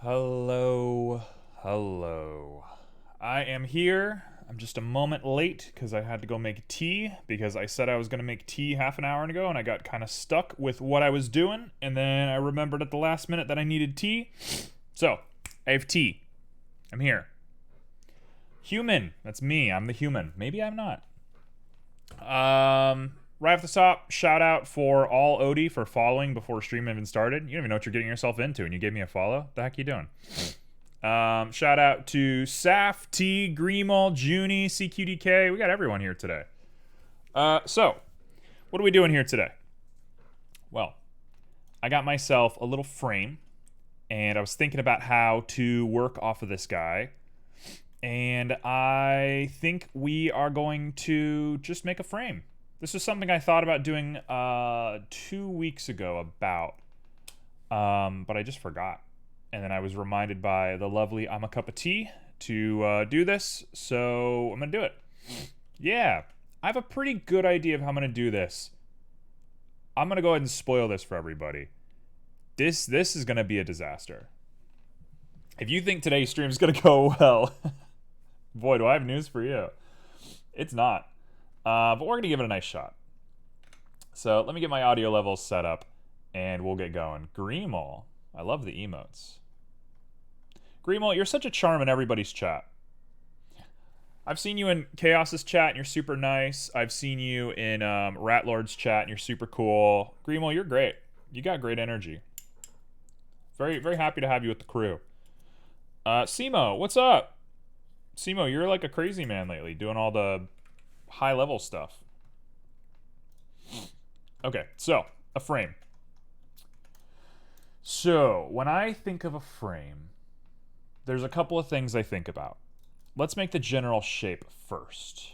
Hello, hello. I am here. I'm just a moment late because I had to go make tea because I said I was going to make tea half an hour ago and I got kind of stuck with what I was doing. And then I remembered at the last minute that I needed tea. So, I have tea. I'm here. Human. That's me. I'm the human. Maybe I'm not. Right off the top, shout out for all Odie for following before stream even started. You don't even know what you're getting yourself into, and you gave me a follow. The heck you doing? Shout out to Saf, T, Greemall, Junie, CQDK. We got everyone here today. So, what are we doing here today? Well, I got myself a little frame, and I was thinking about how to work off of this guy. And I think we are going to just make a frame. This is something I thought about doing 2 weeks ago but I just forgot. And then I was reminded by the lovely I'm a Cup of Tea to do this, so I'm going to do it. Yeah, I have a pretty good idea of how I'm going to do this. I'm going to go ahead and spoil this for everybody. This is going to be a disaster. If you think today's stream is going to go well, boy, do I have news for you. It's not. But we're going to give it a nice shot. So let me get my audio levels set up, and we'll get going. Greemall. I love the emotes. Greemall, you're such a charm in everybody's chat. I've seen you in Chaos's chat, and you're super nice. I've seen you in Ratlord's chat, and you're super cool. Greemall, you're great. You got great energy. Very, very happy to have you with the crew. Simo, what's up? Simo, you're like a crazy man lately, doing all the high-level stuff. Okay, so, a frame. So, when I think of a frame, there's a couple of things I think about. Let's make the general shape first.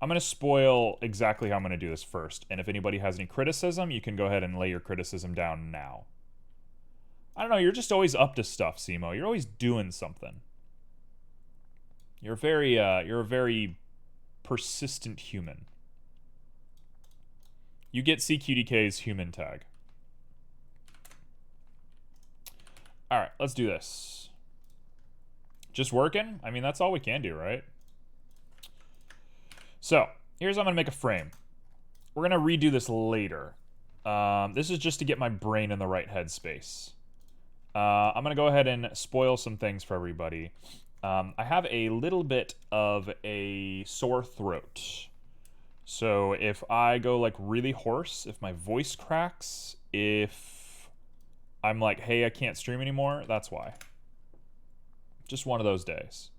I'm going to spoil exactly how I'm going to do this first, and if anybody has any criticism, you can go ahead and lay your criticism down now. I don't know, you're just always up to stuff, Simo. You're always doing something. You're a very persistent human. You get CQDK's human tag. Alright, let's do this. Just working? I mean, that's all we can do, right? So, here's how I'm going to make a frame. We're going to redo this later. This is just to get my brain in the right headspace. I'm going to go ahead and spoil some things for everybody. I have a little bit of a sore throat. So if I go like really hoarse, if my voice cracks, if I'm like, hey, I can't stream anymore, that's why. Just one of those days.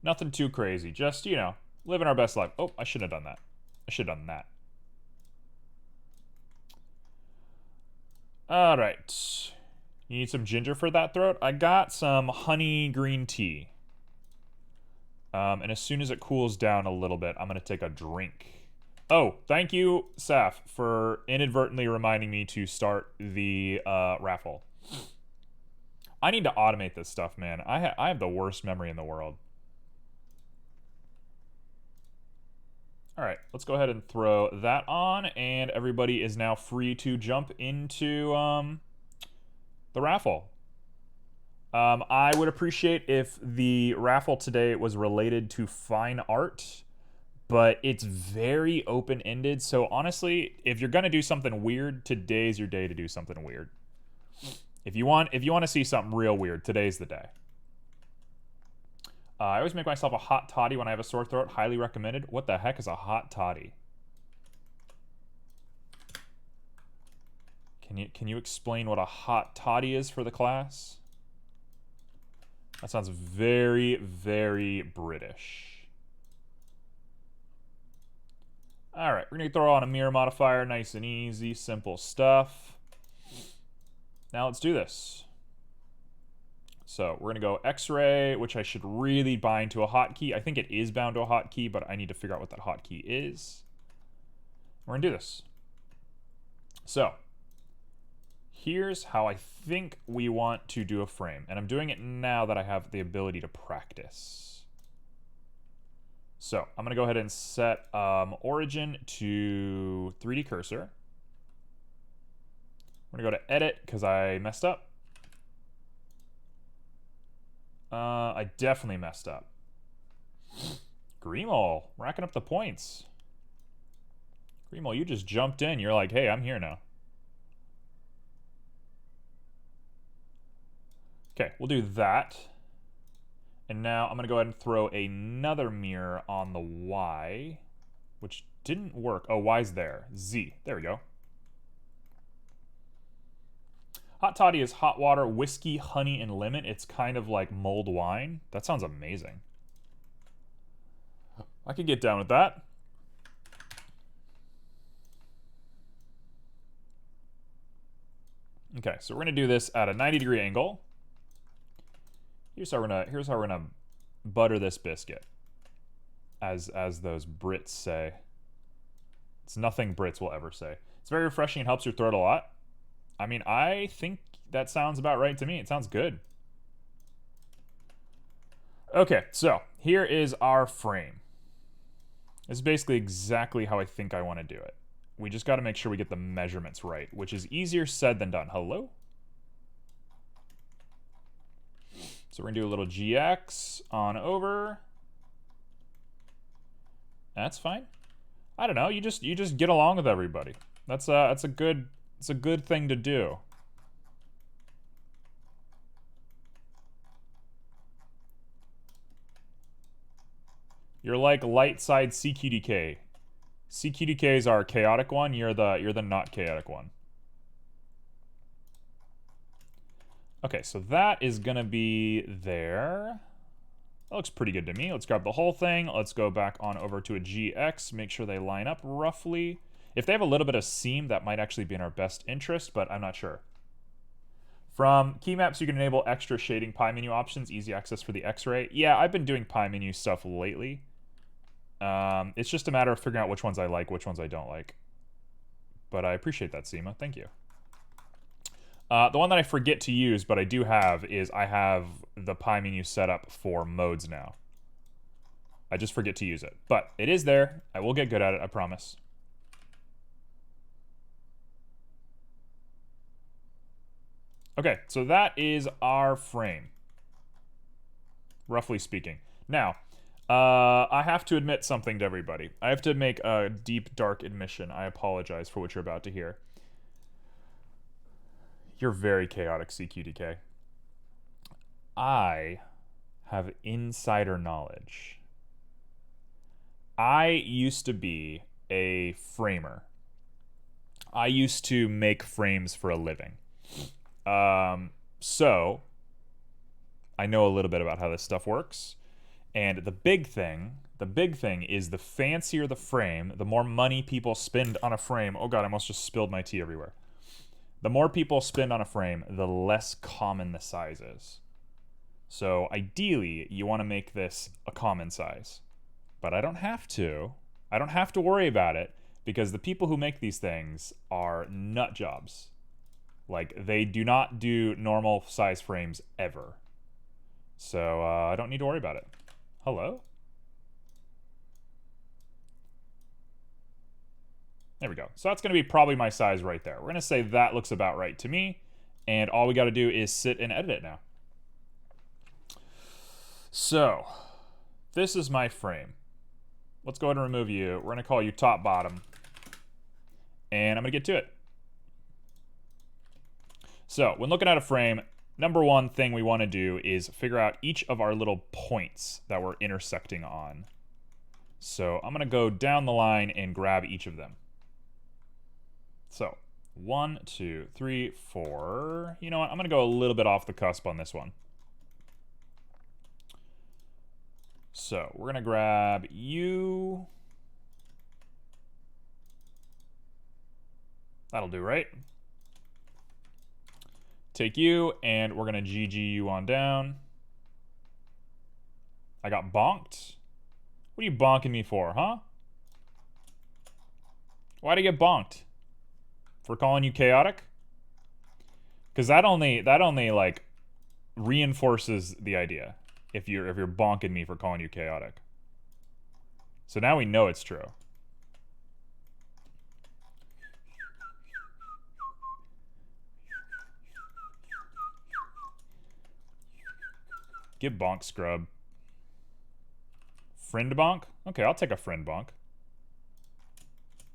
Nothing too crazy. Just, you know, living our best life. Oh, I shouldn't have done that. I should have done that. All right. You need some ginger for that throat? I got some honey green tea. And as soon as it cools down a little bit, I'm going to take a drink. Oh, thank you, Saf, for inadvertently reminding me to start the raffle. I need to automate this stuff, man. I have the worst memory in the world. All right, let's go ahead and throw that on, and everybody is now free to jump into the raffle. I would appreciate if the raffle today was related to fine art, but it's very open-ended. So honestly, if you're gonna do something weird, today's your day to do something weird. If you want to see something real weird, today's the day. I always make myself a hot toddy when I have a sore throat. Highly recommended. What the heck is a hot toddy? Can you explain what a hot toddy is for the class? That sounds very, very British. All right, we're gonna throw on a mirror modifier, nice and easy, simple stuff. Now let's do this. So we're gonna go X-ray, which I should really bind to a hotkey. I think it is bound to a hotkey, but I need to figure out what that hotkey is. We're gonna do this. So here's how I think we want to do a frame. And I'm doing it now that I have the ability to practice. So I'm going to go ahead and set origin to 3D cursor. We're going to go to edit because I messed up. I definitely messed up. Grimo, racking up the points. Grimo, you just jumped in. You're like, hey, I'm here now. Okay, we'll do that. And now I'm going to go ahead and throw another mirror on the Y, which didn't work. Oh, Y's there. Z. There we go. Hot toddy is hot water, whiskey, honey, and lemon. It's kind of like mulled wine. That sounds amazing. I could get down with that. Okay, so we're gonna do this at a 90-degree angle. Here's how we're gonna butter this biscuit, as those Brits say. It's nothing Brits will ever say. It's very refreshing and helps your throat a lot. I mean, I think that sounds about right to me. It sounds good. Okay, so here is our frame. This is basically exactly how I think I want to do it. We just got to make sure we get the measurements right, which is easier said than done. Hello? So we're going to do a little GX on over. That's fine. I don't know. You just get along with everybody. That's a good thing to do. You're like light side CQDK. CQDK is our chaotic one. You're the not chaotic one. Okay, so that is gonna be there. That looks pretty good to me. Let's grab the whole thing. Let's go back on over to a GX. Make sure they line up roughly. If they have a little bit of seam, that might actually be in our best interest, but I'm not sure. From key maps, you can enable extra shading pie menu options, easy access for the X-ray. Yeah, I've been doing pie menu stuff lately. It's just a matter of figuring out which ones I like, which ones I don't like. But I appreciate that, Seema. Thank you. The one that I forget to use, but I do have, is I have the pie menu set up for modes now. I just forget to use it. But it is there. I will get good at it, I promise. Okay, so that is our frame. Roughly speaking. Now, I have to admit something to everybody. I have to make a deep, dark admission. I apologize for what you're about to hear. You're very chaotic, CQDK. I have insider knowledge. I used to be a framer. I used to make frames for a living. So I know a little bit about how this stuff works. And the big thing is the fancier the frame, the more money people spend on a frame. Oh god, I almost just spilled my tea everywhere. The more people spend on a frame, the less common the size is. So ideally, you want to make this a common size. But I don't have to. I don't have to worry about it because the people who make these things are nut jobs. Like, they do not do normal size frames ever. So I don't need to worry about it. Hello? There we go. So that's going to be probably my size right there. We're going to say that looks about right to me. And all we got to do is sit and edit it now. So, this is my frame. Let's go ahead and remove you. We're going to call you top bottom. And I'm going to get to it. So, when looking at a frame, number one thing we want to do is figure out each of our little points that we're intersecting on. So, I'm going to go down the line and grab each of them. So, 1, 2, 3, 4. You know what? I'm going to go a little bit off the cusp on this one. So, we're going to grab you. That'll do, right? Take you, and we're going to GG you on down. I got bonked. What are you bonking me for, huh? Why'd I get bonked? For calling you chaotic? Because that only like reinforces the idea if you're bonking me for calling you chaotic. So now we know it's true. Give bonk scrub. Friend bonk? Okay, I'll take a friend bonk.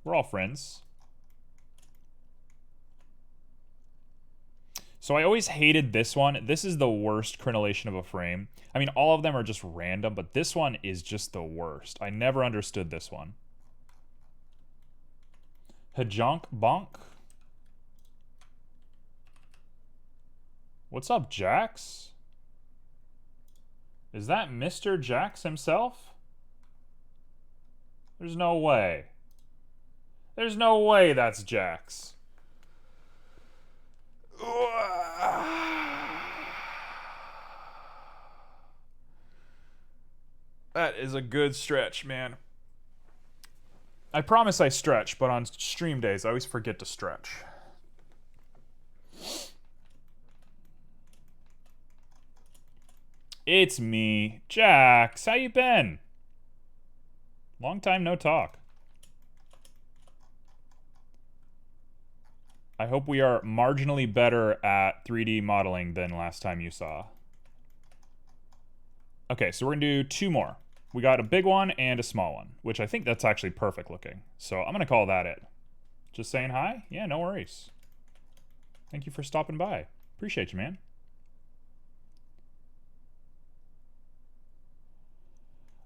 We're all friends. So I always hated this one. This is the worst crenellation of a frame. I mean, all of them are just random, but this one is just the worst. I never understood this one. Hajonk bonk? What's up, Jax? Is that Mr. Jax himself? There's no way. There's no way that's Jax. That is a good stretch, man. I promise I stretch, but on stream days, I always forget to stretch. It's me, Jax. How you been? Long time no talk. I hope we are marginally better at 3D modeling than last time you saw. Okay, so we're gonna do 2 more. We got a big one and a small one, which I think that's actually perfect looking. So I'm gonna call that it. Just saying hi? Yeah, no worries. Thank you for stopping by. Appreciate you, man.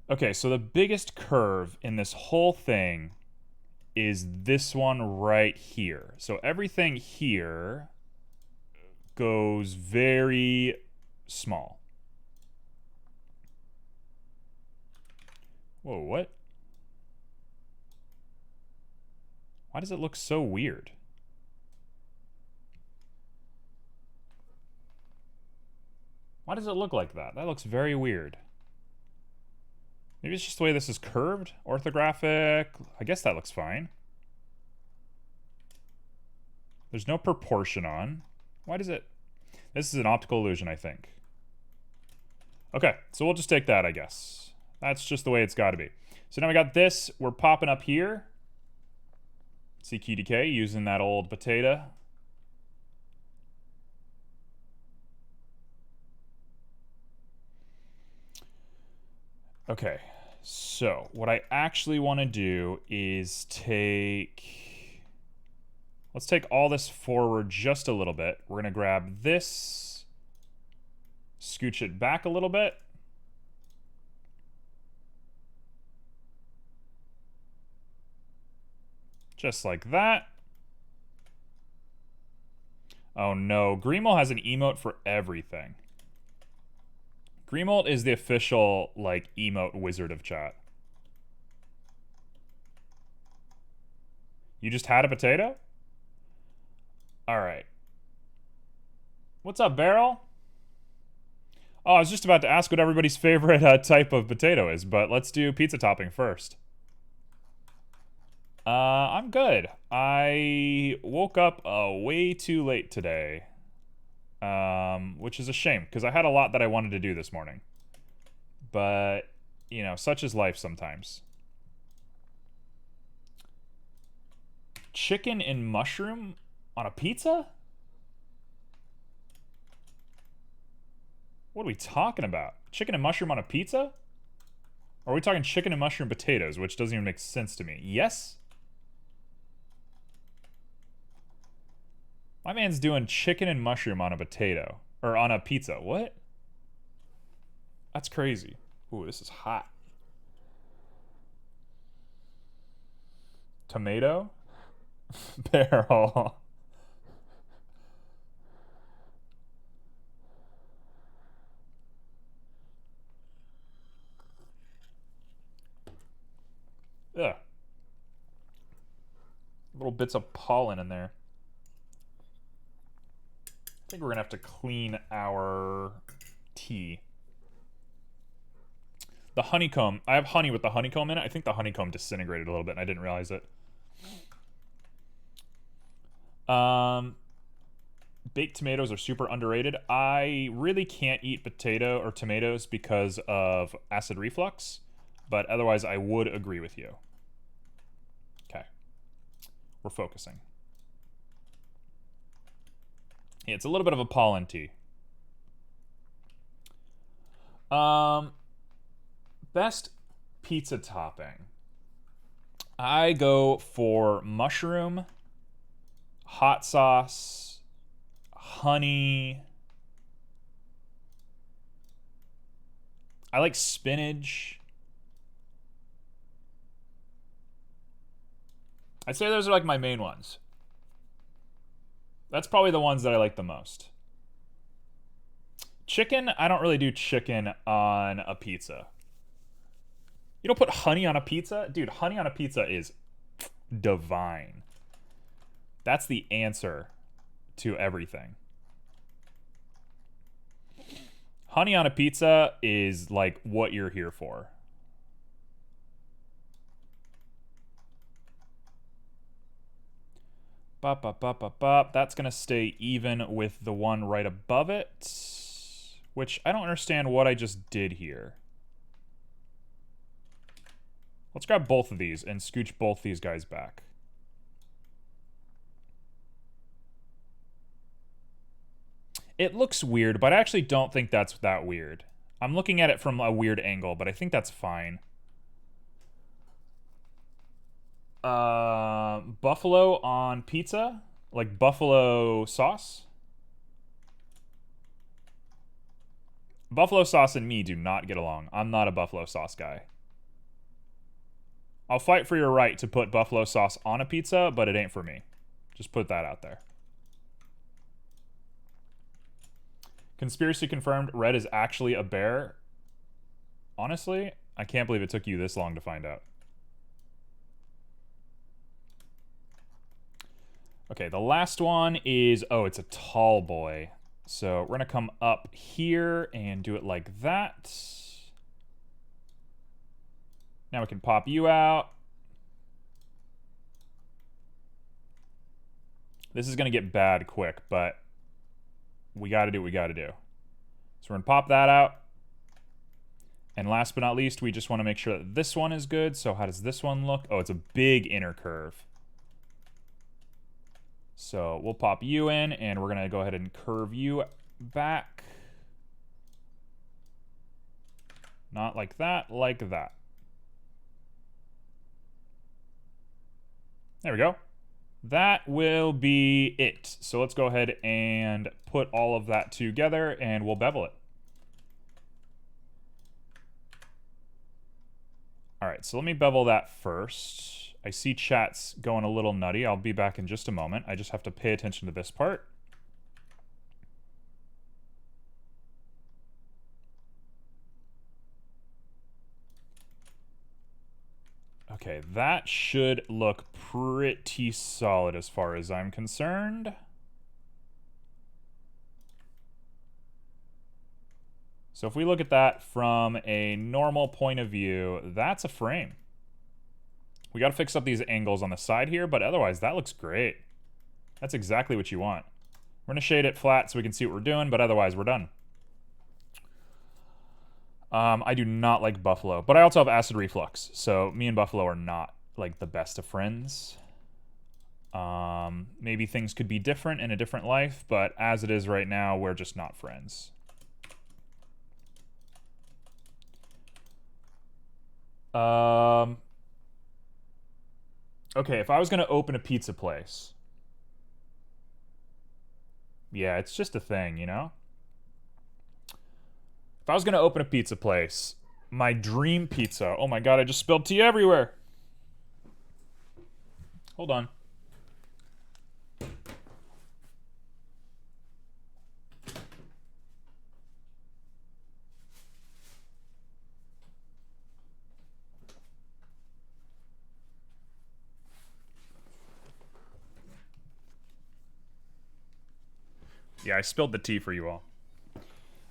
Okay, so the biggest curve in this whole thing is this one right here. So everything here goes very small. Whoa, what? Why does it look so weird? Why does it look like that? That looks very weird. Maybe it's just the way this is curved? Orthographic? I guess that looks fine. There's no proportion on. Why does it... This is an optical illusion, I think. Okay, so we'll just take that, I guess. That's just the way it's got to be. So now we got this. We're popping up here. CQDK using that old potato. Okay, so what I actually want to do is let's take all this forward just a little bit. We're going to grab this, scooch it back a little bit. Just like that. Oh no, Greenwald has an emote for everything. Greenwald is the official, like, emote wizard of chat. You just had a potato? Alright. What's up, Beryl? Oh, I was just about to ask what everybody's favorite type of potato is, but let's do pizza topping first. I'm good. I woke up way too late today. Which is a shame, because I had a lot that I wanted to do this morning. But, you know, such is life sometimes. Chicken and mushroom on a pizza? What are we talking about? Chicken and mushroom on a pizza? Or are we talking chicken and mushroom potatoes, which doesn't even make sense to me? Yes? My man's doing chicken and mushroom on a potato. Or on a pizza. What? That's crazy. Ooh, this is hot. Tomato? Barrel. Ugh. Little bits of pollen in there. I think we're gonna have to clean our tea. The honeycomb. I have honey with the honeycomb in it. I think the honeycomb disintegrated a little bit and I didn't realize it. Baked tomatoes are super underrated. I really can't eat potato or tomatoes because of acid reflux, but otherwise I would agree with you. Okay. We're focusing. Yeah, it's a little bit of a pollen tea. Best pizza topping. I go for mushroom, hot sauce, honey. I like spinach. I'd say those are like my main ones. That's probably the ones that I like the most. Chicken, I don't really do chicken on a pizza. You don't put honey on a pizza? Dude, honey on a pizza is divine. That's the answer to everything. Honey on a pizza is like what you're here for. Bop, bop, bop, bop, bop. That's going to stay even with the one right above it, which I don't understand what I just did here. Let's grab both of these and scooch both these guys back. It looks weird, but I actually don't think that's that weird. I'm looking at it from a weird angle, but I think that's fine. Buffalo on pizza? Like buffalo sauce? Buffalo sauce and me do not get along. I'm not a buffalo sauce guy. I'll fight for your right to put buffalo sauce on a pizza, but it ain't for me. Just put that out there. Conspiracy confirmed, red is actually a bear. Honestly, I can't believe it took you this long to find out. Okay, the last one is, oh, it's a tall boy. So we're going to come up here and do it like that. Now we can pop you out. This is going to get bad quick, but we got to do what we got to do. So we're going to pop that out. And last but not least, we just want to make sure that this one is good. So how does this one look? Oh, it's a big inner curve. So we'll pop you in, and we're going to go ahead and curve you back. Not like that, like that. There we go. That will be it. So let's go ahead and put all of that together, and we'll bevel it. All right, so let me bevel that first. I see chat's going a little nutty. I'll be back in just a moment. I just have to pay attention to this part. Okay, that should look pretty solid as far as I'm concerned. So if we look at that from a normal point of view, that's a frame. We got to fix up these angles on the side here, but otherwise that looks great. That's exactly what you want. We're going to shade it flat so we can see what we're doing, but otherwise we're done. I do not like Buffalo, but I also have acid reflux, so me and Buffalo are not like the best of friends. Maybe things could be different in a different life, but as it is right now, we're just not friends. Okay, if I was going to open a pizza place. Yeah, it's just a thing, you know? If I was going to open a pizza place, my dream pizza... Oh my god, I just spilled tea everywhere. Hold on. Yeah, I spilled the tea for you all.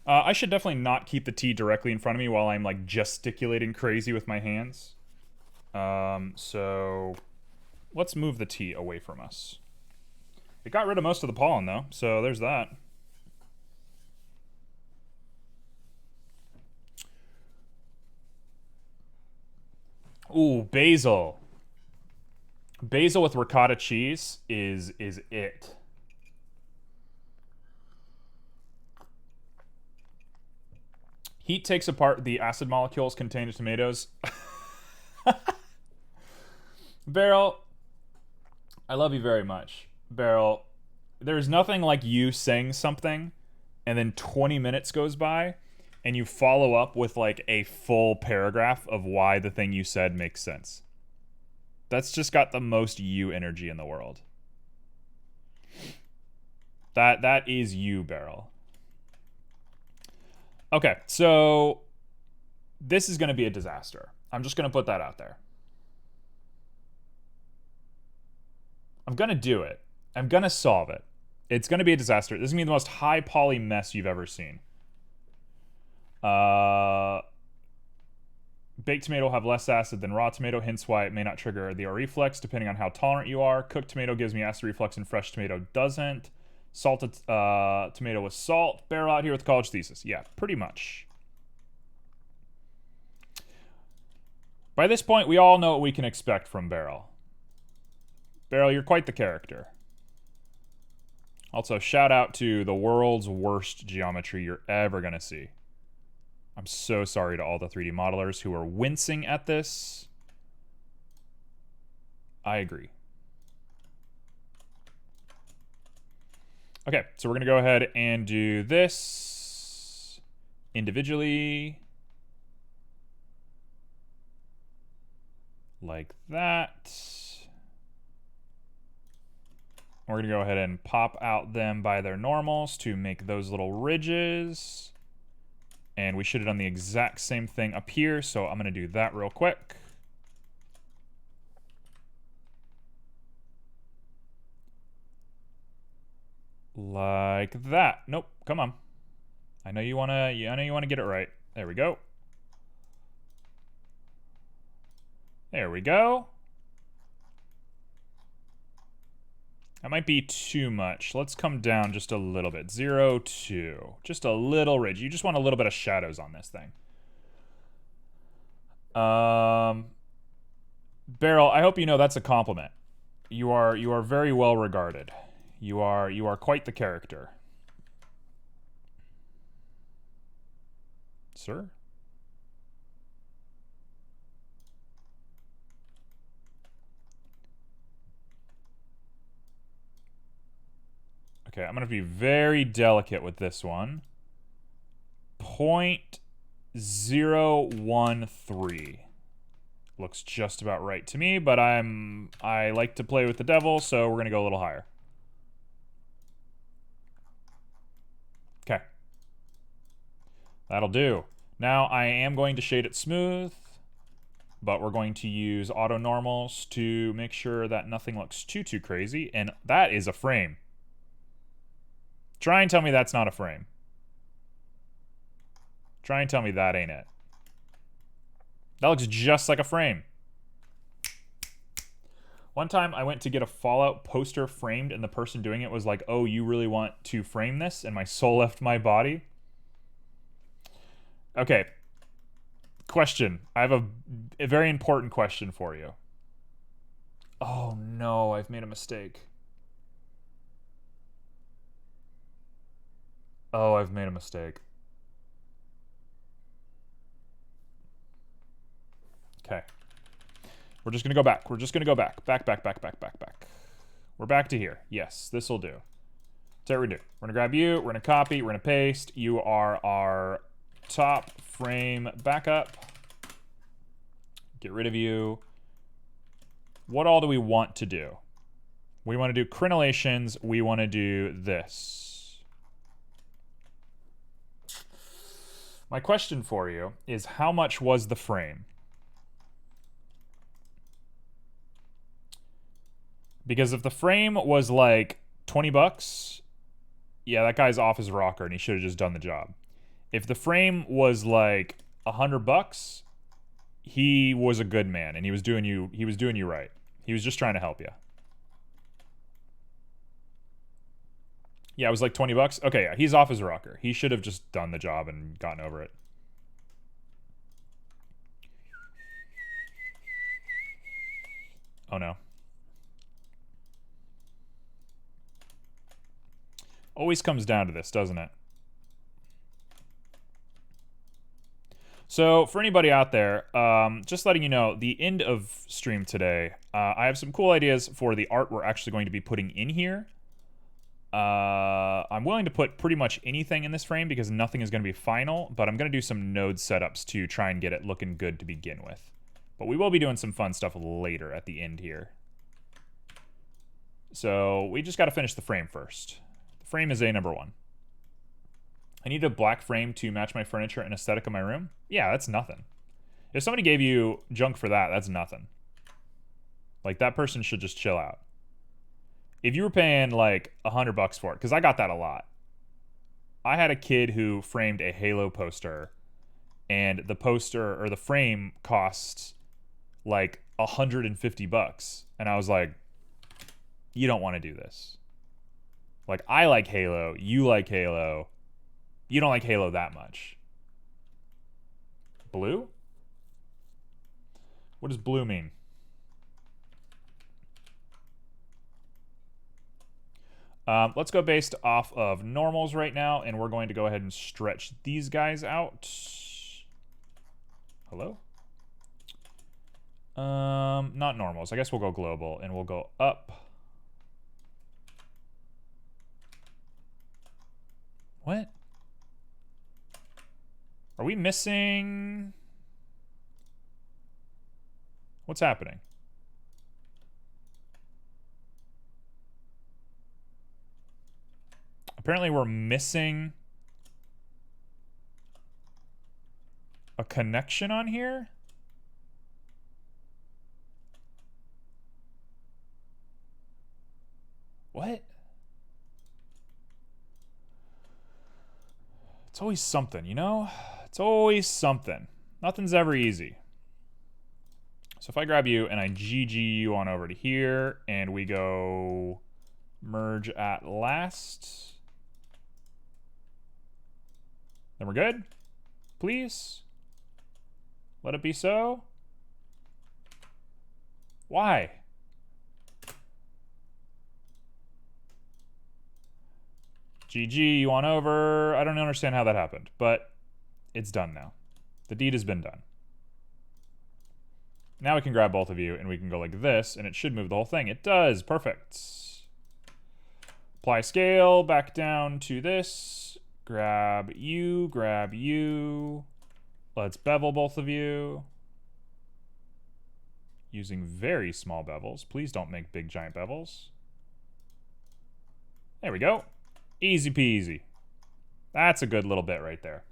I should definitely not keep the tea directly in front of me while I'm like gesticulating crazy with my hands. So let's move the tea away from us. It got rid of most of the pollen though, so there's that. Ooh, basil. Basil with ricotta cheese is it. Heat takes apart the acid molecules contained in tomatoes. Beryl, I love you very much. Beryl, there's nothing like you saying something and then 20 minutes goes by and you follow up with like a full paragraph of why the thing you said makes sense. That's just got the most you energy in the world. That is you, Beryl. Okay, so this is going to be a disaster. I'm just going to put that out there. I'm going to do it. I'm going to solve it. It's going to be a disaster. This is going to be the most high poly mess you've ever seen. Baked tomato will have less acid than raw tomato, hence why it may not trigger the reflex, depending on how tolerant you are. Cooked tomato gives me acid reflux and fresh tomato doesn't. Salted tomato with salt. Beryl out here with college thesis. Yeah, pretty much. By this point, we all know what we can expect from Beryl. Beryl, you're quite the character. Also, shout out to the world's worst geometry you're ever going to see. I'm so sorry to all the 3D modelers who are wincing at this. I agree. Okay, so we're going to go ahead and do this individually. Like that. We're going to go ahead and pop out them by their normals to make those little ridges. And we should have done the exact same thing up here, so I'm going to do that real quick. Like that. Nope, come on. I know you want to get it right. There we go. There we go. That might be too much. Let's come down just a little bit. 0, 2. Just a little ridge. You just want a little bit of shadows on this thing. Beryl, I hope you know that's a compliment. You are very well regarded. You are quite the character. Sir? Okay, I'm going to be very delicate with this one. 0.013. Looks just about right to me, but I like to play with the devil, so we're going to go a little higher. Okay. That'll do. Now I am going to shade it smooth, but we're going to use auto normals to make sure that nothing looks too crazy, and that is a frame. Try and tell me that's not a frame. Try and tell me that ain't it. That looks just like a frame. One time I went to get a Fallout poster framed and the person doing it was like, "Oh, you really want to frame this?" And my soul left my body. Okay. Question. I have a very important question for you. Oh no, I've made a mistake. Oh, I've made a mistake. Okay. We're just going to go back. We're just going to go back. Back. We're back to here. Yes, this will do. That's what we're going to do. We're going to grab you. We're going to copy. We're going to paste. You are our top frame backup. Get rid of you. What all do we want to do? We want to do crenellations. We want to do this. My question for you is, how much was the frame? Because if the frame was like 20 bucks, yeah, that guy's off his rocker and he should have just done the job. If the frame was like $100, he was a good man and he was doing you right. He was just trying to help you. Yeah, it was like 20 bucks. Okay, yeah, he's off his rocker. He should have just done the job and gotten over it. Oh no. Always comes down to this, doesn't it? So for anybody out there, just letting you know, the end of stream today, I have some cool ideas for the art we're actually going to be putting in here. I'm willing to put pretty much anything in this frame because nothing is going to be final, but I'm going to do some node setups to try and get it looking good to begin with. But we will be doing some fun stuff later at the end here. So we just got to finish the frame first. The frame is number 1. I need a black frame to match my furniture and aesthetic of my room. Yeah, that's nothing. If somebody gave you junk for that, that's nothing. Like, that person should just chill out. If you were paying like $100 for it, because I got that a lot. I had a kid who framed a Halo poster, and the poster or the frame cost like $150, and I was like, you don't want to do this. Like, I like Halo, you like Halo, you don't like Halo that much. Blue? What does blue mean? Let's go based off of normals right now, and we're going to go ahead and stretch these guys out. Hello? Not normals. I guess we'll go global, and we'll go up. What? Are we missing? What's happening? Apparently we're missing a connection on here. What? It's always something, you know? It's always something. Nothing's ever easy. So if I grab you and I GG you on over to here, and we go merge at last, then we're good. Please. Let it be so. Why? GG, you on over. I don't understand how that happened, but it's done now. The deed has been done. Now we can grab both of you, and we can go like this, and it should move the whole thing. It does. Perfect. Apply scale, back down to this. Grab you, grab you. Let's bevel both of you. Using very small bevels. Please don't make big, giant bevels. There we go. Easy peasy. That's a good little bit right there.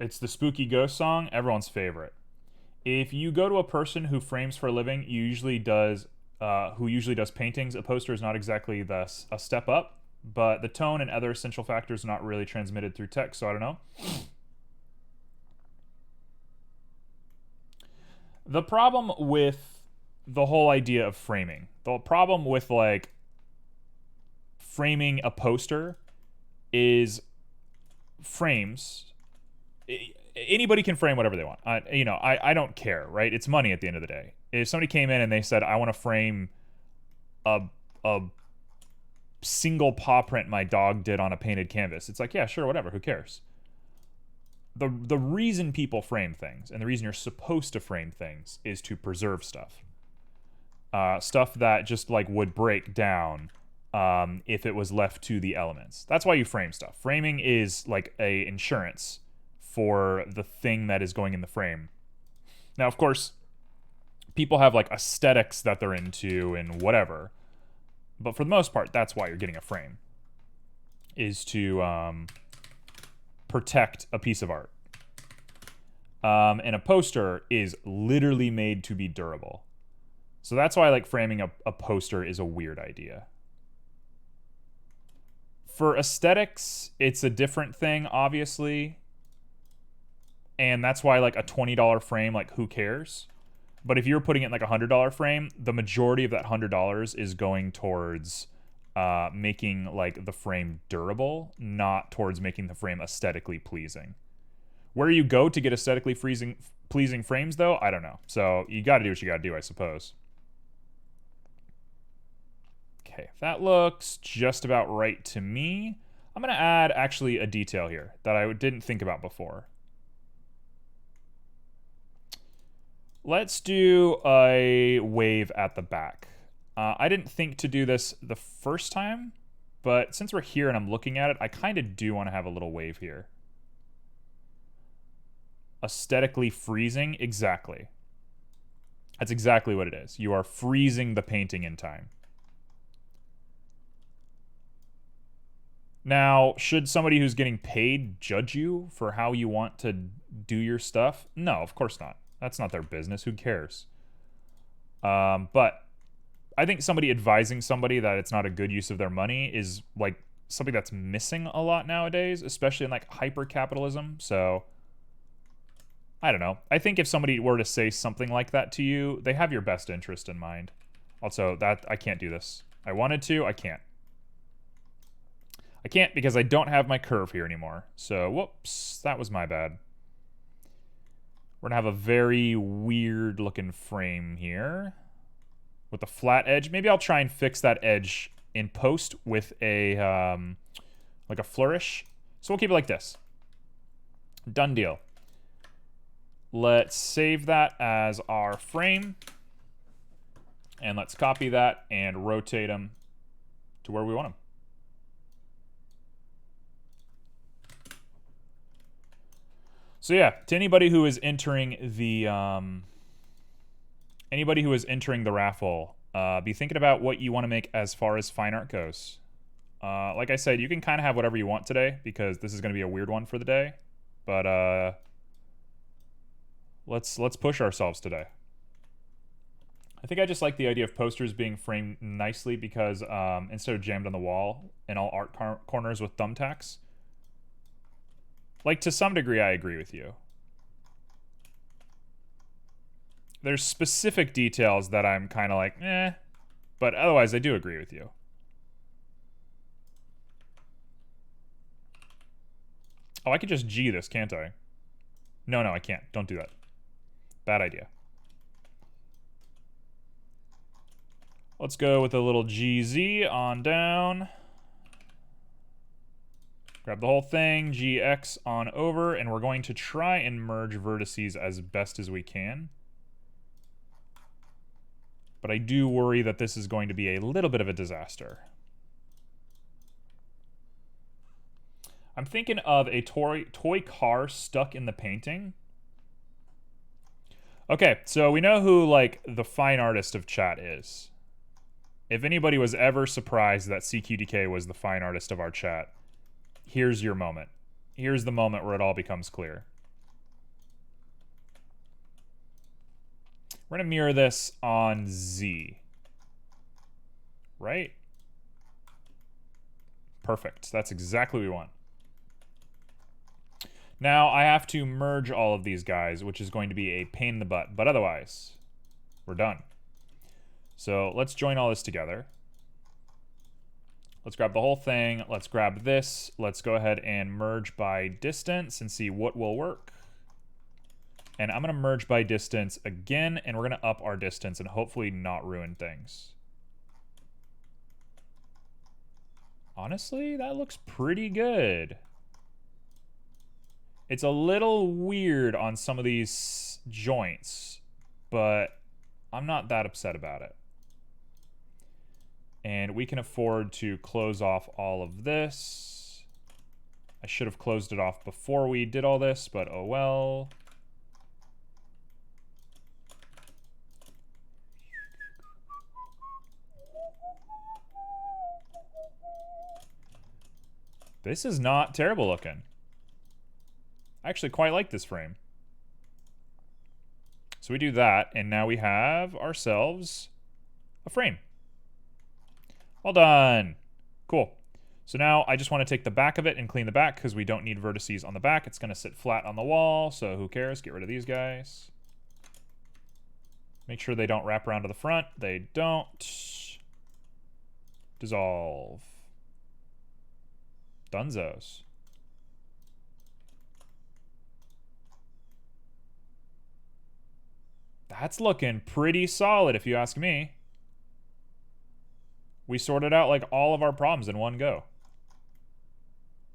It's the spooky ghost song, everyone's favorite. If you go to a person who frames for a living, who usually does paintings, a poster is not exactly a step up, but the tone and other essential factors are not really transmitted through text, so I don't know. The problem with the whole idea of framing, the problem with like framing a poster is frames. Anybody can frame whatever they want. I don't care, right? It's money at the end of the day. If somebody came in and they said, I want to frame a single paw print my dog did on a painted canvas, it's like, yeah, sure, whatever, who cares? The reason people frame things, and the reason you're supposed to frame things, is to preserve stuff. Stuff that just like would break down if it was left to the elements. That's why you frame stuff. Framing is like a insurance for the thing that is going in the frame. Now, of course, people have like aesthetics that they're into and whatever, but for the most part, that's why you're getting a frame, is to protect a piece of art. And a poster is literally made to be durable. So that's why like framing a poster is a weird idea. For aesthetics, it's a different thing, obviously. And that's why like a $20 frame, like who cares? But if you're putting it in like a $100 frame, the majority of that $100 is going towards making like the frame durable, not towards making the frame aesthetically pleasing. Where you go to get aesthetically pleasing frames, though, I don't know. So you got to do what you got to do, I suppose. Okay, that looks just about right to me. I'm going to add actually a detail here that I didn't think about before. Let's do a wave at the back. I didn't think to do this the first time, but since we're here and I'm looking at it, I kind of do want to have a little wave here. Aesthetically freezing, exactly. That's exactly what it is. You are freezing the painting in time. Now, should somebody who's getting paid judge you for how you want to do your stuff? No, of course not. That's not their business. Who cares? But I think somebody advising somebody that it's not a good use of their money is like something that's missing a lot nowadays, especially in like hyper-capitalism. So I don't know. I think if somebody were to say something like that to you, they have your best interest in mind. Also, that I can't do this. I wanted to, I can't. I can't because I don't have my curve here anymore. So, whoops, that was my bad. We're going to have a very weird looking frame here with a flat edge. Maybe I'll try and fix that edge in post with a, like a flourish. So we'll keep it like this. Done deal. Let's save that as our frame. And let's copy that and rotate them to where we want them. So yeah, to anybody who is entering the raffle, be thinking about what you want to make as far as fine art goes. Like I said, you can kind of have whatever you want today because this is going to be a weird one for the day. But let's push ourselves today. I think I just like the idea of posters being framed nicely because instead of jammed on the wall in all art corners with thumbtacks. Like, to some degree, I agree with you. There's specific details that I'm kind of like, eh. But otherwise, I do agree with you. Oh, I could just G this, can't I? No, I can't. Don't do that. Bad idea. Let's go with a little GZ on down. Grab the whole thing, GX on over, and we're going to try and merge vertices as best as we can. But I do worry that this is going to be a little bit of a disaster. I'm thinking of a toy car stuck in the painting. Okay, so we know who, like, the fine artist of chat is. If anybody was ever surprised that CQDK was the fine artist of our chat, here's your moment. Here's the moment where it all becomes clear. We're going to mirror this on Z. Right? Perfect. That's exactly what we want. Now, I have to merge all of these guys, which is going to be a pain in the butt. But otherwise, we're done. So let's join all this together. Let's grab the whole thing. Let's grab this. Let's go ahead and merge by distance and see what will work. And I'm going to merge by distance again, and we're going to up our distance and hopefully not ruin things. Honestly, that looks pretty good. It's a little weird on some of these joints, but I'm not that upset about it. And we can afford to close off all of this. I should have closed it off before we did all this, but oh well. This is not terrible looking. I actually quite like this frame. So we do that, and now we have ourselves a frame. All done. Cool. So now I just want to take the back of it and clean the back because we don't need vertices on the back. It's going to sit flat on the wall, so who cares? Get rid of these guys. Make sure they don't wrap around to the front. They don't. Dissolve. Dunzos. That's looking pretty solid if you ask me. We sorted out like all of our problems in one go.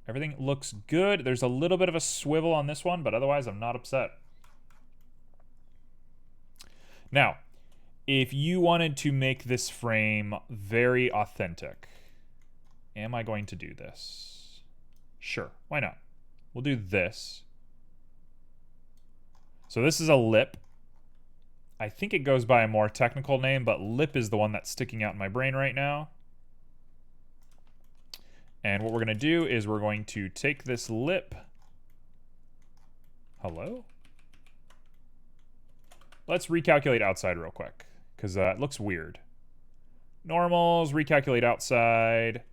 Everything looks good. There's a little bit of a swivel on this one, but otherwise I'm not upset. Now, if you wanted to make this frame very authentic, am I going to do this? Sure, why not? We'll do this. So this is a lip. I think it goes by a more technical name, but lip is the one that's sticking out in my brain right now. And what we're going to do is we're going to take this lip. Hello? Let's recalculate outside real quick, because it looks weird. Normals, recalculate outside.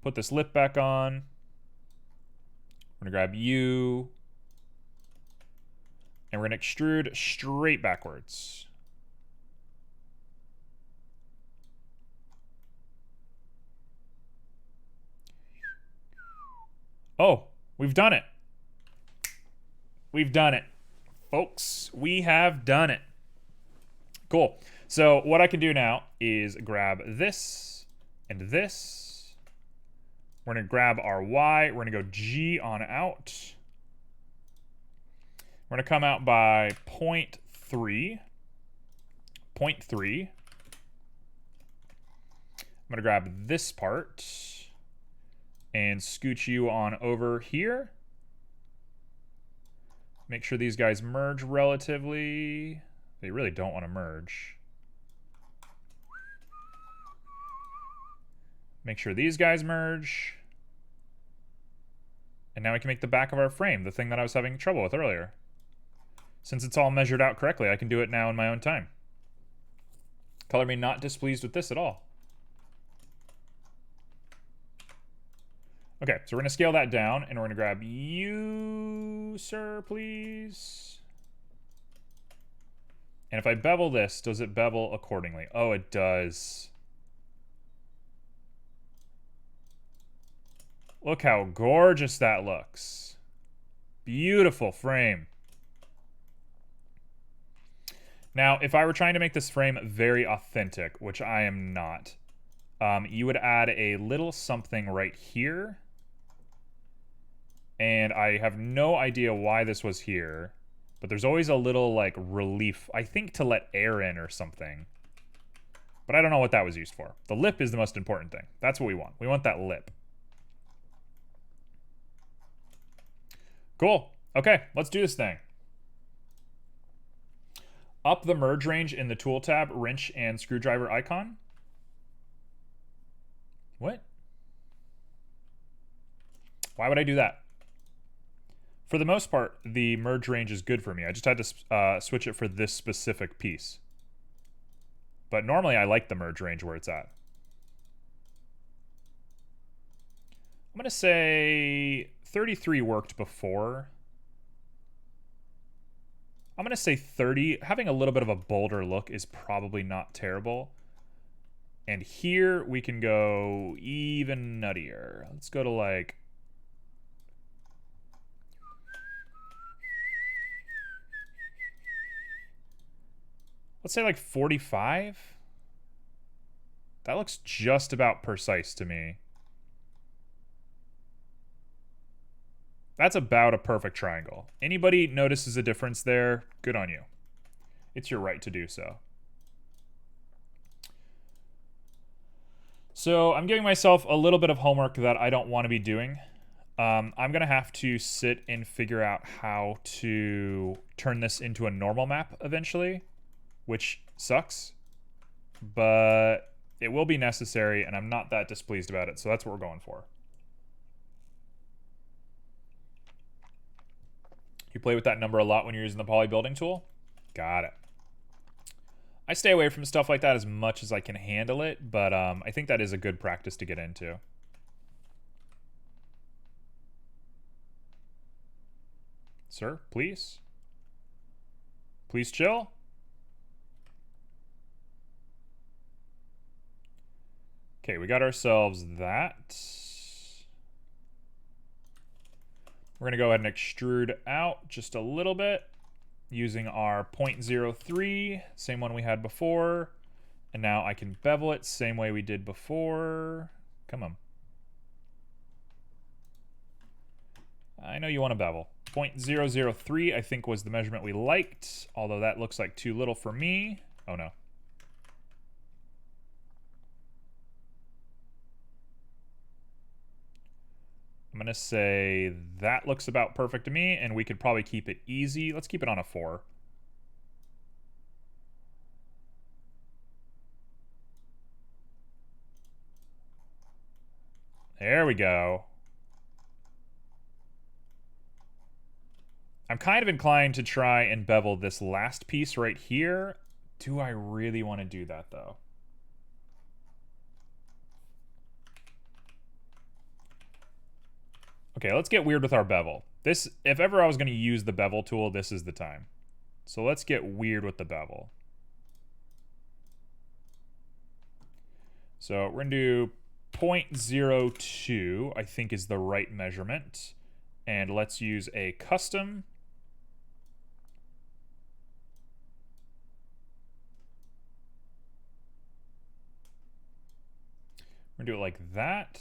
Put this lip back on. We're going to grab U. And we're going to extrude straight backwards. Oh, we've done it. We've done it. Folks, we have done it. Cool. So what I can do now is grab this and this. We're going to grab our Y. We're going to go G on out. We're going to come out by 0.3. 0.3. I'm going to grab this part and scooch you on over here. Make sure these guys merge relatively. They really don't want to merge. Make sure these guys merge. And now we can make the back of our frame, the thing that I was having trouble with earlier. Since it's all measured out correctly, I can do it now in my own time. Color me not displeased with this at all. Okay, so we're going to scale that down, and we're going to grab you, sir, please. And if I bevel this, does it bevel accordingly? Oh, it does. Look how gorgeous that looks. Beautiful frame. Now, if I were trying to make this frame very authentic, which I am not, you would add a little something right here. And I have no idea why this was here, but there's always a little, like, relief, I think to let air in or something. But I don't know what that was used for. The lip is the most important thing. That's what we want. We want that lip. Cool. Okay, let's do this thing. Up the merge range in the tool tab, wrench and screwdriver icon. What? Why would I do that? For the most part, the merge range is good for me. I just had to switch it for this specific piece. But normally I like the merge range where it's at. I'm going to say 33 worked before. I'm going to say 30. Having a little bit of a bolder look is probably not terrible. And here we can go even nuttier. Let's go to like... let's say like 45. That looks just about precise to me. That's about a perfect triangle. Anybody notices a difference there? Good on you. It's your right to do so. So I'm giving myself a little bit of homework that I don't want to be doing. I'm going to have to sit and figure out how to turn this into a normal map eventually, which sucks, but it will be necessary, and I'm not that displeased about it, so that's what we're going for. You play with that number a lot when you're using the poly building tool? Got it. I stay away from stuff like that as much as I can handle it, but I think that is a good practice to get into. Sir, please? Please chill? Okay, we got ourselves that. We're going to go ahead and extrude out just a little bit using our 0.03, same one we had before. And now I can bevel it same way we did before. Come on. I know you want a bevel. 0.003 I think was the measurement we liked, although that looks like too little for me. Oh no. I'm going to say that looks about perfect to me, and we could probably keep it easy. Let's keep it on a 4. There we go. I'm kind of inclined to try and bevel this last piece right here. Do I really want to do that, though? Okay, let's get weird with our bevel. This, if ever I was going to use the bevel tool, this is the time. So let's get weird with the bevel. So we're going to do 0.02, I think is the right measurement. And let's use a custom. We're going to do it like that.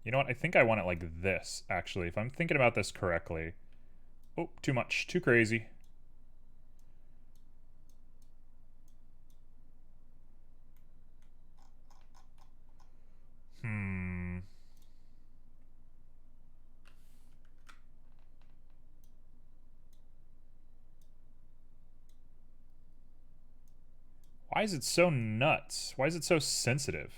You know what? I think I want it like this, actually, if I'm thinking about this correctly. Oh, too much. Too crazy. Why is it so nuts? Why is it so sensitive?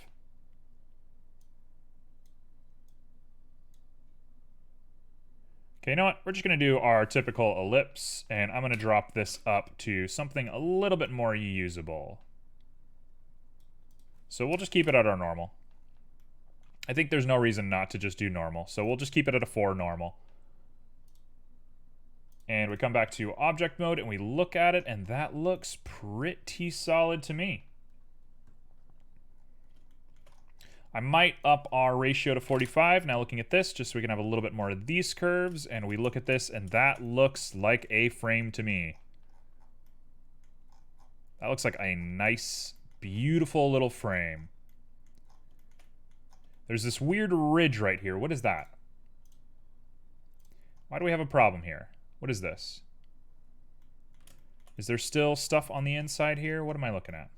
Okay, you know what? We're just going to do our typical ellipse, and I'm going to drop this up to something a little bit more usable. So we'll just keep it at our normal. I think there's no reason not to just do normal, so we'll just keep it at a 4 normal. And we come back to object mode, and we look at it, and that looks pretty solid to me. I might up our ratio to 45, now looking at this, just so we can have a little bit more of these curves, and we look at this, and that looks like a frame to me. That looks like a nice, beautiful little frame. There's this weird ridge right here. What is that? Why do we have a problem here? What is this? Is there still stuff on the inside here? What am I looking at?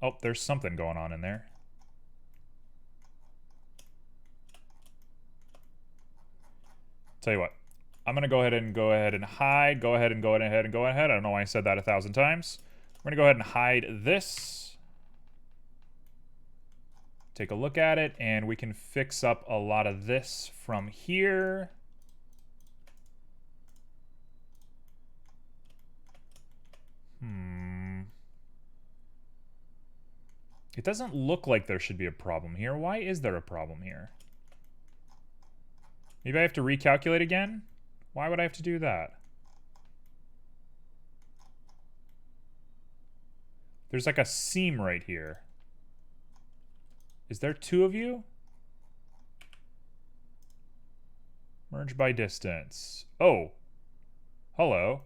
Oh, there's something going on in there. Tell you what, I'm gonna go ahead and hide. Go ahead. I don't know why I said that 1,000 times. We're gonna go ahead and hide this. Take a look at it, and we can fix up a lot of this from here. It doesn't look like there should be a problem here. Why is there a problem here? Maybe I have to recalculate again? Why would I have to do that? There's like a seam right here. Is there 2 of you? Merge by distance. Oh. Hello.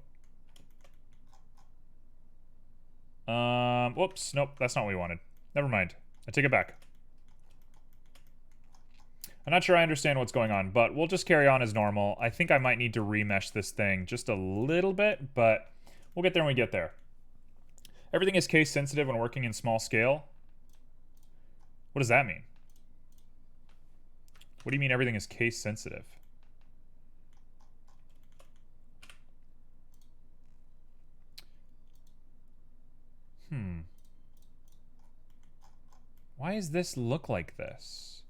Whoops. Nope, that's not what we wanted. Never mind. I take it back. I'm not sure I understand what's going on, but we'll just carry on as normal. I think I might need to remesh this thing just a little bit, but we'll get there when we get there. Everything is case sensitive when working in small scale. What does that mean? What do you mean everything is case sensitive? Why does this look like this?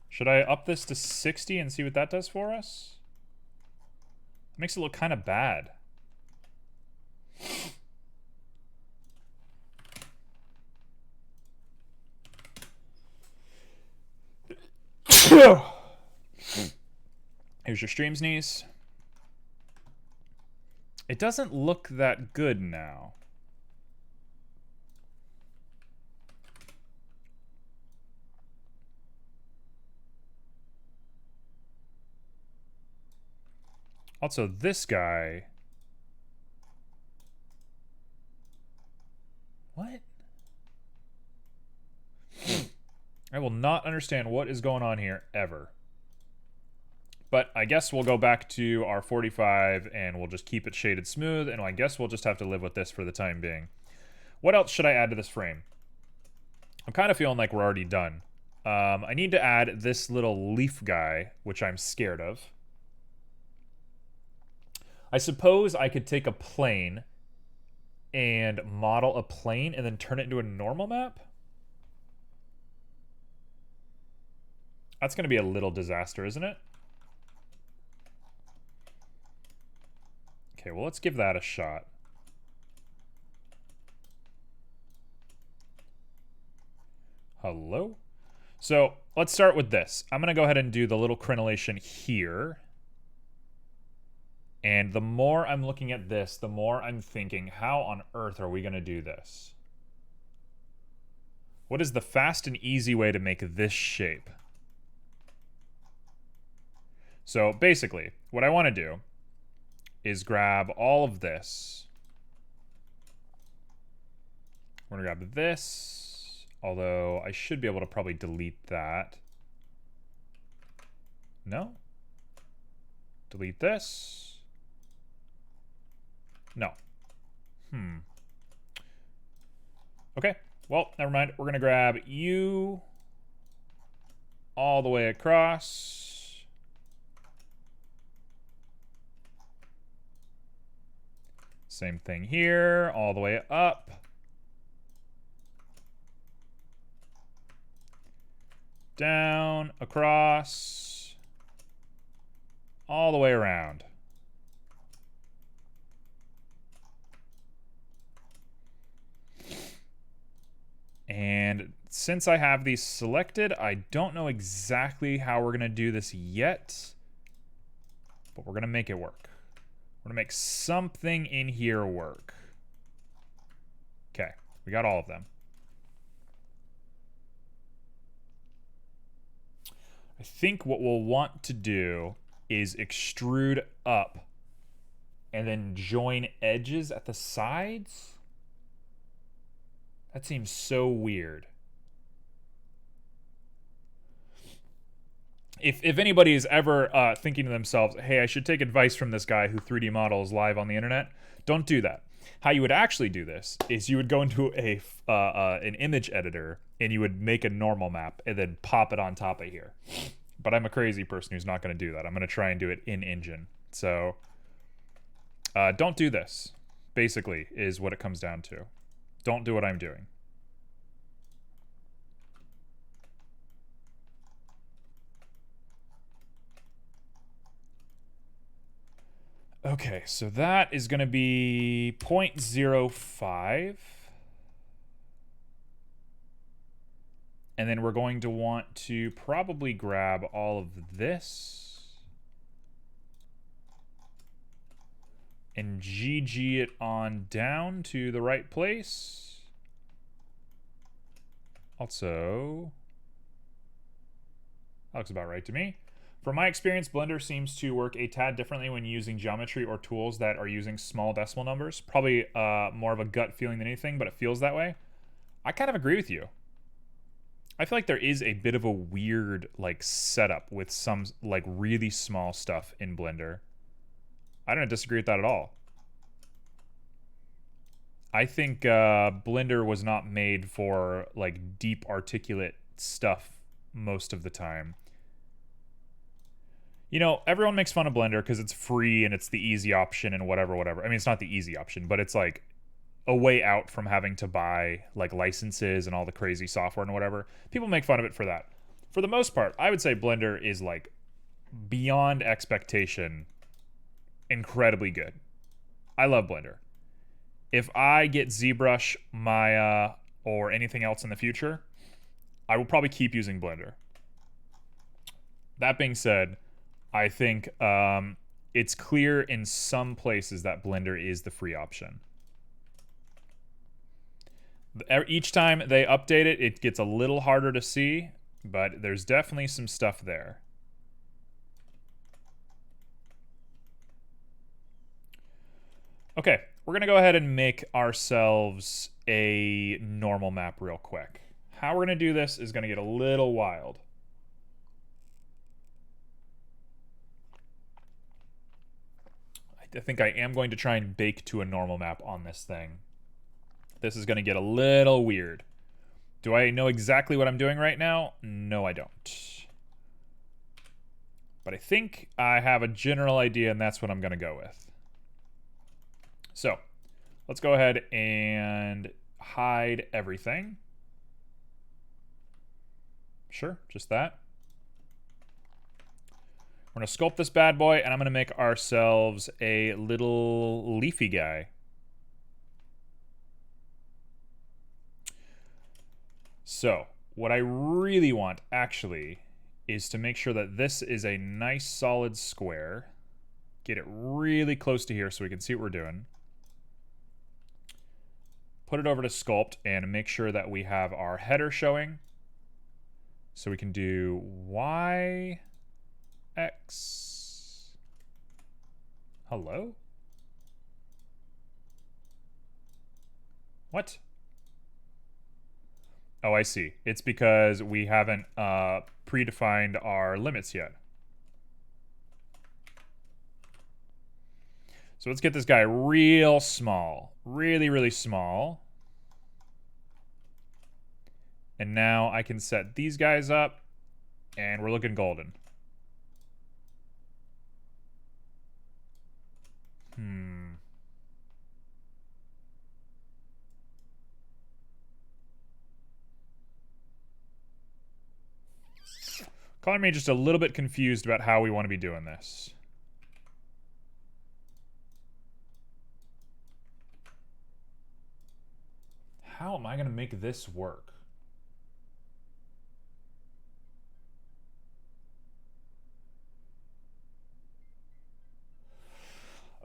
Should I up this to 60 and see what that does for us? It makes it look kind of bad. Here's your stream sneeze. It doesn't look that good now. Also, this guy not understand what is going on here ever. But I guess we'll go back to our 45 and we'll just keep it shaded smooth, and I guess we'll just have to live with this for the time being. What else should I add to this frame? I'm kind of feeling like we're already done. I need to add this little leaf guy, which I'm scared of. I suppose I could take a plane and model a plane and then turn it into a normal map. That's going to be a little disaster, isn't it? Okay, well, let's give that a shot. Hello? So, let's start with this. I'm going to go ahead and do the little crenellation here. And the more I'm looking at this, the more I'm thinking, how on earth are we going to do this? What is the fast and easy way to make this shape? So, basically, what I want to do is grab all of this. We're going to grab this, although I should be able to probably delete that. No? Delete this. No. Okay, well, never mind. We're going to grab you all the way across. Same thing here, all the way up. Down, across, all the way around. And since I have these selected, I don't know exactly how we're going to do this yet, but we're going to make it work. We're going to make something in here work. Okay, we got all of them. I think what we'll want to do is extrude up and then join edges at the sides. That seems so weird. If anybody is ever thinking to themselves, hey, I should take advice from this guy who 3D models live on the internet, don't do that. How you would actually do this is you would go into an image editor and you would make a normal map and then pop it on top of here. But I'm a crazy person who's not going to do that. I'm going to try and do it in engine. So don't do this, basically, is what it comes down to. Don't do what I'm doing. Okay, so that is going to be 0.05. And then we're going to want to probably grab all of this and GG it on down to the right place. Also, that looks about right to me. From my experience, Blender seems to work a tad differently when using geometry or tools that are using small decimal numbers. Probably more of a gut feeling than anything, but it feels that way. I kind of agree with you. I feel like there is a bit of a weird like setup with some like really small stuff in Blender. I don't disagree with that at all. I think Blender was not made for like deep articulate stuff most of the time. You know, everyone makes fun of Blender because it's free and it's the easy option and whatever. I mean, it's not the easy option, but it's like a way out from having to buy like licenses and all the crazy software and whatever. People make fun of it for that. For the most part, I would say Blender is like beyond expectation incredibly good. I love Blender. If I get ZBrush, Maya, or anything else in the future, I will probably keep using Blender. That being said, I think it's clear in some places that Blender is the free option. Each time they update it, it gets a little harder to see, but there's definitely some stuff there. Okay, we're going to go ahead and make ourselves a normal map real quick. how we're going to do this is going to get a little wild. I think I am going to try and bake to a normal map on this thing. This is going to get a little weird. Do I know exactly what I'm doing right now? No, I don't. But I think I have a general idea, and that's what I'm going to go with. So, let's go ahead and hide everything. Sure, just that. We're going to sculpt this bad boy, and I'm going to make ourselves a little leafy guy. So, what I really want, actually, is to make sure that this is a nice solid square. Get it really close to here so we can see what we're doing. Put it over to sculpt and make sure that we have our header showing. So we can do Y, X. Hello? What? Oh, I see. It's because we haven't predefined our limits yet. So let's get this guy real small. Really, really small. And now I can set these guys up, and we're looking golden. Calling me just a little bit confused about how we want to be doing this. How am I going to make this work?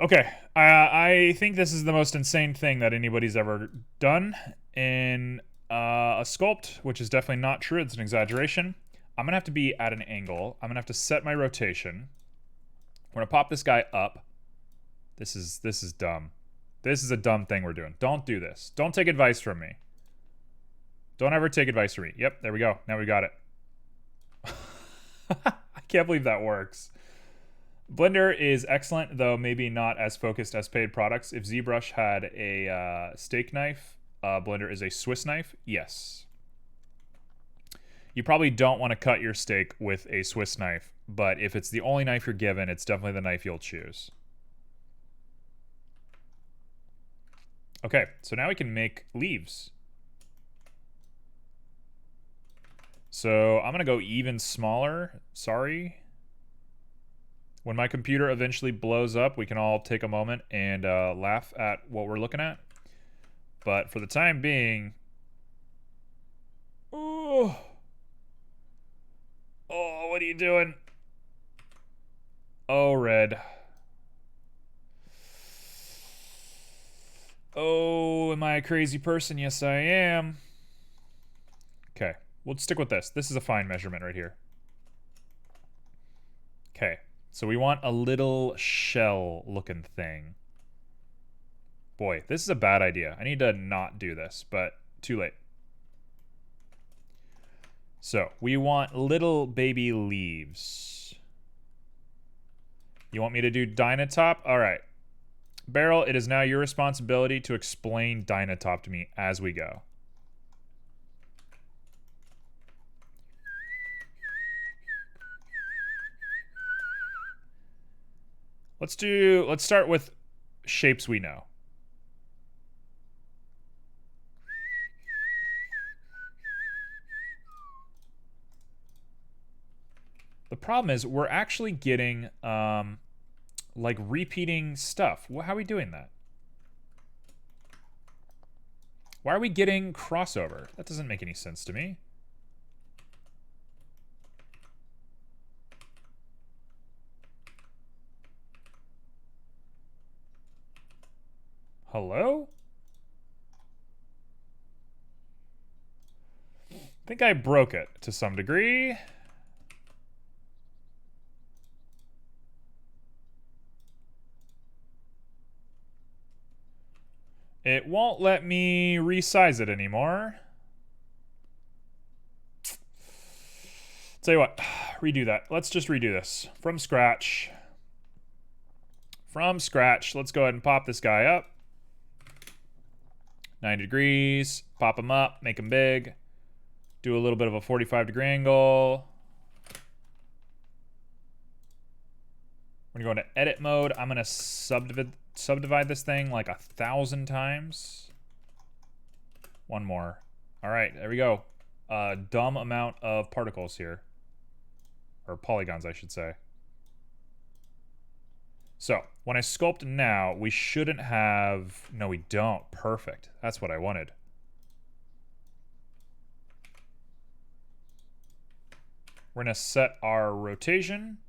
Okay, I think this is the most insane thing that anybody's ever done in a sculpt, which is definitely not true. It's an exaggeration. I'm going to have to be at an angle. I'm going to have to set my rotation. We're going to pop this guy up. This is dumb. This is a dumb thing we're doing. Don't do this. Don't take advice from me. Don't ever take advice from me. Yep, there we go. Now we got it. I can't believe that works. Blender is excellent, though maybe not as focused as paid products. If ZBrush had a steak knife, Blender is a Swiss knife. Yes. You probably don't want to cut your steak with a Swiss knife, but if it's the only knife you're given, it's definitely the knife you'll choose. Okay, so now we can make leaves. So I'm going to go even smaller. Sorry. When my computer eventually blows up, we can all take a moment and laugh at what we're looking at. But for the time being... Oh, what are you doing? Oh, red. Oh, am I a crazy person? Yes, I am. Okay, we'll stick with this. This is a fine measurement right here. Okay, so we want a little shell-looking thing. Boy, this is a bad idea. I need to not do this, but too late. So, we want little baby leaves. You want me to do Dynatop? Alright. Barrel, it is now your responsibility to explain Dynatop to me as we go. Let's start with shapes we know. The problem is we're actually getting like repeating stuff. How are we doing that? Why are we getting crossover? That doesn't make any sense to me. Hello? I think I broke it to some degree. It won't let me resize it anymore. Tell you what, redo that. Let's just redo this from scratch. From scratch. Let's go ahead and pop this guy up. 90 degrees. Pop him up. Make him big. Do a little bit of a 45-degree angle. We're going to go into edit mode. I'm going to subdivide this thing like 1,000 times. One more. All right, there we go. A dumb amount of particles here. Or polygons, I should say. So, when I sculpt now, we shouldn't have... No, we don't. Perfect. That's what I wanted. We're going to set our rotation.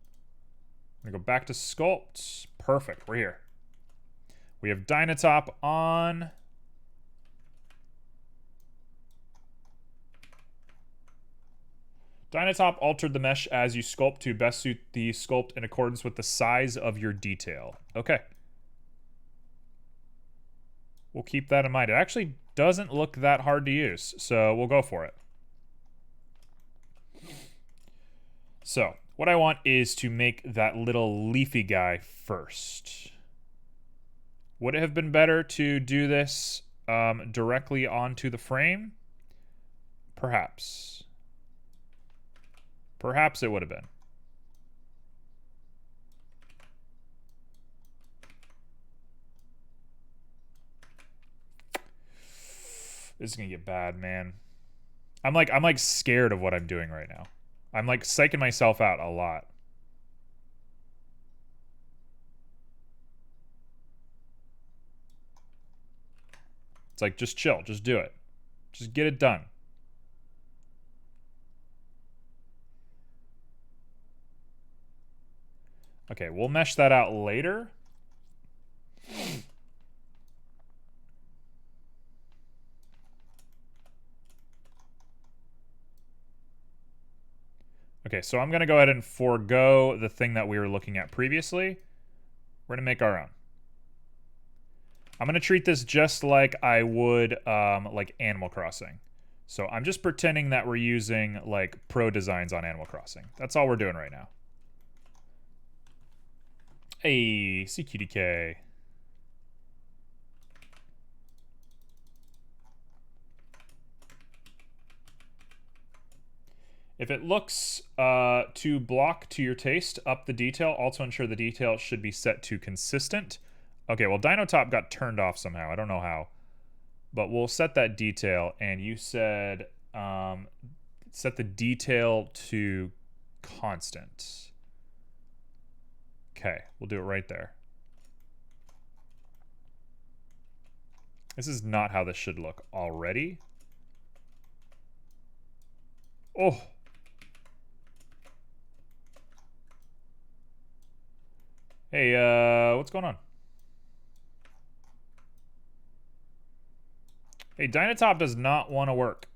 I'm going to go back to sculpt. Perfect. We're here. We have Dynatop on. Dynatop altered the mesh as you sculpt to best suit the sculpt in accordance with the size of your detail. Okay. We'll keep that in mind. It actually doesn't look that hard to use, so we'll go for it. So, what I want is to make that little leafy guy first. Would it have been better to do this directly onto the frame? Perhaps. Perhaps it would have been. This is gonna get bad, man. I'm like scared of what I'm doing right now. I'm like psyching myself out a lot. It's like, just chill, just do it. Just get it done. Okay, we'll mesh that out later. Okay, so I'm going to go ahead and forego the thing that we were looking at previously. We're going to make our own. I'm going to treat this just like I would like Animal Crossing. So I'm just pretending that we're using like pro designs on Animal Crossing. That's all we're doing right now. Hey, CQDK. If it looks to block to your taste, up the detail. Also ensure the detail should be set to consistent. Okay, well, Dynatop got turned off somehow. I don't know how. But we'll set that detail. And you said set the detail to constant. Okay, we'll do it right there. This is not how this should look already. Oh. Hey, what's going on? Hey, Dynatop does not want to work.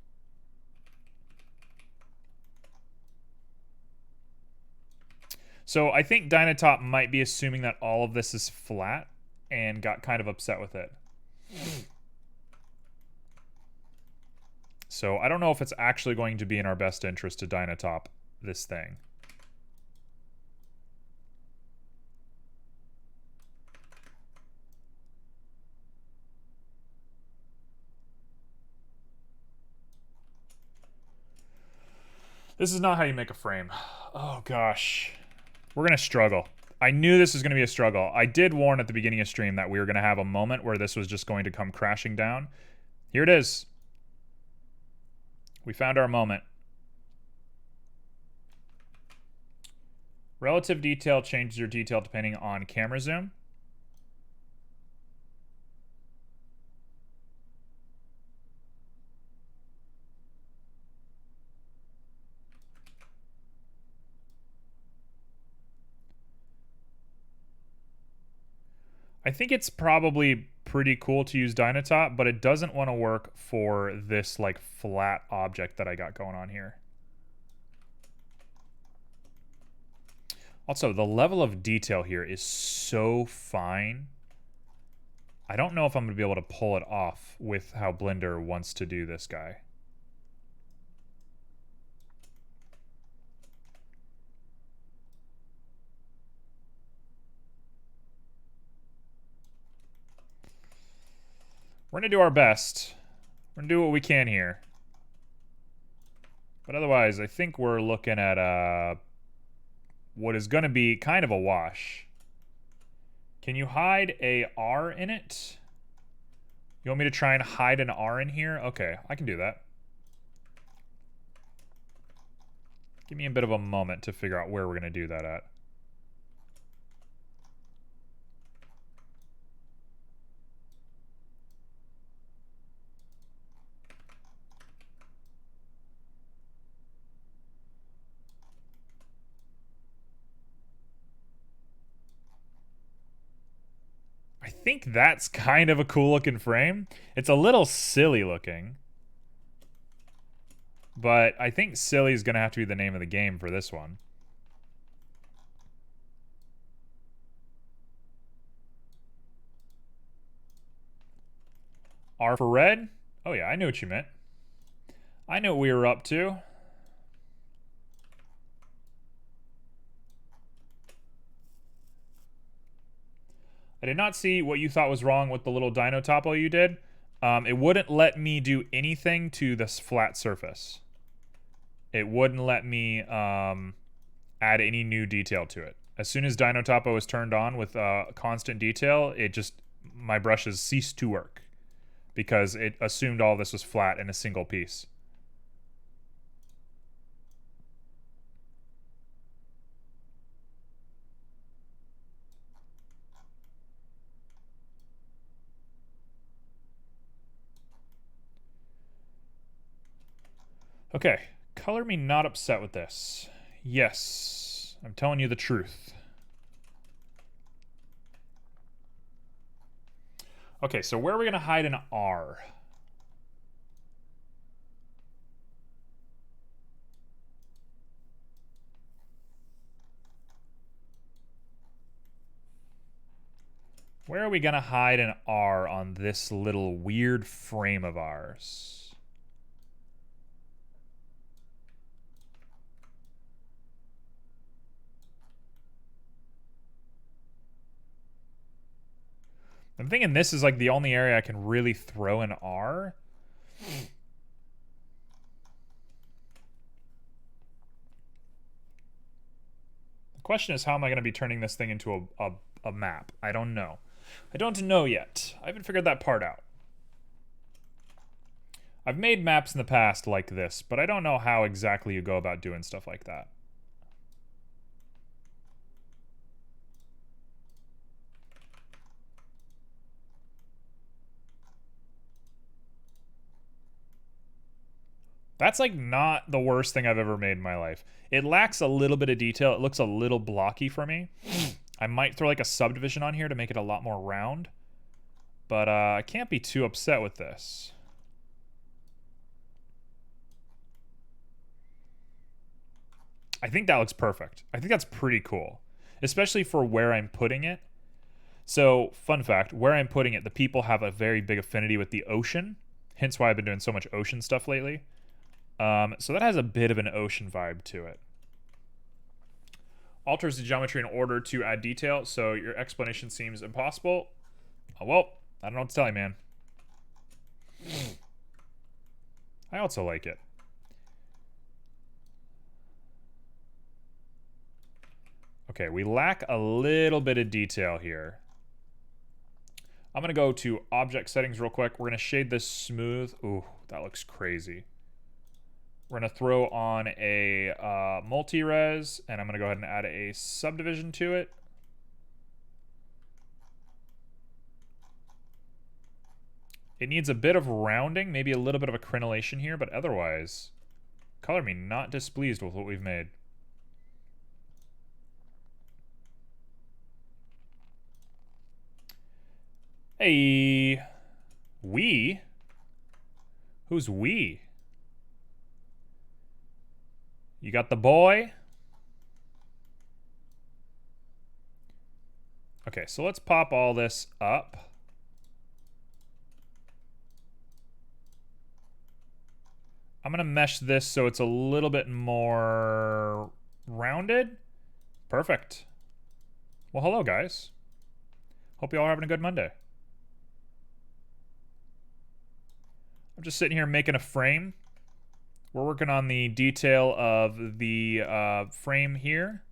So I think Dynatop might be assuming that all of this is flat and got kind of upset with it. So I don't know if it's actually going to be in our best interest to Dynatop this thing. This is not how you make a frame. Oh gosh. We're gonna struggle. I knew this was gonna be a struggle. I did warn at the beginning of stream that we were gonna have a moment where this was just going to come crashing down. Here it is. We found our moment. Relative detail changes your detail depending on camera zoom. I think it's probably pretty cool to use Dynatop, but it doesn't want to work for this like flat object that I got going on here. Also, the level of detail here is so fine. I don't know if I'm going to be able to pull it off with how Blender wants to do this guy. We're going to do our best. We're going to do what we can here. But otherwise, I think we're looking at what is going to be kind of a wash. Can you hide a R in it? You want me to try and hide an R in here? Okay, I can do that. Give me a bit of a moment to figure out where we're going to do that at. I think that's kind of a cool looking frame. It's a little silly looking. But I think silly is going to have to be the name of the game for this one. R for red? Oh yeah, I knew what you meant. I knew what we were up to. I did not see what you thought was wrong with the little dino topo you did. It wouldn't let me do anything to this flat surface. It wouldn't let me add any new detail to it. As soon as Dino Topo is turned on with constant detail, my brushes ceased to work because it assumed all this was flat in a single piece. Okay, color me not upset with this. Yes, I'm telling you the truth. Okay, so where are we going to hide an R? Where are we going to hide an R on this little weird frame of ours? I'm thinking this is like the only area I can really throw an R. The question is, how am I going to be turning this thing into a map? I don't know. I don't know yet. I haven't figured that part out. I've made maps in the past like this, but I don't know how exactly you go about doing stuff like that. That's like not the worst thing I've ever made in my life. It lacks a little bit of detail. It looks a little blocky for me. I might throw like a subdivision on here to make it a lot more round. But I can't be too upset with this. I think that looks perfect. I think that's pretty cool. Especially for where I'm putting it. So, fun fact, where I'm putting it, the people have a very big affinity with the ocean. Hence why I've been doing so much ocean stuff lately. So that has a bit of an ocean vibe to it. Alters the geometry in order to add detail, so your explanation seems impossible. Oh, well, I don't know what to tell you, man. I also like it. Okay, we lack a little bit of detail here. I'm going to go to object settings real quick. We're going to shade this smooth. Ooh, that looks crazy. We're going to throw on a multi-res, and I'm going to go ahead and add a subdivision to it. It needs a bit of rounding, maybe a little bit of a crenellation here, but otherwise, color me not displeased with what we've made. Hey, we? Who's we? You got the boy? Okay, so let's pop all this up. I'm going to mesh this so it's a little bit more rounded. Perfect. Well, hello, guys. Hope you all are having a good Monday. just sitting here making a frame. We're working on the detail of the frame here.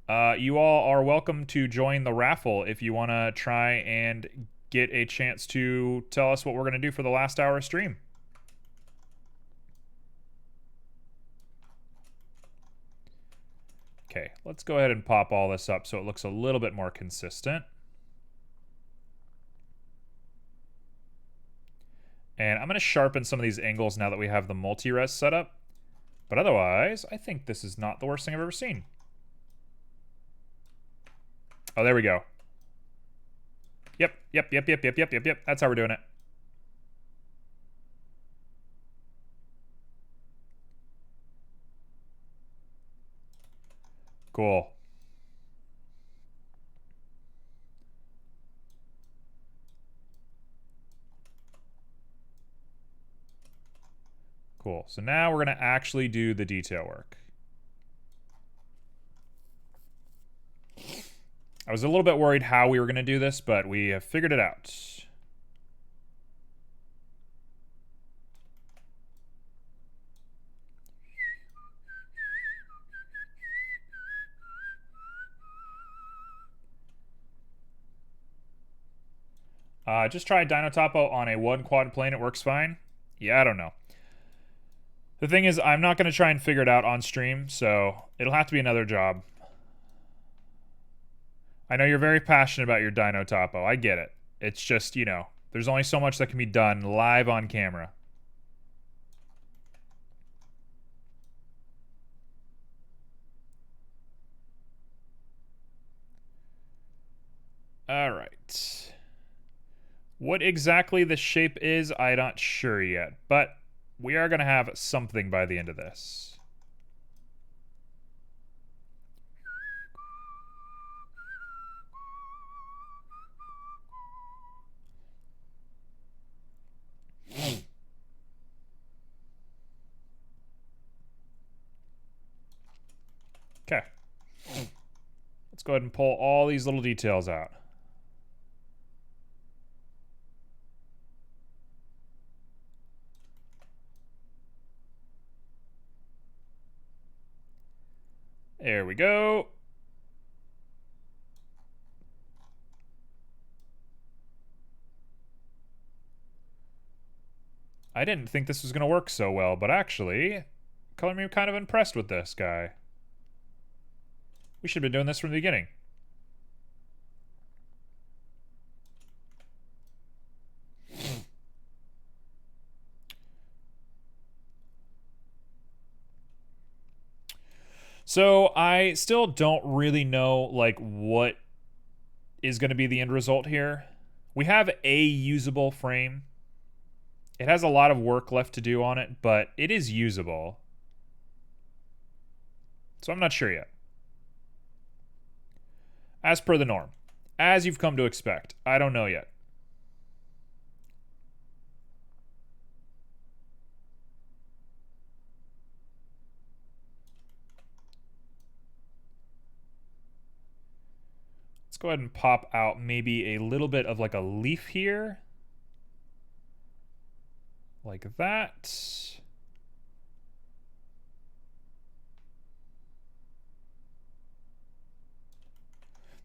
You all are welcome to join the raffle if you want to try and get a chance to tell us what we're going to do for the last hour of stream. Okay, let's go ahead and pop all this up so it looks a little bit more consistent. And I'm going to sharpen some of these angles now that we have the multi-res set up. But otherwise, I think this is not the worst thing I've ever seen. Oh, there we go. Yep. That's how we're doing it. Cool. Cool. So now we're going to actually do the detail work. I was a little bit worried how we were going to do this, but we have figured it out. Just try Dino Topo on a 1 quad plane. It works fine. Yeah, I don't know. The thing is, I'm not going to try and figure it out on stream, so it'll have to be another job. I know you're very passionate about your Dino Topo. I get it. It's just, you know, there's only so much that can be done live on camera. All right. What exactly the shape is, I'm not sure yet, but we are going to have something by the end of this. Okay. Let's go ahead and pull all these little details out. There we go. I didn't think this was going to work so well, but actually, Color Me kind of impressed with this guy. We should have been doing this from the beginning. So I still don't really know like what is going to be the end result here. We have a usable frame. It has a lot of work left to do on it, but it is usable. So I'm not sure yet. As per the norm. As you've come to expect. I don't know yet. Let's go ahead and pop out maybe a little bit of like a leaf here. Like that.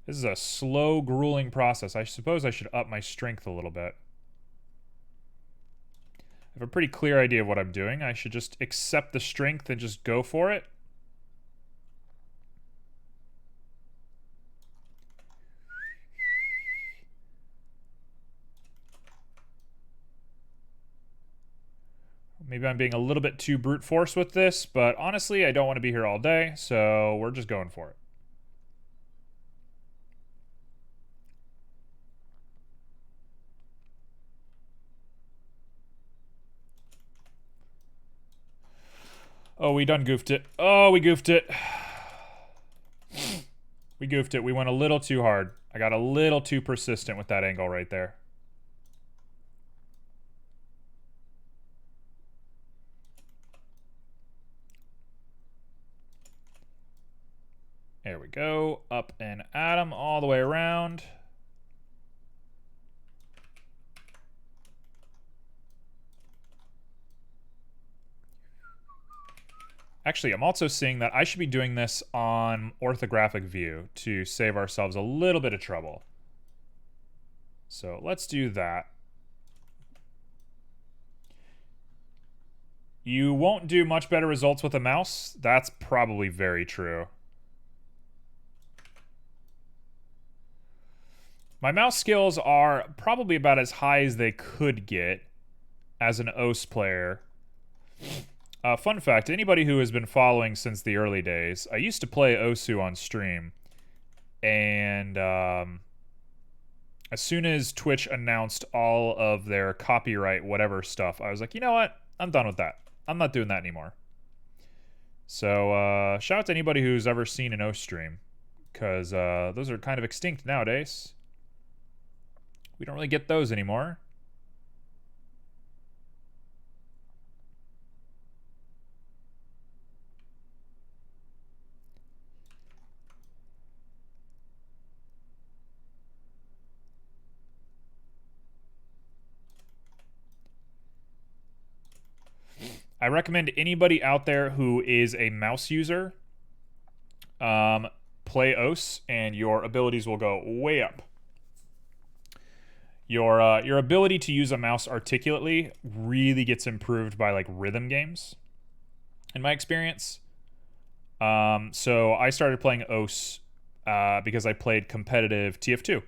This is a slow, grueling process. I suppose I should up my strength a little bit. I have a pretty clear idea of what I'm doing. I should just accept the strength and just go for it. Maybe I'm being a little bit too brute force with this, but honestly, I don't want to be here all day, so we're just going for it. Oh, we done goofed it. Oh, we goofed it. We goofed it. We went a little too hard. I got a little too persistent with that angle right there. There we go. Up and at him all the way around. Actually, I'm also seeing that I should be doing this on orthographic view to save ourselves a little bit of trouble. So let's do that. You won't do much better results with a mouse. That's probably very true. My mouse skills are probably about as high as they could get as an OS player. Fun fact, anybody who has been following since the early days, I used to play Osu on stream. And as soon as Twitch announced all of their copyright whatever stuff, I was like, you know what? I'm done with that. I'm not doing that anymore. So shout out to anybody who's ever seen an O stream, because those are kind of extinct nowadays. We don't really get those anymore. I recommend anybody out there who is a mouse user play OS, and your abilities will go way up. Your ability to use a mouse articulately really gets improved by like rhythm games, in my experience. So I started playing OS because I played competitive TF2.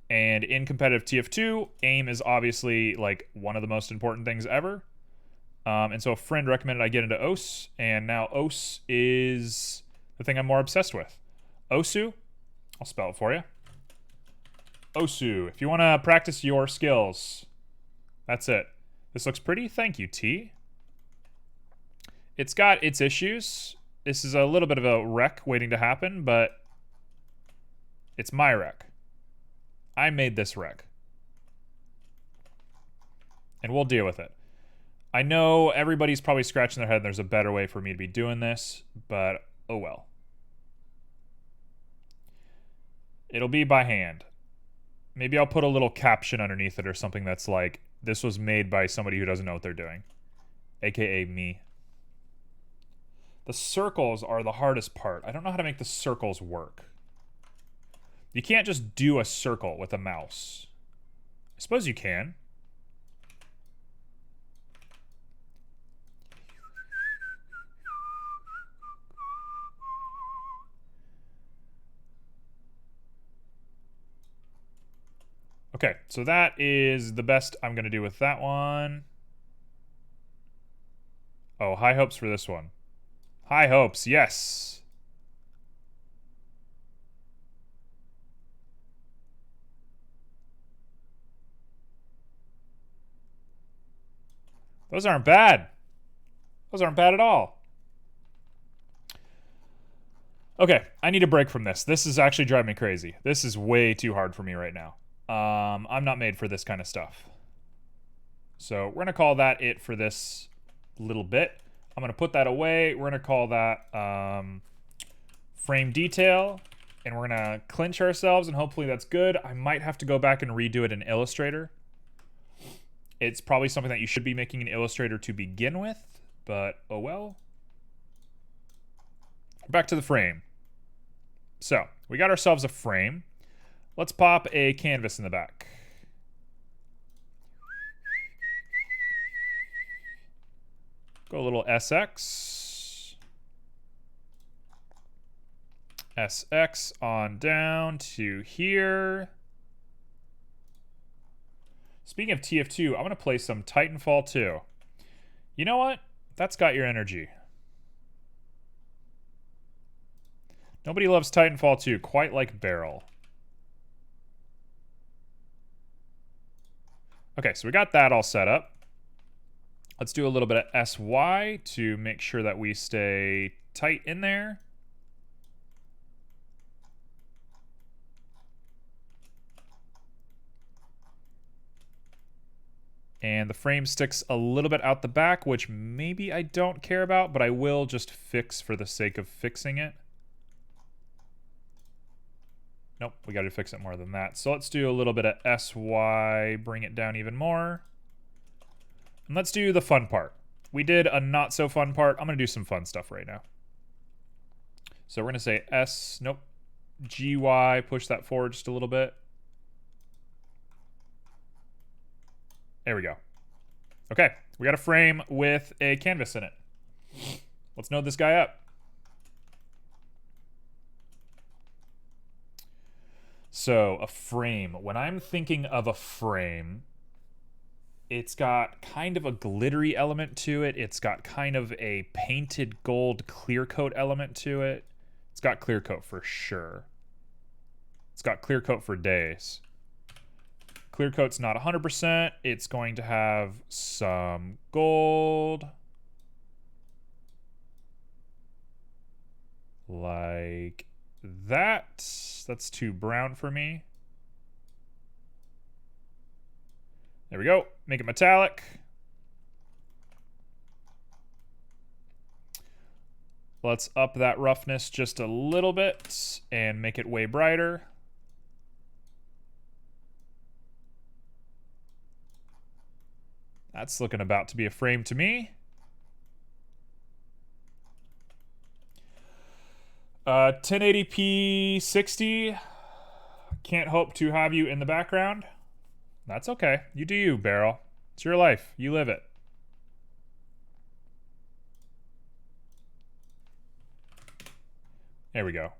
And in competitive TF2, aim is obviously like one of the most important things ever. And so a friend recommended I get into OS, and now OS is the thing I'm more obsessed with. Osu, I'll spell it for you. Osu, if you want to practice your skills. That's it. This looks pretty. Thank you, T. It's got its issues. This is a little bit of a wreck waiting to happen, but it's my wreck. I made this wreck. And we'll deal with it. I know everybody's probably scratching their head and there's a better way for me to be doing this, but oh well. It'll be by hand. Maybe I'll put a little caption underneath it or something that's like, this was made by somebody who doesn't know what they're doing. AKA me. The circles are the hardest part. I don't know how to make the circles work. You can't just do a circle with a mouse. I suppose you can. Okay, so that is the best I'm going to do with that one. Oh, high hopes for this one. High hopes, yes. Those aren't bad. Those aren't bad at all. Okay, I need a break from this. This is actually driving me crazy. This is way too hard for me right now. I'm not made for this kind of stuff. So we're going to call that it for this little bit. I'm going to put that away. We're going to call that frame detail. And we're going to clinch ourselves, and hopefully that's good. I might have to go back and redo it in Illustrator. It's probably something that you should be making in Illustrator to begin with, but oh well. Back to the frame. So we got ourselves a frame. Let's pop a canvas in the back. Go a little SX. SX on down to here. Speaking of TF2, I'm going to play some Titanfall 2. You know what? That's got your energy. Nobody loves Titanfall 2 quite like Barrel. Okay, so we got that all set up. Let's do a little bit of SY to make sure that we stay tight in there. And the frame sticks a little bit out the back, which maybe I don't care about, but I will just fix for the sake of fixing it. Nope, we got to fix it more than that. So let's do a little bit of SY, bring it down even more. And let's do the fun part. we did a not so fun part. I'm going to do some fun stuff right now. So we're going to say S, nope, GY, push that forward just a little bit. There we go. Okay, we got a frame with a canvas in it. Let's node this guy up. So, a frame. When I'm thinking of a frame, it's got kind of a glittery element to it. It's got kind of a painted gold clear coat element to it. It's got clear coat for sure. It's got clear coat for days. Clear coat's not 100%. It's going to have some gold. Like that. That's too brown for me. There we go. Make it metallic. Let's up that roughness just a little bit and make it way brighter. That's looking about to be a frame to me. 1080p 60. Can't hope to have you in the background. That's okay. You do you, Barrel. It's your life. You live it. There we go.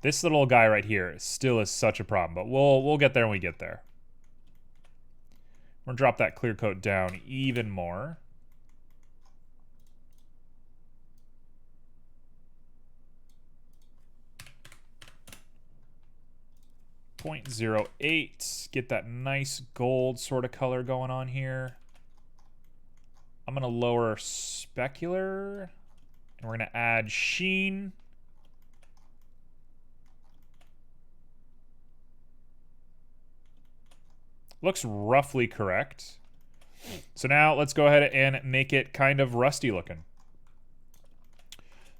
This little guy right here still is such a problem, but we'll get there when we get there. We're gonna drop that clear coat down even more. .08, get that nice gold sort of color going on here. I'm gonna lower specular, and we're gonna add sheen. Looks roughly correct. So now let's go ahead and make it kind of rusty looking.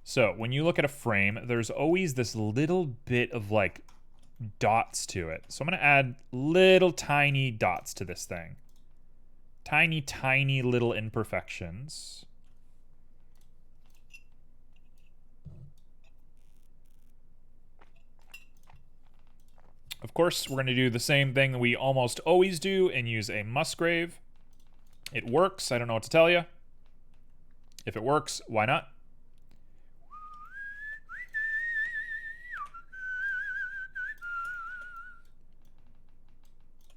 So when you look at a frame, there's always this little bit of like dots to it. So I'm going to add little tiny dots to this thing. Tiny, tiny little imperfections. Of course, we're going to do the same thing that we almost always do and use a Musgrave. It works. I don't know what to tell you. If it works, why not?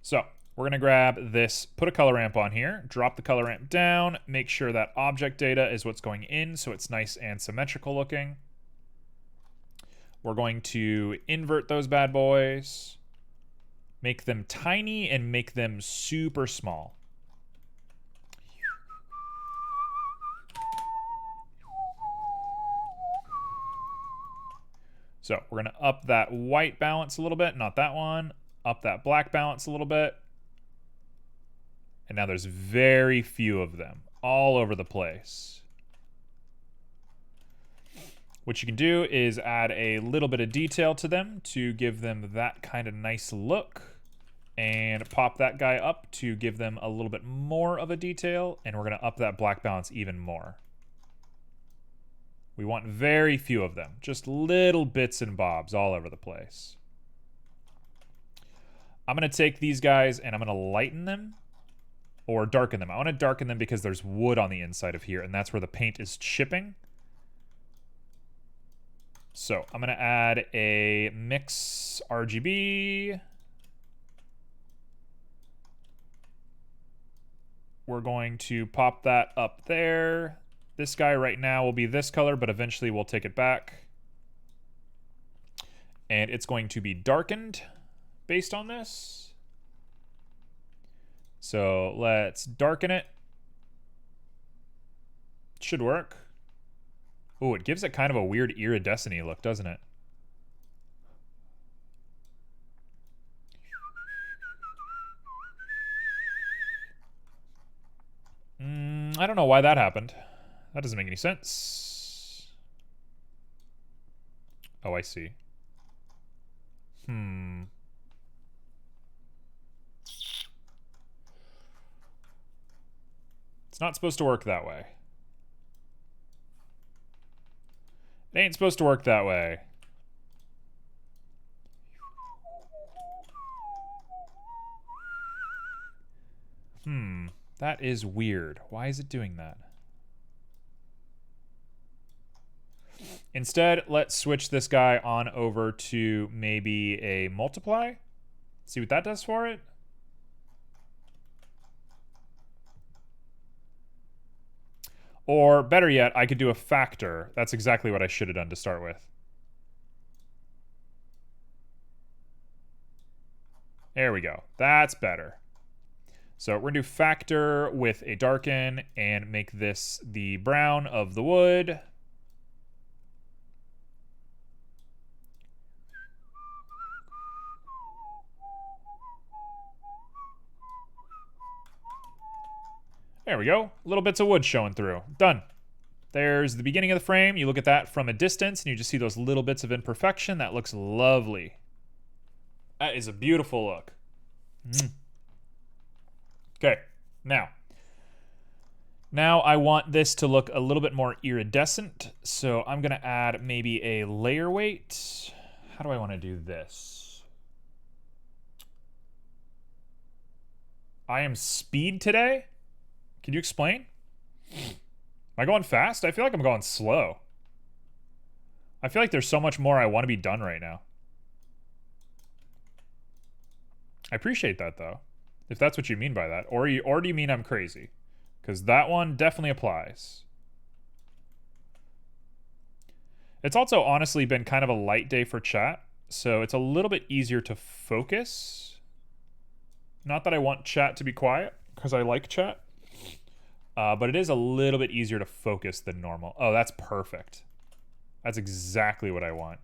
So we're going to grab this, put a color ramp on here, drop the color ramp down, make sure that object data is what's going in so it's nice and symmetrical looking. We're going to invert those bad boys, make them tiny and make them super small. So we're going to up that white balance a little bit, not that one. Up that black balance a little bit. And now there's very few of them all over the place. What you can do is add a little bit of detail to them to give them that kind of nice look. And pop that guy up to give them a little bit more of a detail. And we're going to up that black balance even more. We want very few of them. Just little bits and bobs all over the place. I'm going to take these guys and I'm going to lighten them or darken them. I want to darken them because there's wood on the inside of here and that's where the paint is chipping. So I'm going to add a mix RGB. We're going to pop that up there. This guy right now will be this color, but eventually we'll take it back. And it's going to be darkened based on this. So let's darken it. Should work. Oh, it gives it kind of a weird iridescent-y look, doesn't it? I don't know why that happened. That doesn't make any sense. Oh, I see. It's not supposed to work that way. It ain't supposed to work that way. That is weird. Why is it doing that? Instead, let's switch this guy on over to maybe a multiply. See what that does for it. Or better yet, I could do a factor. That's exactly what I should have done to start with. There we go. That's better. So we're going to do factor with a darken and make this the brown of the wood. There we go. Little bits of wood showing through. Done. There's the beginning of the frame. You look at that from a distance and you just see those little bits of imperfection. That looks lovely. That is a beautiful look. Okay, now I want this to look a little bit more iridescent, so I'm going to add maybe a layer weight. How do I want to do this? I am speed today? Can you explain? Am I going fast? I feel like I'm going slow. I feel like there's so much more I want to be done right now. I appreciate that, though. If that's what you mean by that. Or do you mean I'm crazy? Because that one definitely applies. It's also honestly been kind of a light day for chat, so it's a little bit easier to focus. Not that I want chat to be quiet, because I like chat. But it is a little bit easier to focus than normal. Oh, that's perfect. That's exactly what I want.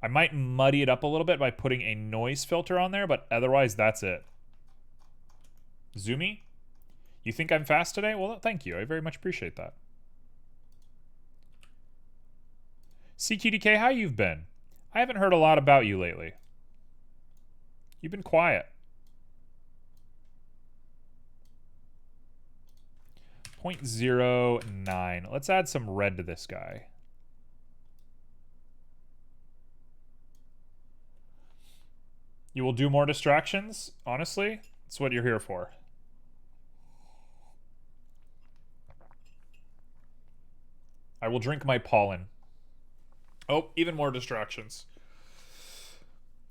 I might muddy it up a little bit by putting a noise filter on there, but otherwise that's it. Zoomy? You think I'm fast today? Well, thank you. I very much appreciate that. CQDK, how you've been? I haven't heard a lot about you lately. You've been quiet. 0.09. Let's add some red to this guy. You will do more distractions? Honestly, that's what you're here for. I will drink my pollen. Oh, even more distractions.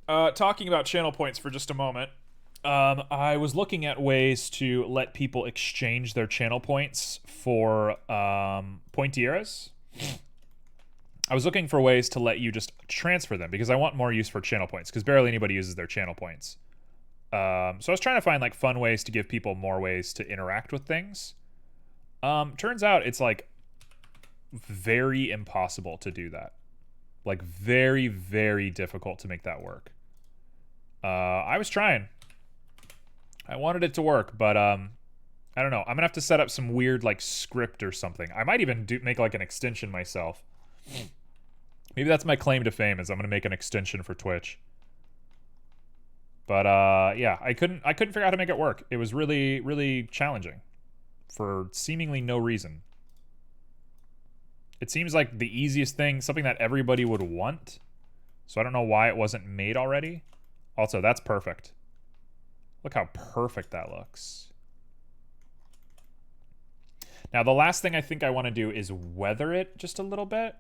Talking about channel points for just a moment. I was looking at ways to let people exchange their channel points for pointieras. I was looking for ways to let you just transfer them because I want more use for channel points because barely anybody uses their channel points. So I was trying to find like fun ways to give people more ways to interact with things. Turns out it's like very impossible to do that. Like very, very difficult to make that work. I was trying. I wanted it to work, but I don't know. I'm gonna have to set up some weird like script or something. I might even make like an extension myself. Maybe that's my claim to fame is I'm gonna make an extension for Twitch. But yeah, I couldn't figure out how to make it work. It was really, really challenging for seemingly no reason. It seems like the easiest thing, something that everybody would want. So I don't know why it wasn't made already. Also, that's perfect. Look how perfect that looks. Now, the last thing I think I want to do is weather it just a little bit.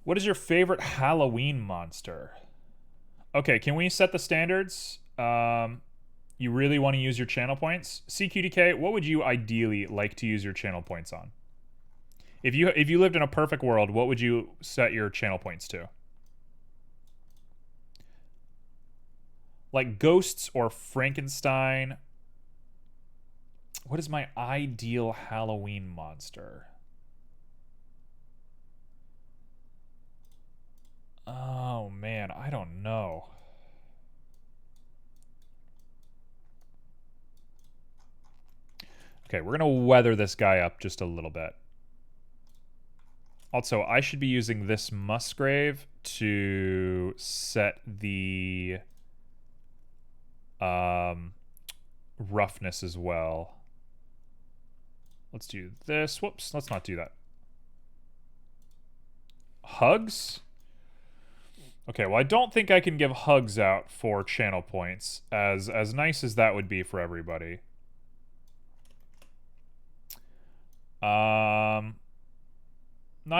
What is your favorite Halloween monster? Okay, can we set the standards? You really want to use your channel points? CQDK, what would you ideally like to use your channel points on? If you lived in a perfect world, what would you set your channel points to? Like ghosts or Frankenstein. What is my ideal Halloween monster? Oh man, I don't know. Okay, we're gonna weather this guy up just a little bit. Also, I should be using this Musgrave to set the roughness as well. Let's do this. Whoops, let's not do that. Hugs? Okay, well, I don't think I can give hugs out for channel points, as nice as that would be for everybody. Not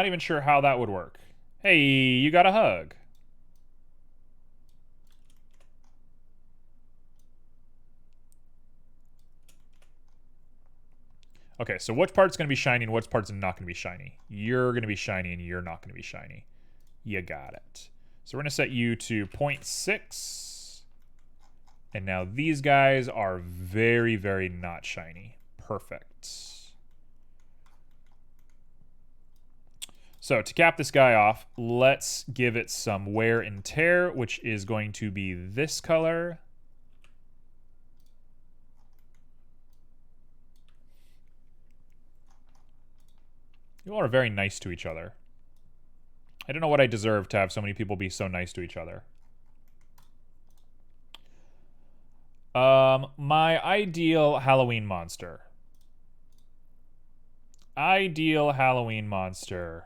even sure how that would work. Hey, you got a hug. Okay, so which part's going to be shiny and which part's not going to be shiny? You're going to be shiny and you're not going to be shiny. You got it. So we're going to set you to 0.6. And now these guys are very, very not shiny. Perfect. So to cap this guy off, let's give it some wear and tear, which is going to be this color. You all are very nice to each other. I don't know what I deserve to have so many people be so nice to each other. My ideal Halloween monster. Ideal Halloween monster.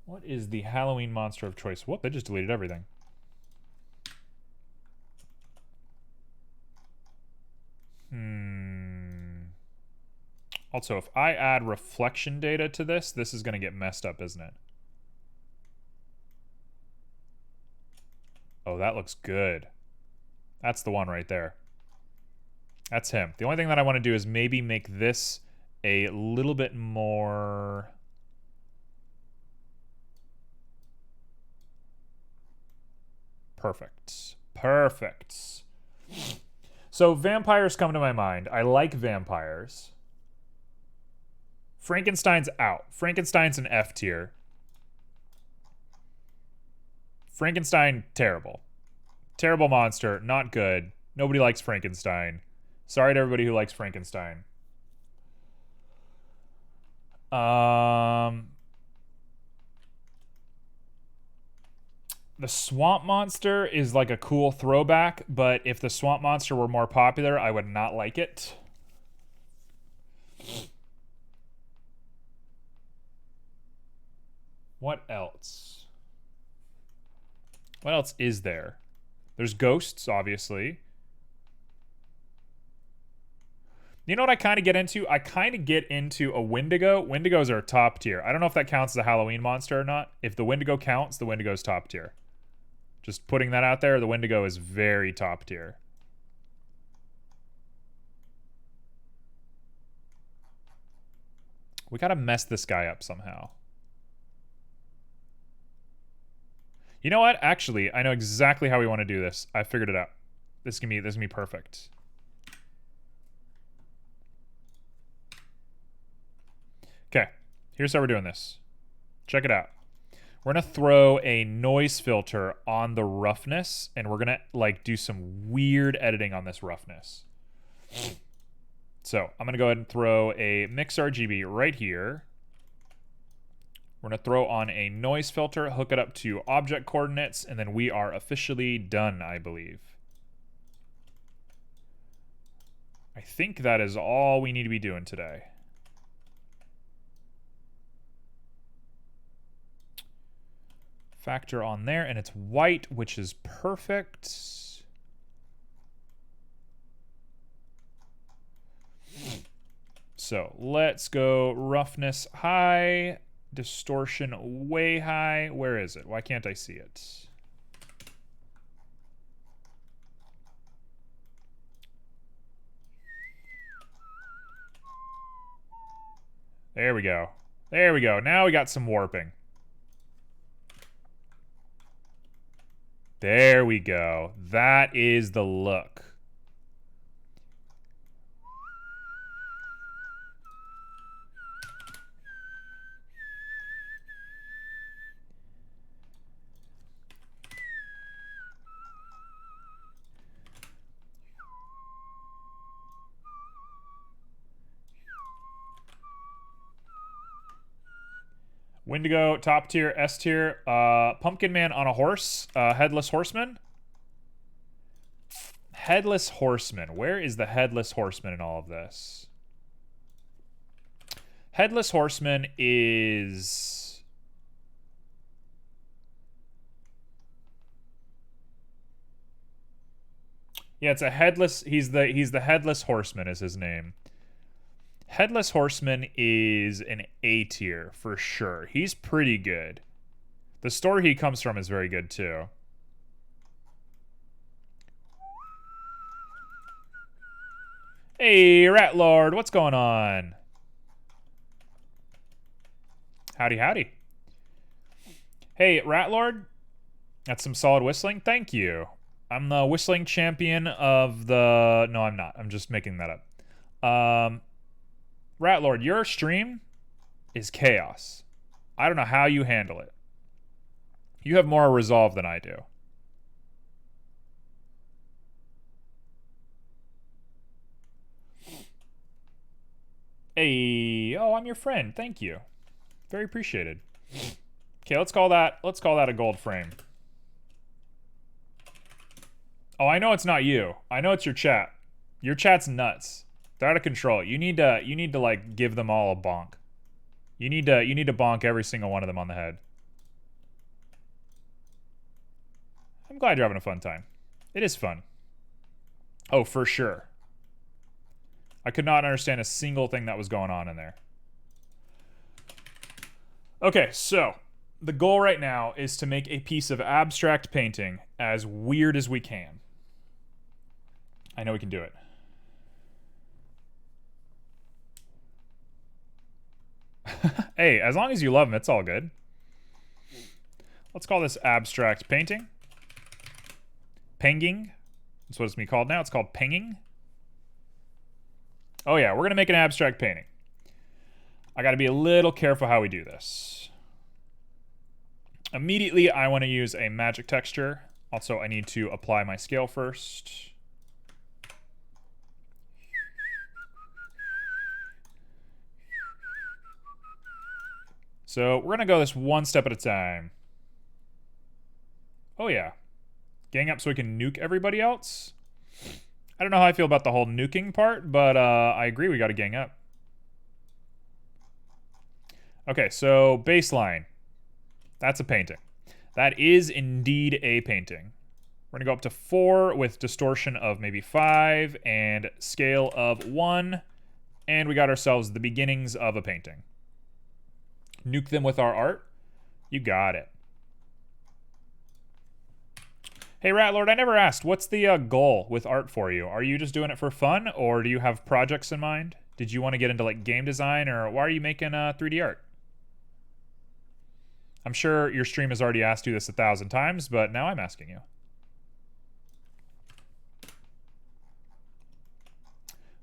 What is the Halloween monster of choice? Whoop, they just deleted everything. Also, if I add reflection data to this, this is going to get messed up, isn't it? Oh, that looks good. That's the one right there. That's him. The only thing that I want to do is maybe make this a little bit more... Perfect. Perfect. So vampires come to my mind. I like vampires. Frankenstein's out. Frankenstein's an F tier. Frankenstein, terrible. Terrible monster, not good. Nobody likes Frankenstein. Sorry to everybody who likes Frankenstein. The swamp monster is like a cool throwback, but if the swamp monster were more popular, I would not like it. What else? What else is there? There's ghosts, obviously. You know what I kind of get into? I kind of get into a Wendigo. Wendigos are top tier. I don't know if that counts as a Halloween monster or not. If the Wendigo counts, the Wendigo's top tier. Just putting that out there, the Wendigo is very top tier. We gotta mess this guy up somehow. You know what? Actually, I know exactly how we want to do this. I figured it out. This is gonna be perfect. Okay, here's how we're doing this. Check it out. We're gonna throw a noise filter on the roughness, and we're gonna like do some weird editing on this roughness. So I'm gonna go ahead and throw a mix RGB right here. We're gonna throw on a noise filter, hook it up to object coordinates, and then we are officially done, I believe. I think that is all we need to be doing today. Factor on there, and it's white, which is perfect. So let's go roughness high, distortion way high. Where is it? Why can't I see it? There we go. There we go. Now we got some warping. There we go. That is the look. Wendigo, top tier, S tier. Pumpkin Man on a horse. Headless Horseman. Headless Horseman. Where is the Headless Horseman in all of this? Headless Horseman is... Yeah, it's a headless... He's the Headless Horseman is his name. Headless Horseman is an A tier for sure. He's pretty good. The story he comes from is very good too. Hey, Rat Lord, what's going on? Howdy, howdy. Hey, Rat Lord, that's some solid whistling. Thank you. I'm the whistling champion of the... No, I'm not. I'm just making that up. Rat Lord, your stream is chaos. I don't know how you handle it. You have more resolve than I do. Hey, oh, I'm your friend. Thank you. Very appreciated. Okay, let's call that a gold frame. Oh, I know it's not you. I know it's your chat. Your chat's nuts. They're out of control. You need to like give them all a bonk. You need to bonk every single one of them on the head. I'm glad you're having a fun time. It is fun. Oh, for sure. I could not understand a single thing that was going on in there. Okay, so the goal right now is to make a piece of abstract painting as weird as we can. I know we can do it. Hey, as long as you love them, it's all good. Let's call this abstract painting. Penging. That's what it's going to be called now. It's called penging. Oh yeah, we're going to make an abstract painting. I got to be a little careful how we do this. Immediately, I want to use a magic texture. Also, I need to apply my scale first. So we're going to go this one step at a time. Oh yeah. Gang up so we can nuke everybody else. I don't know how I feel about the whole nuking part, but I agree we got to gang up. Okay, so baseline. That's a painting. That is indeed a painting. We're going to go up to 4 with distortion of maybe 5 and scale of 1. And we got ourselves the beginnings of a painting. Nuke them with our art. You got it. Hey, Ratlord, I never asked, what's the goal with art for you? Are you just doing it for fun, or do you have projects in mind? Did you want to get into, like, game design, or why are you making 3D art? I'm sure your stream has already asked you this 1,000 times, but now I'm asking you.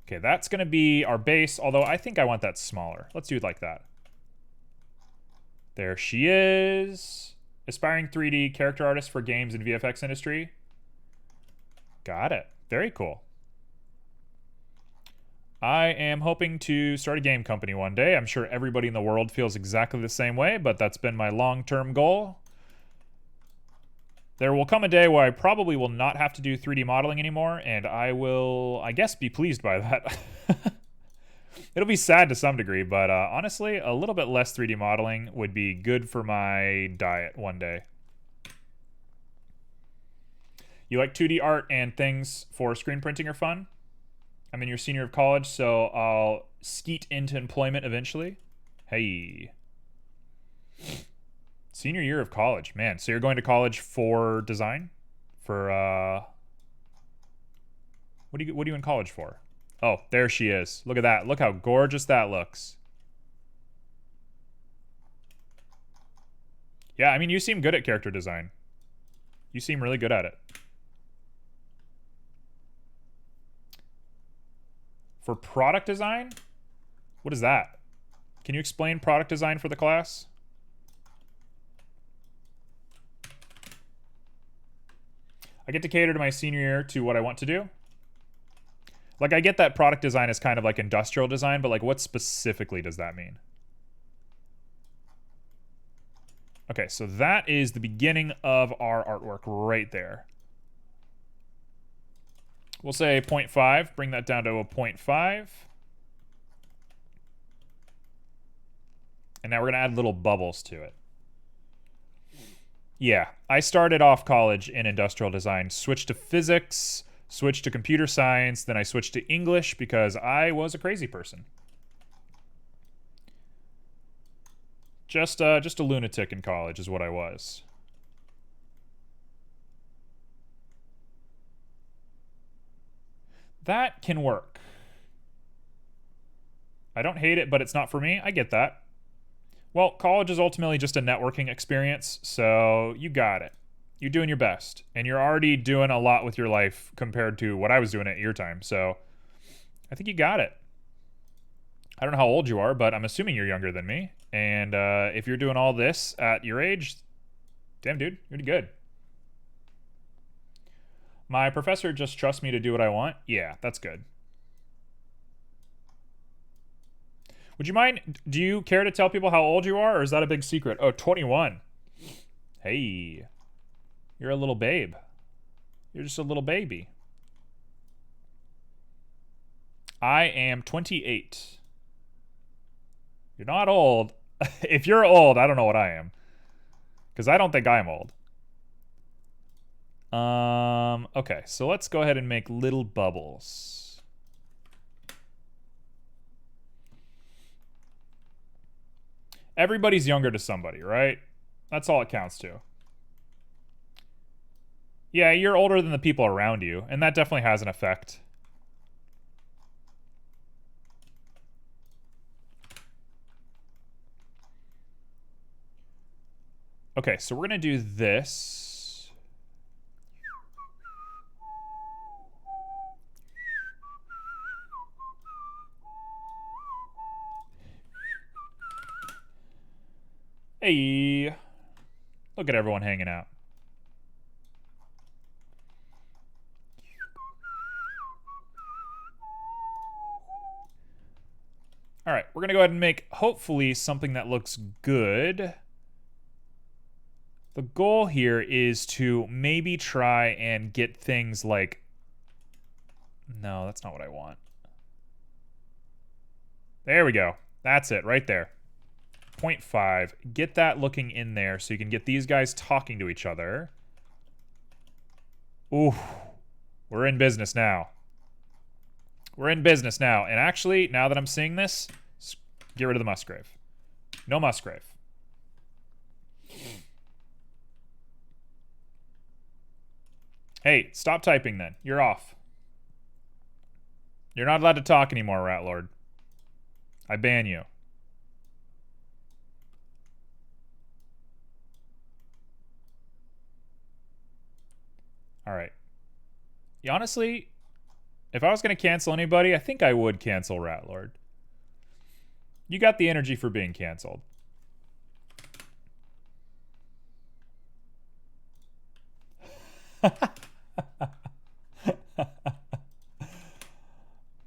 Okay, that's going to be our base, although I think I want that smaller. Let's do it like that. There she is. Aspiring 3D character artist for games and VFX industry. Got it. Very cool. I am hoping to start a game company one day. I'm sure everybody in the world feels exactly the same way, but that's been my long-term goal. There will come a day where I probably will not have to do 3D modeling anymore, and I will, I guess, be pleased by that. It'll be sad to some degree, but honestly, a little bit less 3D modeling would be good for my diet one day. You like 2D art and things for screen printing are fun? I'm in your senior of college, so I'll skeet into employment eventually. Hey. Senior year of college, man. So you're going to college for design? For, what are you in college for? Oh, there she is. Look at that. Look how gorgeous that looks. Yeah, I mean, you seem good at character design. You seem really good at it. For product design? What is that? Can you explain product design for the class? I get to cater to my senior year to what I want to do. Like, I get that product design is kind of like industrial design, but like, what specifically does that mean? Okay, so that is the beginning of our artwork right there. We'll say 0.5, bring that down to a 0.5. And now we're going to add little bubbles to it. Yeah, I started off college in industrial design, switched to physics, switched to computer science, then I switched to English because I was a crazy person. Just a lunatic in college is what I was. That can work. I don't hate it, but it's not for me. I get that. Well, college is ultimately just a networking experience, so you got it. You're doing your best, and you're already doing a lot with your life compared to what I was doing at your time, so I think you got it. I don't know how old you are, but I'm assuming you're younger than me, and if you're doing all this at your age, damn, dude, you're good. My professor just trusts me to do what I want? Yeah, that's good. Would you mind, do you care to tell people how old you are, or is that a big secret? Oh, 21. Hey, you're a little babe. You're just a little baby. I am 28. You're not old. If you're old, I don't know what I am. Because I don't think I'm old. Okay, so let's go ahead and make little bubbles. Everybody's younger to somebody, right? That's all it counts to. Yeah, you're older than the people around you, and that definitely has an effect. Okay, so we're gonna do this. Hey, look at everyone hanging out. All right, we're gonna go ahead and make, hopefully, something that looks good. The goal here is to maybe try and get things like... No, that's not what I want. There we go. That's it, right there. 0.5. Get that looking in there so you can get these guys talking to each other. Ooh, we're in business now. We're in business now. And actually, now that I'm seeing this, get rid of the Musgrave. No Musgrave. Hey, stop typing then. You're off. You're not allowed to talk anymore, Rat Lord. I ban you. Alright. Yeah, honestly, if I was going to cancel anybody, I think I would cancel Rat Lord. You got the energy for being canceled.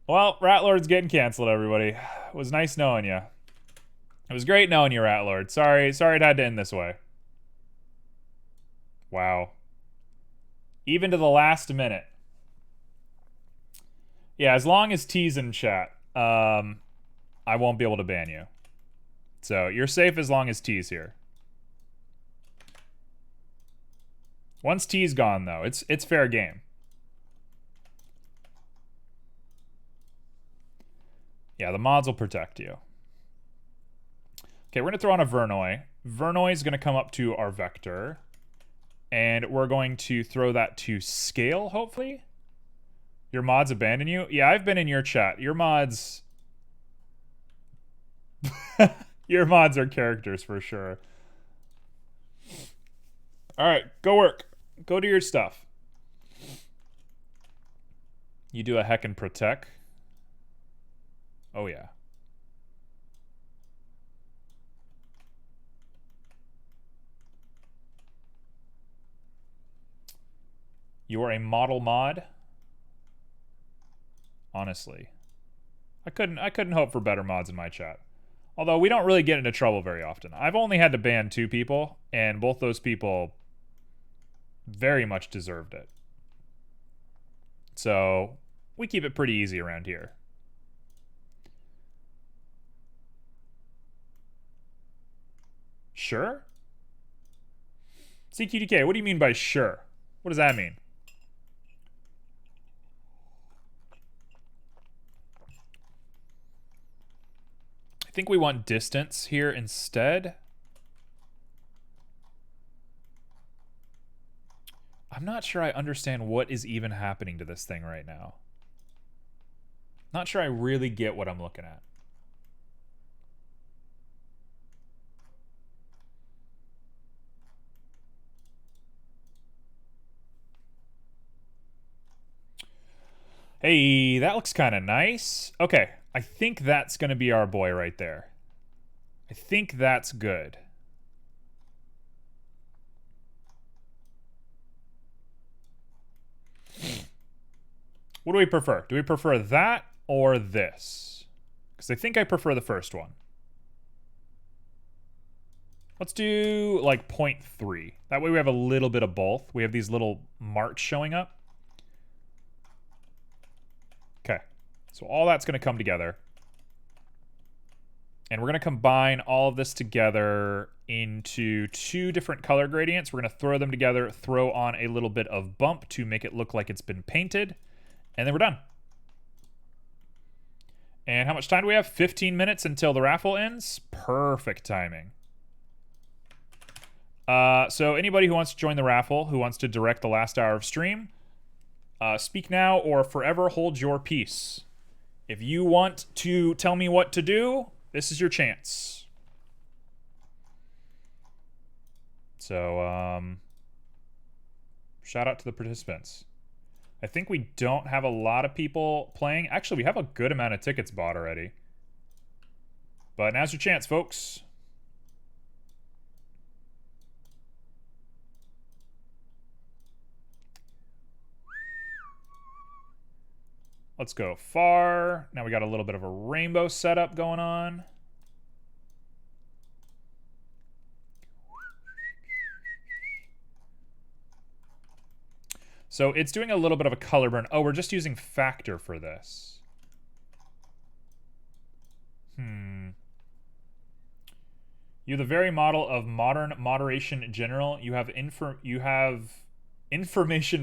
Well, Rat Lord's getting canceled, everybody. It was nice knowing you. It was great knowing you, Rat Lord. Sorry it had to end this way. Wow. Even to the last minute. Yeah, as long as T's in chat, I won't be able to ban you. So you're safe as long as T's here. Once T's gone, though, it's fair game. Yeah, the mods will protect you. Okay, we're going to throw on a Vernoi. Vernoi is going to come up to our vector. And we're going to throw that to scale, hopefully. Your mods abandon you? Yeah, I've been in your chat. Your mods... Your mods are characters for sure. Alright, go work. Go do your stuff. You do a heckin' protect. Oh, yeah. You are a model mod? Honestly. I couldn't hope for better mods in my chat. Although we don't really get into trouble very often. I've only had to ban 2 people, and both those people very much deserved it. So we keep it pretty easy around here. Sure? CQDK, what do you mean by sure? What does that mean? I think we want distance here instead. I'm not sure I understand what is even happening to this thing right now. Not sure I really get what I'm looking at. Hey, that looks kind of nice. Okay, I think that's going to be our boy right there. I think that's good. What do we prefer? Do we prefer that or this? Because I think I prefer the first one. Let's do like 0.3. That way we have a little bit of both. We have these little marks showing up. Okay, so all that's going to come together. And we're going to combine all of this together into 2 different color gradients. We're going to throw them together, throw on a little bit of bump to make it look like it's been painted. And then we're done. And how much time do we have? 15 minutes until the raffle ends. Perfect timing. So anybody who wants to join the raffle, who wants to direct the last hour of stream, speak now or forever hold your peace. If you want to tell me what to do, this is your chance. So, shout out to the participants. I think we don't have a lot of people playing. Actually, we have a good amount of tickets bought already. But now's your chance, folks. Let's go far. Now we got a little bit of a rainbow setup going on. So it's doing a little bit of a color burn. Oh, we're just using factor for this. You're the very model of modern moderation general. You have information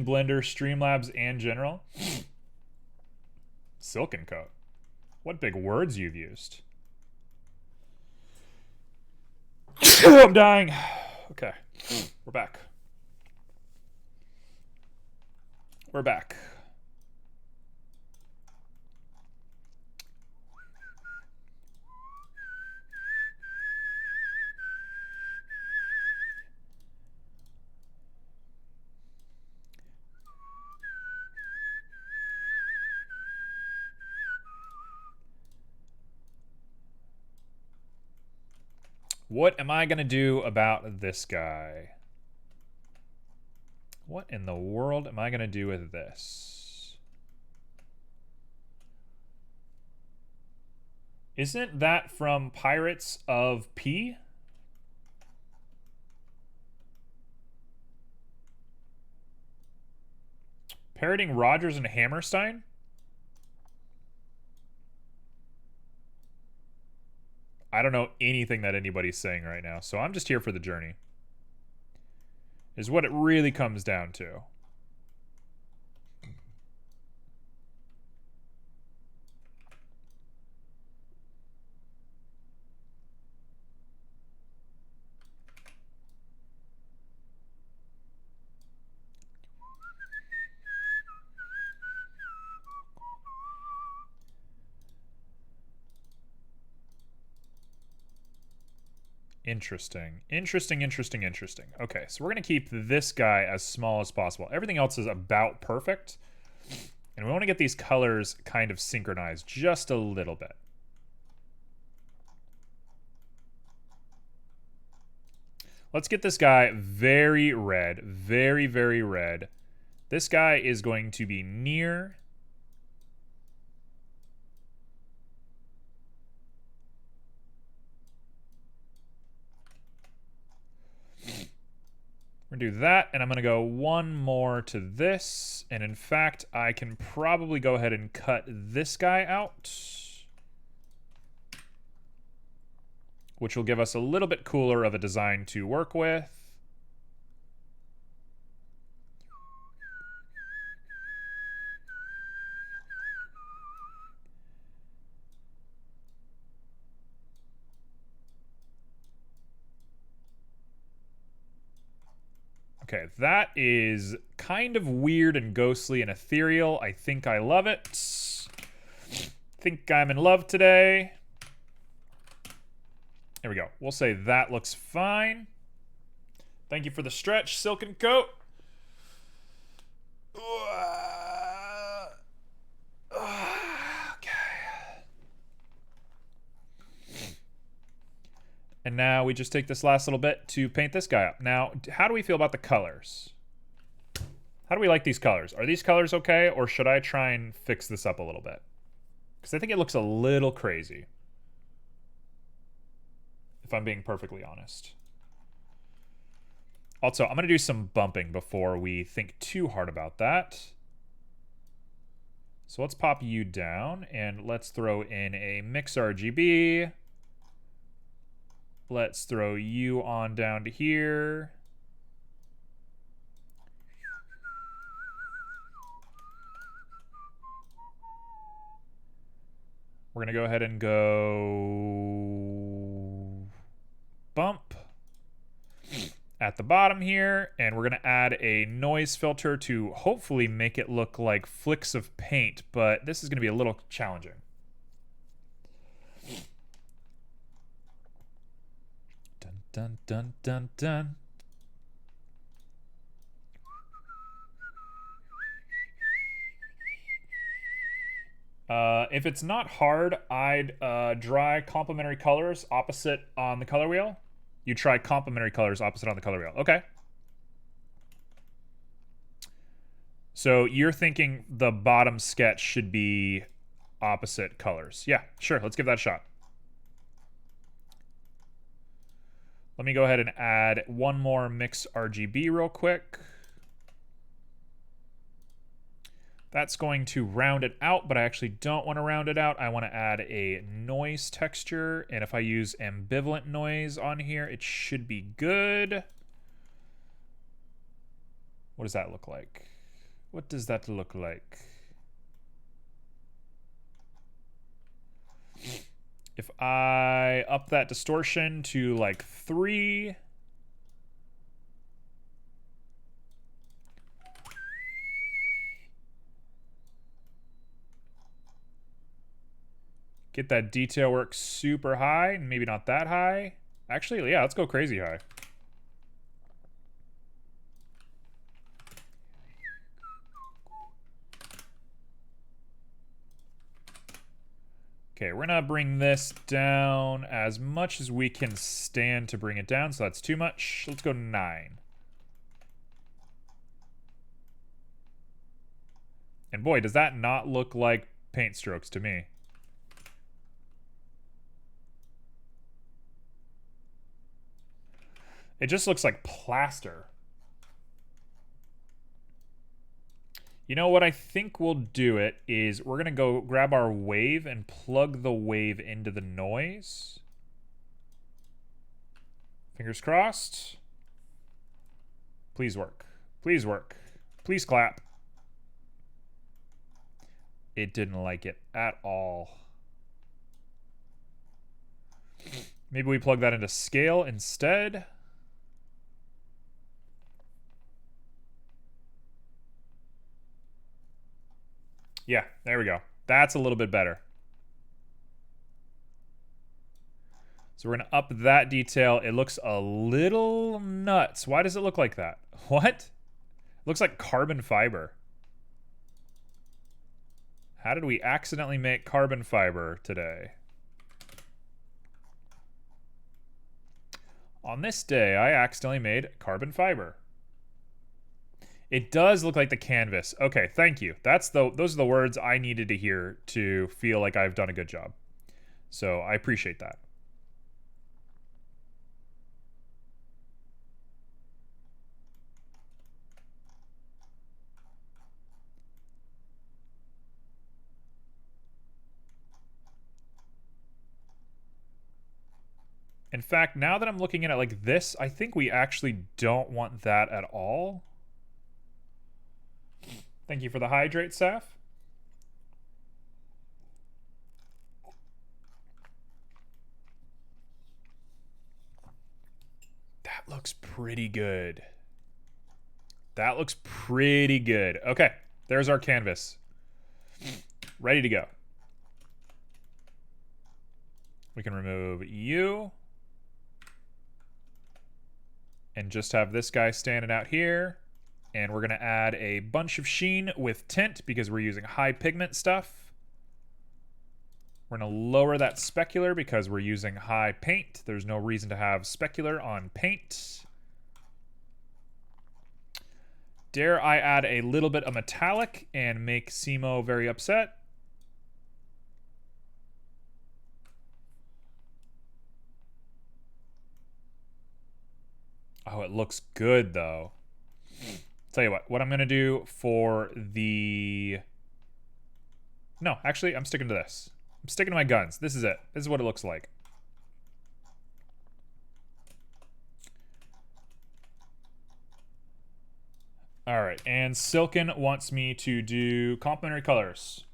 blender, Streamlabs, and general. Silken coat. What big words you've used. I'm dying. Okay, we're back. We're back. What am I gonna do about this guy? What in the world am I gonna do with this? Isn't that from Pirates of P? Parroting Rogers and Hammerstein? I don't know anything that anybody's saying right now, so I'm just here for the journey. Is what it really comes down to. Interesting. Interesting. Okay, so we're going to keep this guy as small as possible. Everything else is about perfect. And we want to get these colors kind of synchronized just a little bit. Let's get this guy very red. Very, very red. This guy is going to be near. do that, and I'm going to go one more to this. And in fact, I can probably go ahead and cut this guy out, which will give us a little bit cooler of a design to work with. Okay, that is kind of weird and ghostly and ethereal. I think I love it. Think I'm in love today. There we go. We'll say that looks fine. Thank you for the stretch, Silken Coat. And now we just take this last little bit to paint this guy up. Now, how do we feel about the colors? How do we like these colors? Are these colors okay, or should I try and fix this up a little bit? Because I think it looks a little crazy, if I'm being perfectly honest. Also, I'm going to do some bumping before we think too hard about that. So let's pop you down, and let's throw in a mix RGB. Let's throw you on down to here. We're gonna go ahead and go bump at the bottom here, and we're gonna add a noise filter to hopefully make it look like flicks of paint, but this is gonna be a little challenging. Dun, dun, dun, dun. If it's not hard, I'd try complementary colors opposite on the color wheel. You try complementary colors opposite on the color wheel. Okay. So you're thinking the bottom sketch should be opposite colors. Yeah, sure. Let's give that a shot. Let me go ahead and add one more mix RGB real quick. That's going to round it out, but I actually don't want to round it out. I want to add a noise texture, and if I use ambivalent noise on here, it should be good. What does that look like? What does that look like? If I up that distortion to like 3. Get that detail work super high, maybe not that high. Actually, yeah, let's go crazy high. Okay, we're gonna bring this down as much as we can stand to bring it down, so that's too much. Let's go 9. And boy, does that not look like paint strokes to me. It just looks like plaster. You know what I think we'll do it is we're gonna go grab our wave and plug the wave into the noise. Fingers crossed. Please work. Please work. Please clap. It didn't like it at all. Maybe we plug that into scale instead. Yeah, there we go. That's a little bit better. So we're going to up that detail. It looks a little nuts. Why does it look like that? What? It looks like carbon fiber. How did we accidentally make carbon fiber today? On this day, I accidentally made carbon fiber. It does look like the canvas. Okay, thank you. Those are the words I needed to hear to feel like I've done a good job. So I appreciate that. In fact, now that I'm looking at it like this, I think we actually don't want that at all. Thank you for the hydrate, Saf. That looks pretty good. That looks pretty good. Okay, there's our canvas. Ready to go. We can remove you. And just have this guy standing out here. And we're going to add a bunch of sheen with tint because we're using high pigment stuff. We're going to lower that specular because we're using high paint. There's no reason to have specular on paint. Dare I add a little bit of metallic and make Simo very upset? Oh, it looks good, though. Tell you what I'm going to do for the... No, actually, I'm sticking to this. I'm sticking to my guns. This is it. This is what it looks like. All right, and Silken wants me to do complementary colors.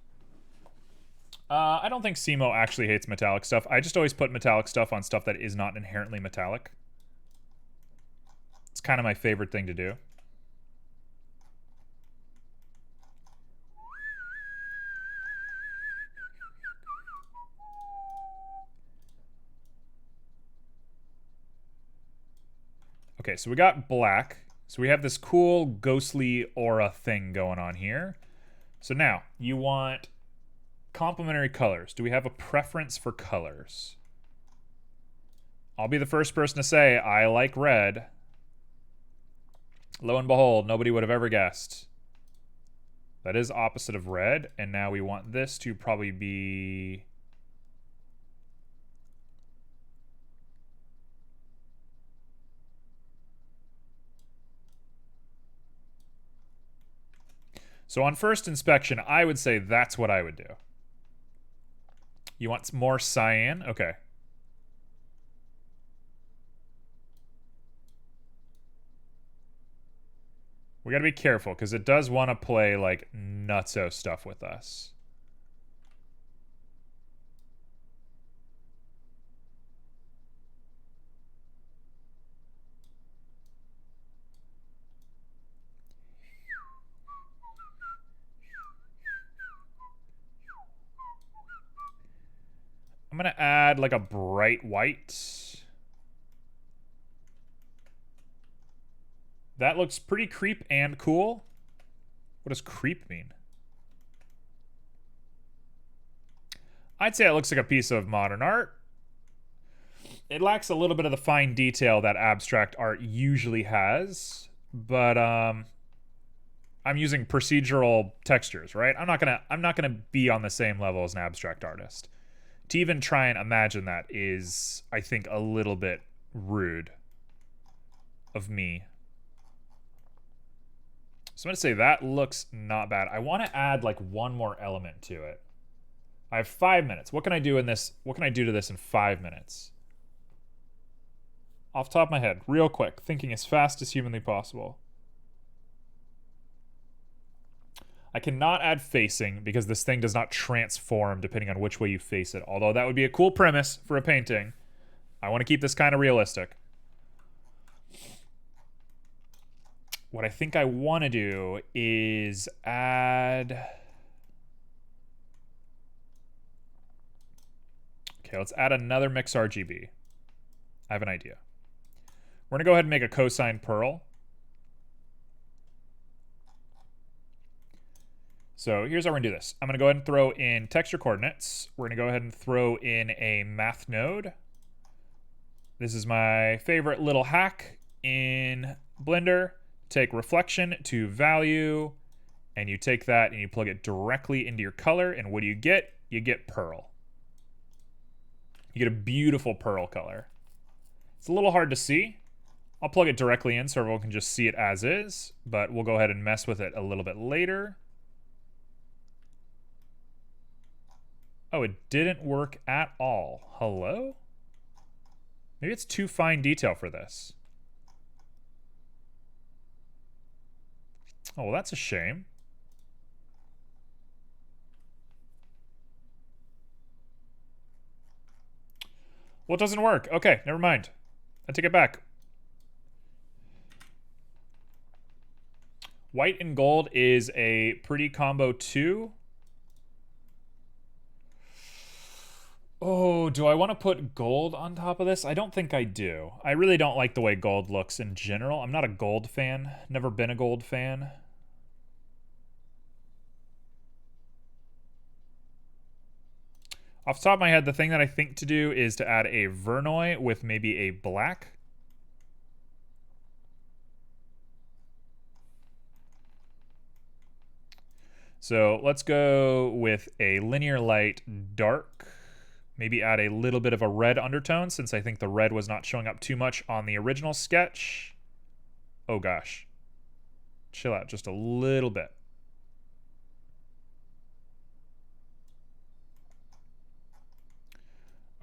I don't think Simo actually hates metallic stuff. I just always put metallic stuff on stuff that is not inherently metallic. It's kind of my favorite thing to do. Okay, so we got black. So we have this cool ghostly aura thing going on here. So now, you want complementary colors. Do we have a preference for colors? I'll be the first person to say I like red. Lo and behold, nobody would have ever guessed. That is opposite of red, and now we want this to probably be... So on first inspection, I would say that's what I would do. You want more cyan? Okay. We gotta be careful, because it does want to play, like, nutso stuff with us. I'm gonna add, like, a bright white. That looks pretty creep and cool. What does creep mean? I'd say it looks like a piece of modern art. It lacks a little bit of the fine detail that abstract art usually has, but I'm using procedural textures, right? I'm not gonna be on the same level as an abstract artist. To even try and imagine that is, I think, a little bit rude of me. So I'm going to say that looks not bad. I want to add like one more element to it. I have 5 minutes. What can I do in this? What can I do to this in 5 minutes? Off the top of my head, real quick, thinking as fast as humanly possible. I cannot add facing because this thing does not transform depending on which way you face it. Although that would be a cool premise for a painting. I want to keep this kind of realistic. What I think I want to do is add... Okay, let's add another mix RGB. I have an idea. We're going to go ahead and make a Cosine Pearl. So here's how we're going to do this. I'm going to go ahead and throw in texture coordinates. We're going to go ahead and throw in a math node. This is my favorite little hack in Blender. Take reflection to value, and you take that and you plug it directly into your color, and what do you get? You get pearl. You get a beautiful pearl color. It's a little hard to see. I'll plug it directly in so everyone can just see it as is, but we'll go ahead and mess with it a little bit later. Oh, it didn't work at all. Hello? Maybe it's too fine detail for this. Oh, well, that's a shame. Well, it doesn't work. Okay, never mind. I take it back. White and gold is a pretty combo too. Oh, do I want to put gold on top of this? I don't think I do. I really don't like the way gold looks in general. I'm not a gold fan. Never been a gold fan. Off the top of my head, the thing that I think to do is to add a Vernoy with maybe a black. So let's go with a linear light dark. Maybe add a little bit of a red undertone since I think the red was not showing up too much on the original sketch. Oh gosh. Chill out just a little bit.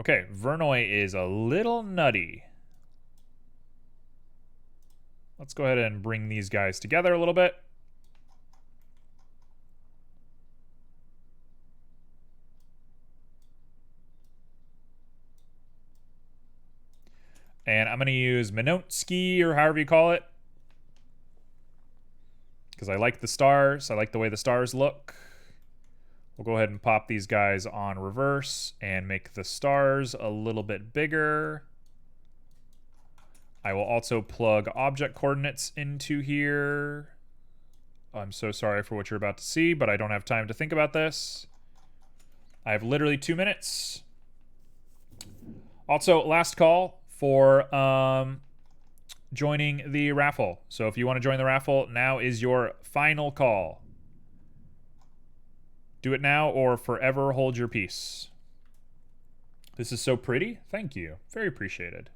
Okay, Vernoy is a little nutty. Let's go ahead and bring these guys together a little bit. And I'm going to use Minotsky, or however you call it, because I like the stars. I like the way the stars look. We'll go ahead and pop these guys on reverse and make the stars a little bit bigger. I will also plug object coordinates into here. I'm so sorry for what you're about to see, but I don't have time to think about this. I have literally 2 minutes. Also, last call for joining the raffle. So if you want to join the raffle, now is your final call. Do it now or forever hold your peace. This is so pretty. Thank you. Very appreciated.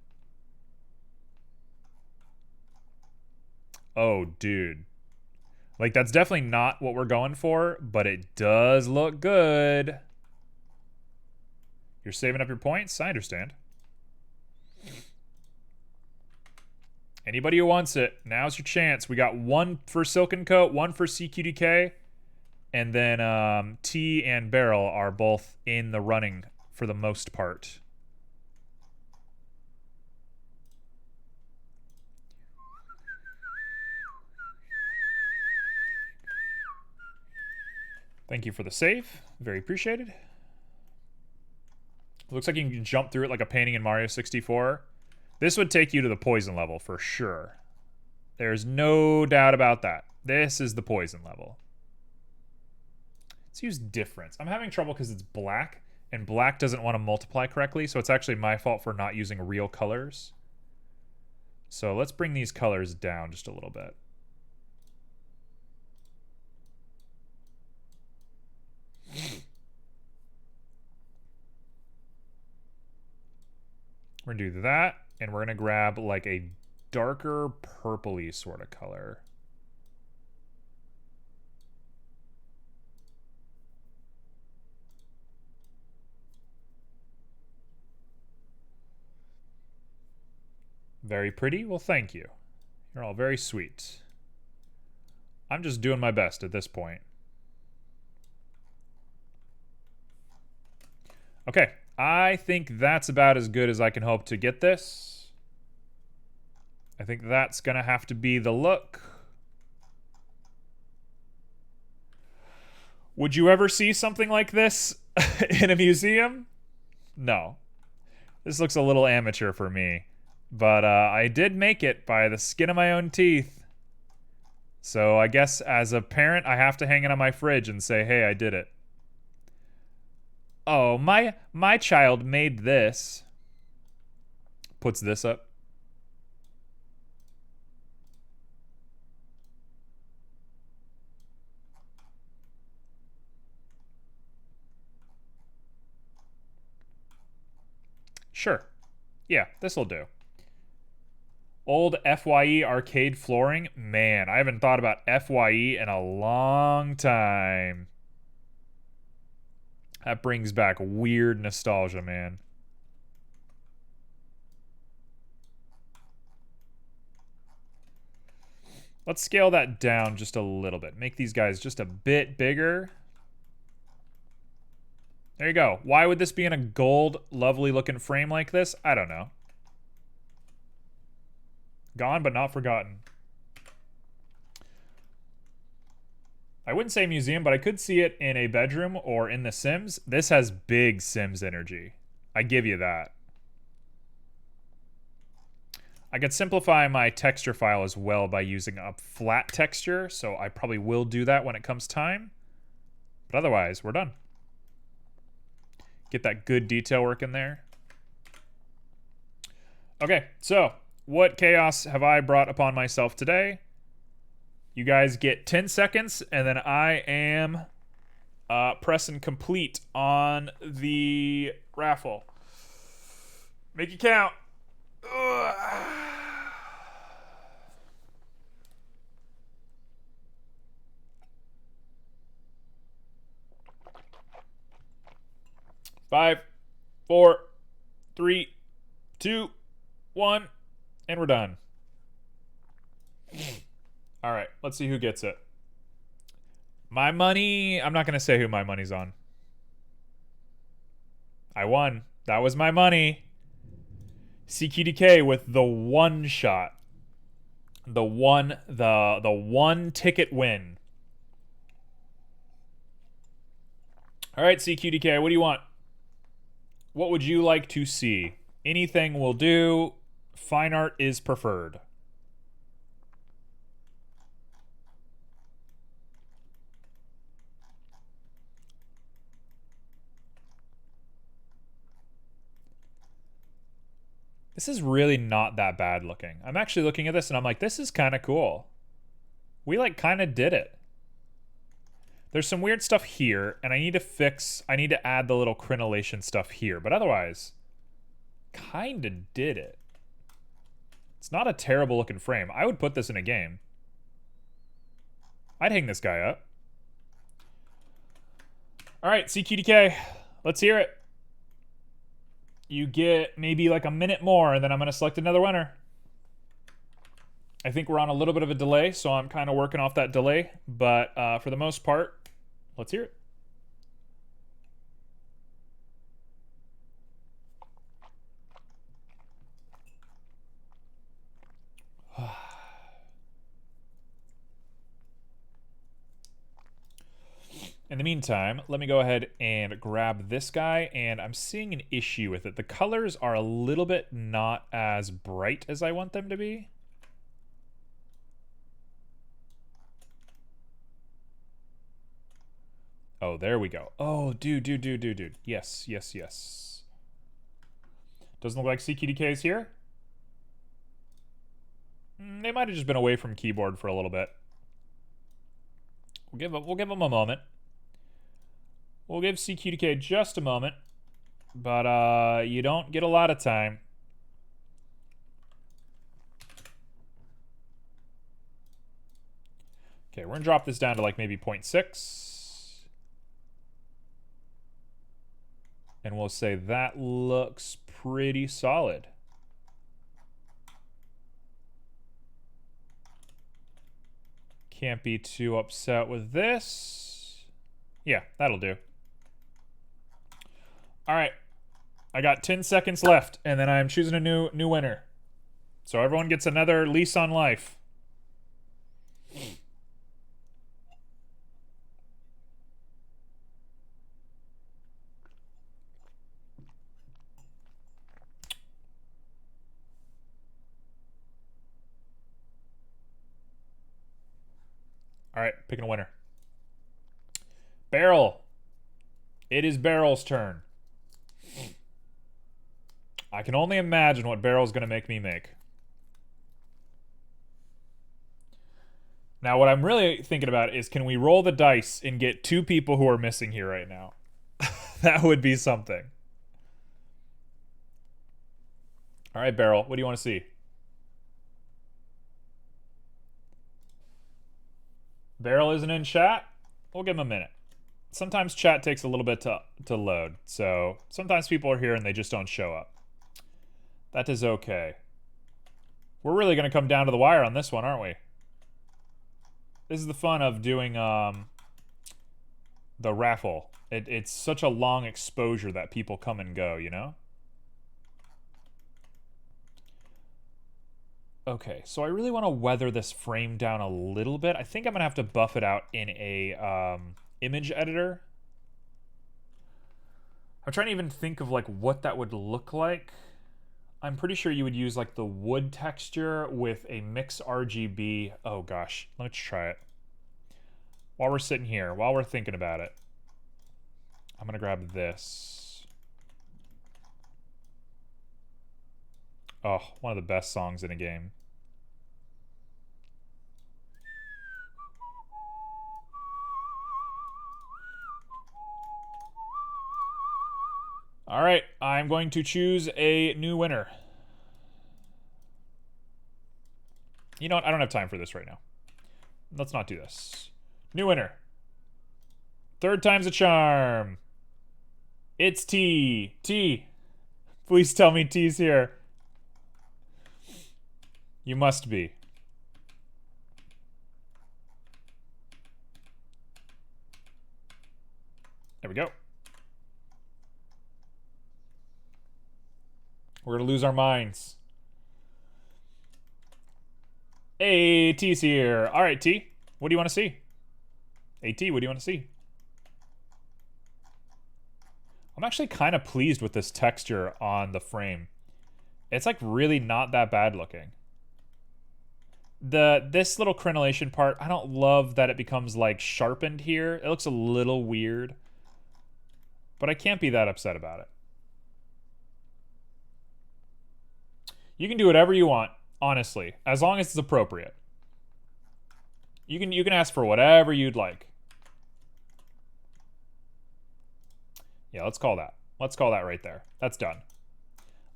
Oh, dude. Like, that's definitely not what we're going for, but it does look good. You're saving up your points? I understand. Anybody who wants it, now's your chance. We got one for Silken Coat, one for CQDK, and then T and Barrel are both in the running for the most part. Thank you for the save. Very appreciated. Looks like you can jump through it like a painting in Mario 64. This would take you to the poison level for sure. There's no doubt about that. This is the poison level. Let's use difference. I'm having trouble because it's black, and black doesn't want to multiply correctly, so it's actually my fault for not using real colors. So let's bring these colors down just a little bit. We're gonna do that, and we're gonna grab like a darker purpley sort of color. Very pretty? Well, thank you. You're all very sweet. I'm just doing my best at this point. Okay, I think that's about as good as I can hope to get this. I think that's gonna have to be the look. Would you ever see something like this in a museum? No. This looks a little amateur for me. But I did make it by the skin of my own teeth. So I guess as a parent, I have to hang it on my fridge and say, hey, I did it. Oh, my child made this. Puts this up. Sure. Yeah, this'll do. Old FYE arcade flooring. Man, I haven't thought about FYE in a long time. That brings back weird nostalgia, man. Let's scale that down just a little bit. Make these guys just a bit bigger. There you go. Why would this be in a gold, lovely looking frame like this? I don't know. Gone but not forgotten. I wouldn't say museum, but I could see it in a bedroom or in The Sims. This has big Sims energy. I give you that. I could simplify my texture file as well by using a flat texture, so I probably will do that when it comes time. But otherwise, we're done. Get that good detail work in there. Okay, so what chaos have I brought upon myself today? You guys get 10 seconds, and then I am pressing complete on the raffle. Make it count. Ugh. 5, 4, 3, 2, 1, and we're done. All right, let's see who gets it. My money, I'm not going to say who my money's on. I won. That was my money. CQDK with the one shot. The one ticket win. All right, CQDK, what do you want? What would you like to see? Anything will do. Fine art is preferred. This is really not that bad looking. I'm actually looking at this and I'm like, this is kind of cool. We like kind of did it. There's some weird stuff here, and I need to add the little crenellation stuff here, but otherwise, kind of did it. It's not a terrible looking frame. I would put this in a game. I'd hang this guy up. All right, CQDK, let's hear it. You get maybe like a minute more, and then I'm going to select another winner. I think we're on a little bit of a delay, so I'm kind of working off that delay. But for the most part, let's hear it. In the meantime, let me go ahead and grab this guy, and I'm seeing an issue with it. The colors are a little bit not as bright as I want them to be. Oh, there we go. Oh, dude. Yes. Doesn't look like CQDK is here. They might have just been away from keyboard for a little bit. We'll give them a moment. We'll give CQDK just a moment, but you don't get a lot of time. Okay, we're gonna drop this down to like maybe 0.6. And we'll say that looks pretty solid. Can't be too upset with this. Yeah, that'll do. All right, I got 10 seconds left, and then I'm choosing a new winner. So everyone gets another lease on life. All right, picking a winner. Beryl. It is Beryl's turn. I can only imagine what Beryl's going to make me make. Now, what I'm really thinking about is, can we roll the dice and get 2 people who are missing here right now? That would be something. All right, Beryl, what do you want to see? Beryl isn't in chat? We'll give him a minute. Sometimes chat takes a little bit to load, so sometimes people are here and they just don't show up. That is okay. We're really going to come down to the wire on this one, aren't we? This is the fun of doing the raffle. It's such a long exposure that people come and go, you know? Okay, so I really want to weather this frame down a little bit. I think I'm going to have to buff it out in a image editor. I'm trying to even think of like what that would look like. I'm pretty sure you would use like the wood texture with a mix RGB. Oh gosh, let's try it. While we're sitting here, while we're thinking about it, I'm gonna grab this. Oh, one of the best songs in a game. All right, I'm going to choose a new winner. You know what? I don't have time for this right now. Let's not do this. New winner. Third time's a charm. It's T. T. Please tell me T's here. You must be. There we go. We're going to lose our minds. Hey, T's here. All right, T. What do you want to see? Hey, T, what do you want to see? I'm actually kind of pleased with this texture on the frame. It's like really not that bad looking. This little crenellation part, I don't love that it becomes like sharpened here. It looks a little weird. But I can't be that upset about it. You can do whatever you want, honestly, as long as it's appropriate. You can ask for whatever you'd like. Yeah, let's call that. Let's call that right there. That's done.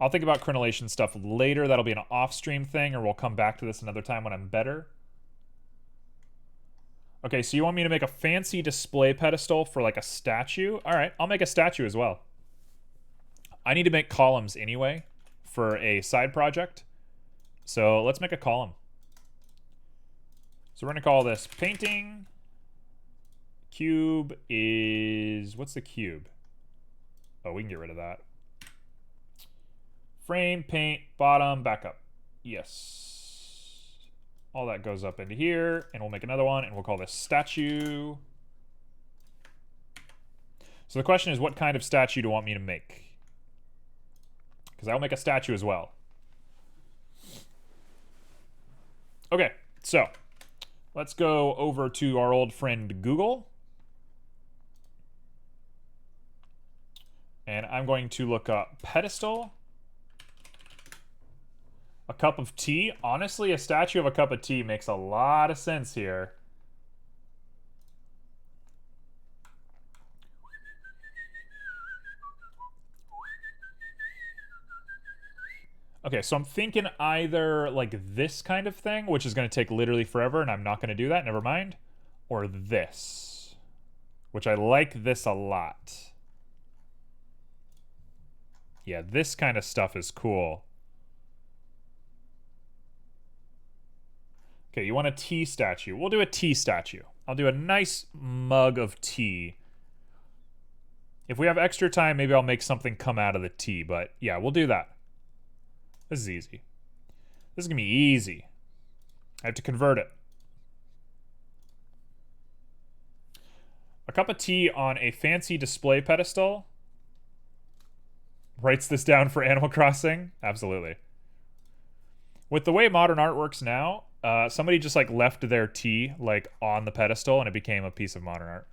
I'll think about crenellation stuff later. That'll be an off-stream thing, or we'll come back to this another time when I'm better. Okay, so you want me to make a fancy display pedestal for like a statue? All right, I'll make a statue as well. I need to make columns anyway for a side project. So let's make a column. So we're going to call this painting. Cube is... What's the cube? Oh, we can get rid of that. Frame, paint, bottom, backup. Yes. All that goes up into here, and we'll make another one, and we'll call this statue. So the question is, what kind of statue do you want me to make? Because I'll make a statue as well. Okay, so let's go over to our old friend Google. And I'm going to look up pedestal. A cup of tea. Honestly, a statue of a cup of tea makes a lot of sense here. Okay, so I'm thinking either like this kind of thing, which is going to take literally forever, and I'm not going to do that, never mind. Or this, which I like this a lot. Yeah, this kind of stuff is cool. Okay, you want a tea statue. We'll do a tea statue. I'll do a nice mug of tea. If we have extra time, maybe I'll make something come out of the tea, but yeah, we'll do that. This is easy. This is going to be easy. I have to convert it. A cup of tea on a fancy display pedestal. Writes this down for Animal Crossing? Absolutely. With the way modern art works now, somebody just like left their tea like on the pedestal and it became a piece of modern art.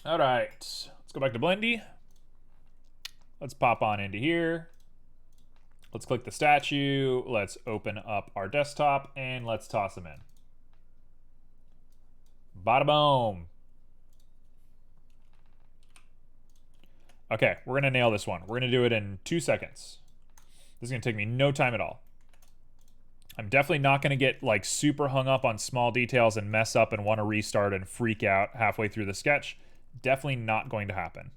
All right, let's go back to Blendy. Let's pop on into here. Let's click the statue. Let's open up our desktop and let's toss them in. Bada boom. Okay, we're gonna nail this one. We're gonna do it in 2 seconds. This is gonna take me no time at all. I'm definitely not gonna get like super hung up on small details and mess up and want to restart and freak out halfway through the sketch. Definitely not going to happen.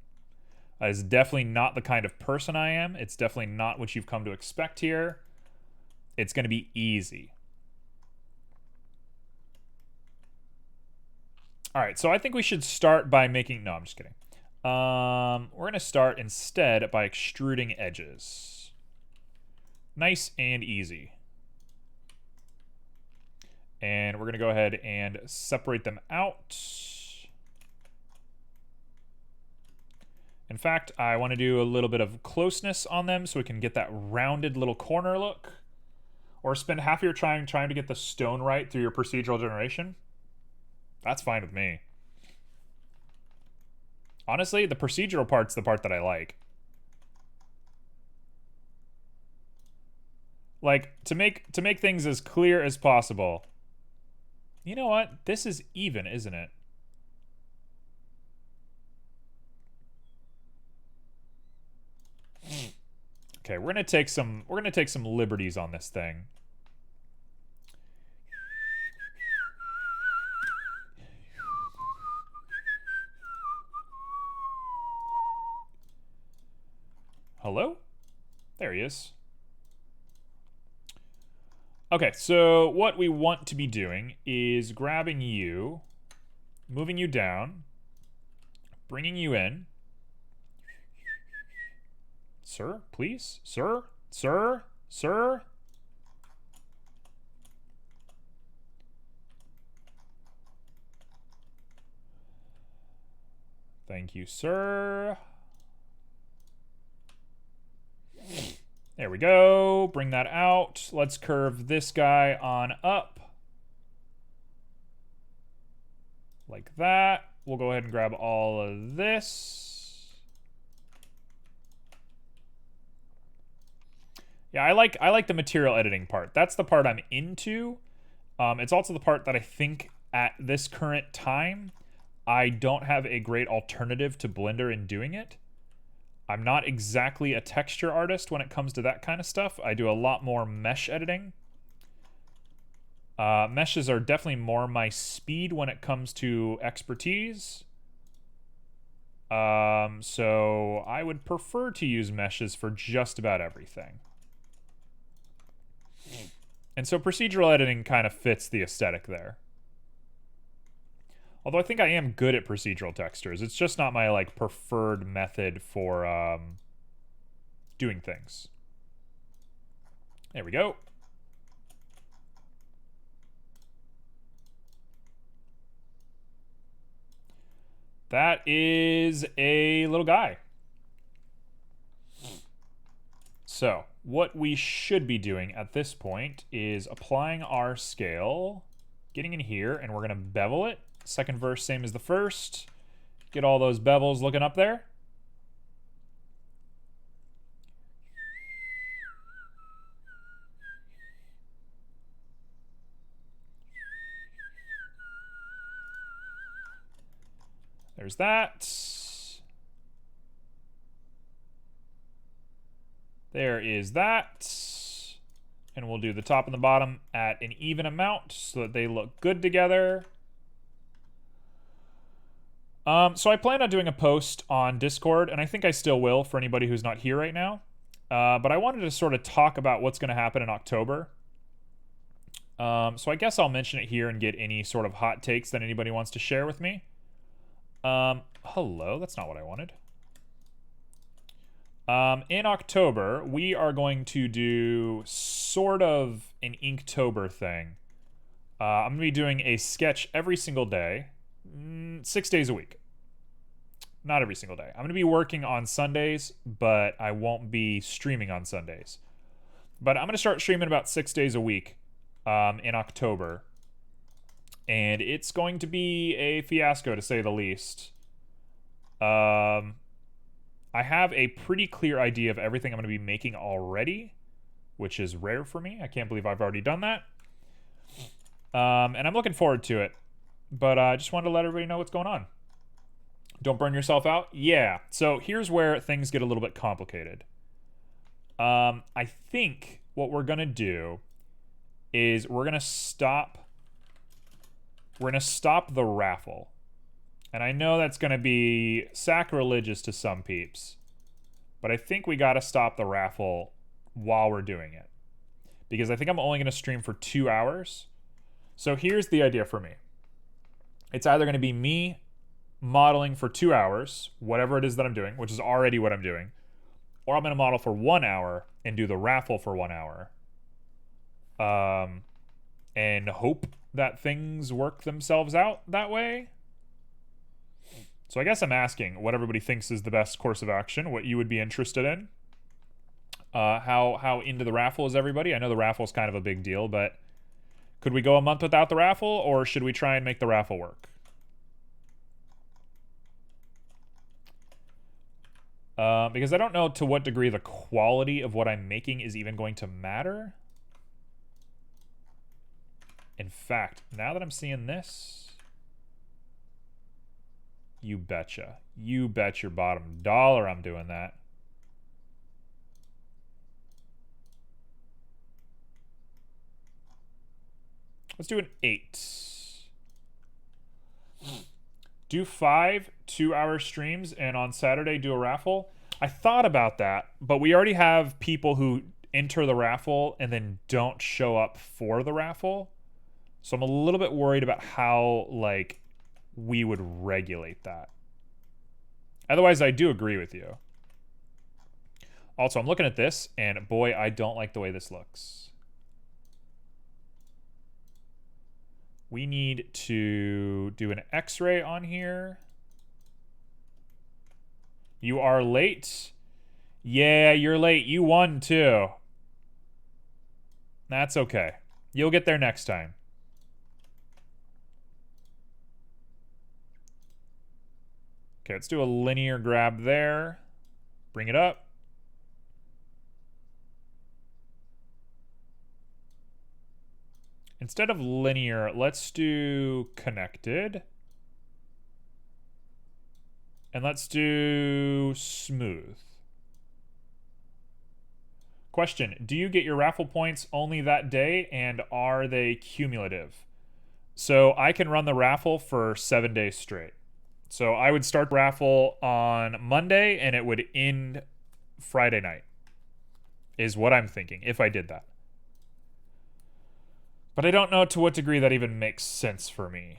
That is definitely not the kind of person I am. It's definitely not what you've come to expect here. It's going to be easy. All right, so I think we should start by making... No, I'm just kidding. We're going to start instead by extruding edges. Nice and easy. And we're going to go ahead and separate them out. In fact, I want to do a little bit of closeness on them so we can get that rounded little corner look. Or spend half your time trying to get the stone right through your procedural generation. That's fine with me. Honestly, the procedural part's the part that I like. Like, to make things as clear as possible. You know what? This is even, isn't it? Okay, we're gonna take some liberties on this thing. Hello? There he is. Okay, so what we want to be doing is grabbing you, moving you down, bringing you in. Sir, please? Sir? Sir? Sir? Thank you, sir. There we go. Bring that out. Let's curve this guy on up. Like that. We'll go ahead and grab all of this. Yeah, I like the material editing part. That's the part I'm into. It's also the part that I think at this current time, I don't have a great alternative to Blender in doing it. I'm not exactly a texture artist when it comes to that kind of stuff. I do a lot more mesh editing. Meshes are definitely more my speed when it comes to expertise. So I would prefer to use meshes for just about everything. And so procedural editing kind of fits the aesthetic there. Although I think I am good at procedural textures. It's just not my, like, preferred method for doing things. There we go. That is a little guy. So, what we should be doing at this point is applying our scale, getting in here, and we're going to bevel it. Second verse, same as the first. Get all those bevels looking up there. There's that. There is that. And we'll do the top and the bottom at an even amount so that they look good together. So I plan on doing a post on Discord, and I think I still will for anybody who's not here right now. But I wanted to sort of talk about what's going to happen in October. So I guess I'll mention it here and get any sort of hot takes that anybody wants to share with me. Hello, that's not what I wanted. In October, we are going to do sort of an Inktober thing. I'm going to be doing a sketch every single day, 6 days a week. Not every single day. I'm going to be working on Sundays, but I won't be streaming on Sundays. But I'm going to start streaming about 6 days a week in October. And it's going to be a fiasco, to say the least. I have a pretty clear idea of everything I'm going to be making already, which is rare for me. I can't believe I've already done that. And I'm looking forward to it. But I just wanted to let everybody know what's going on. Don't burn yourself out? Yeah. So here's where things get a little bit complicated. I think what we're going to do is we're going to stop the raffle. And I know that's going to be sacrilegious to some peeps, but I think we got to stop the raffle while we're doing it, because I think I'm only going to stream for 2 hours. So here's the idea for me. It's either going to be me modeling for 2 hours, whatever it is that I'm doing, which is already what I'm doing, or I'm going to model for 1 hour and do the raffle for 1 hour. And hope that things work themselves out that way. So I guess I'm asking what everybody thinks is the best course of action, what you would be interested in. How into the raffle is everybody? I know the raffle is kind of a big deal, but could we go a month without the raffle, or should we try and make the raffle work? Because I don't know to what degree the quality of what I'm making is even going to matter. In fact, now that I'm seeing this, you betcha. You bet your bottom dollar I'm doing that. Let's do an 8. Do 5 2-hour streams, and on Saturday do a raffle. I thought about that, but we already have people who enter the raffle and then don't show up for the raffle. So I'm a little bit worried about how, like, we would regulate that. Otherwise, I do agree with you. Also, I'm looking at this, and boy, I don't like the way this looks. We need to do an X-ray on here. You are late. Yeah, you're late. You won, too. That's okay. You'll get there next time. Okay, let's do a linear grab there. Bring it up. Instead of linear, let's do connected. And let's do smooth. Question, do you get your raffle points only that day, and are they cumulative? So I can run the raffle for 7 days straight. So I would start the raffle on Monday, and it would end Friday night, is what I'm thinking, if I did that. But I don't know to what degree that even makes sense for me.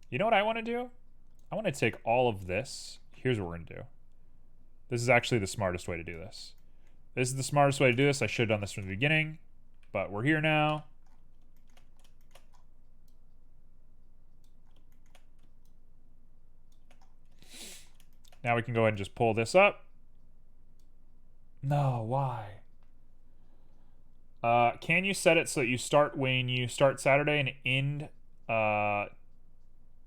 You know what I want to do? I want to take all of this. Here's what we're going to do. This is actually the smartest way to do this. This is the smartest way to do this. I should have done this from the beginning, but we're here now. Now we can go ahead and just pull this up. No, why? Can you set it so that you start when you start Saturday and end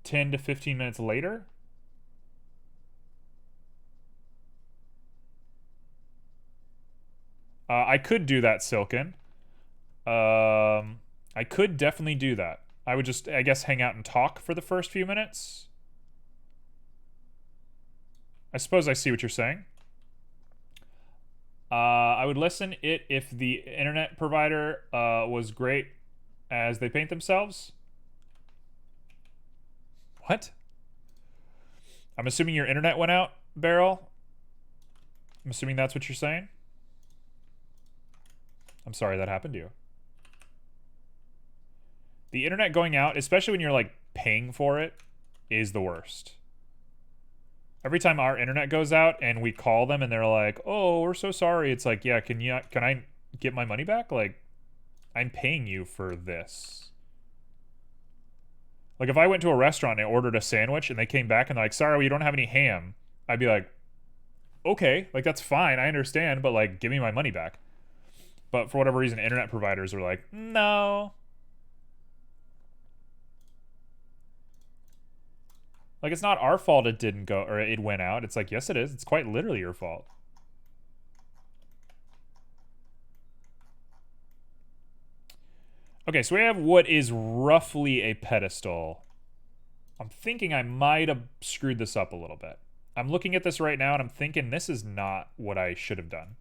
10 to 15 minutes later? I could do that, Silken. I could definitely do that. I would just, I guess, hang out and talk for the first few minutes. I suppose I see what you're saying. I would listen it if the internet provider was great as they paint themselves. What? I'm assuming your internet went out, Beryl. I'm assuming that's what you're saying. I'm sorry that happened to you. The internet going out, especially when you're like paying for it, is the worst. Every time our internet goes out and we call them and they're like, "Oh, we're so sorry." It's like, "Yeah, can I get my money back? Like, I'm paying you for this." Like, if I went to a restaurant and I ordered a sandwich and they came back and they're like, "Sorry, we don't have any ham," I'd be like, "Okay, like that's fine, I understand, but like, give me my money back." But for whatever reason, internet providers are like, "No." Like, it's not our fault it didn't go, or it went out. It's like, yes, it is. It's quite literally your fault. Okay, so we have what is roughly a pedestal. I'm thinking I might have screwed this up a little bit. I'm looking at this right now, and I'm thinking this is not what I should have done.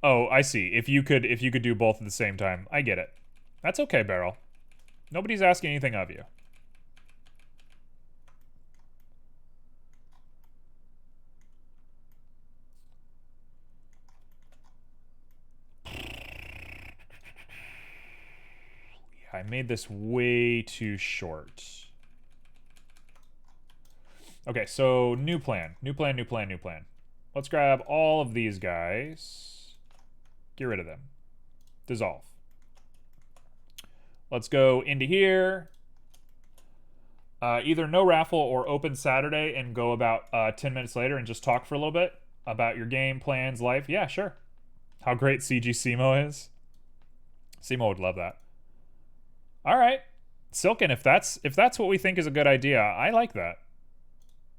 Oh, I see. If you could do both at the same time. I get it. That's okay, Beryl. Nobody's asking anything of you. I made this way too short. Okay, so new plan. New plan, new plan, new plan. Let's grab all of these guys. Get rid of them. Dissolve. Let's go into here. Either no raffle or open Saturday and go about 10 minutes later and just talk for a little bit about your game, plans, life. Yeah, sure. How great CG Simo is. Simo would love that. All right. Silken, if that's what we think is a good idea, I like that.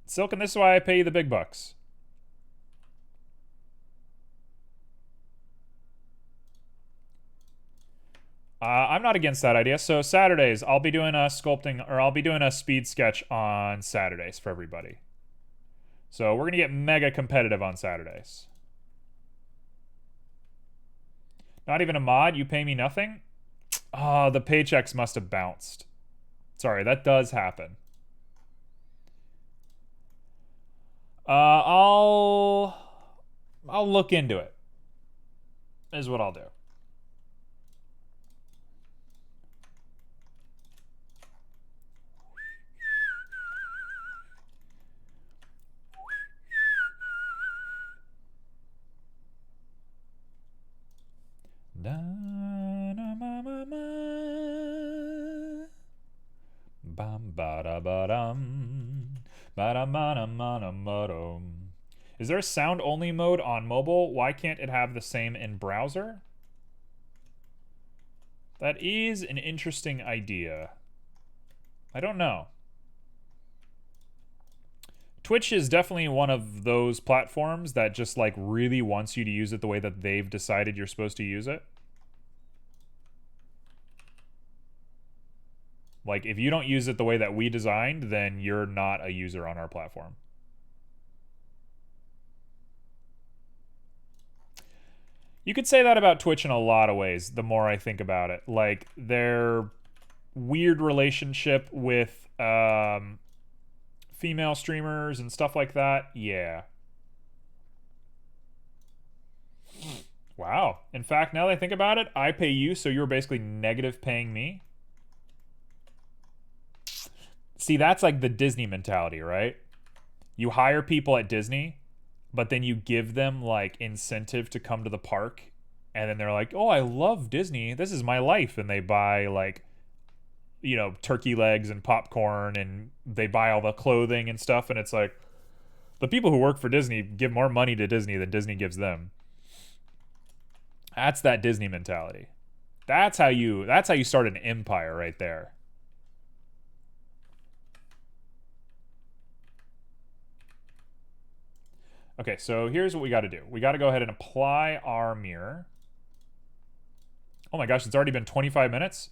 Silken, this is why I pay you the big bucks. I'm not against that idea. So Saturdays, I'll be doing a sculpting, or I'll be doing a speed sketch on Saturdays for everybody. So we're going to get mega competitive on Saturdays. Not even a mod? You pay me nothing? Oh, the paychecks must have bounced. Sorry, that does happen. I'll look into it. Is what I'll do. Is there a sound only mode on mobile? Why can't it have the same in browser? That is an interesting idea. I don't know. Twitch is definitely one of those platforms that just like really wants you to use it the way that they've decided you're supposed to use it. Like, if you don't use it the way that we designed, then you're not a user on our platform. You could say that about Twitch in a lot of ways, the more I think about it. Like, their weird relationship with female streamers and stuff like that, yeah. Wow. In fact, now that I think about it, I pay you, so you're basically negative paying me. See, that's like the Disney mentality, right? You hire people at Disney, but then you give them like incentive to come to the park, and then they're like, oh, I love Disney, this is my life, and they buy like, you know, turkey legs and popcorn, and they buy all the clothing and stuff, and it's like, the people who work for Disney give more money to Disney than Disney gives them. That's that Disney mentality. That's how you start an empire right there. Okay, so here's what we got to do. We got to go ahead and apply our mirror. Oh my gosh, it's already been 25 minutes?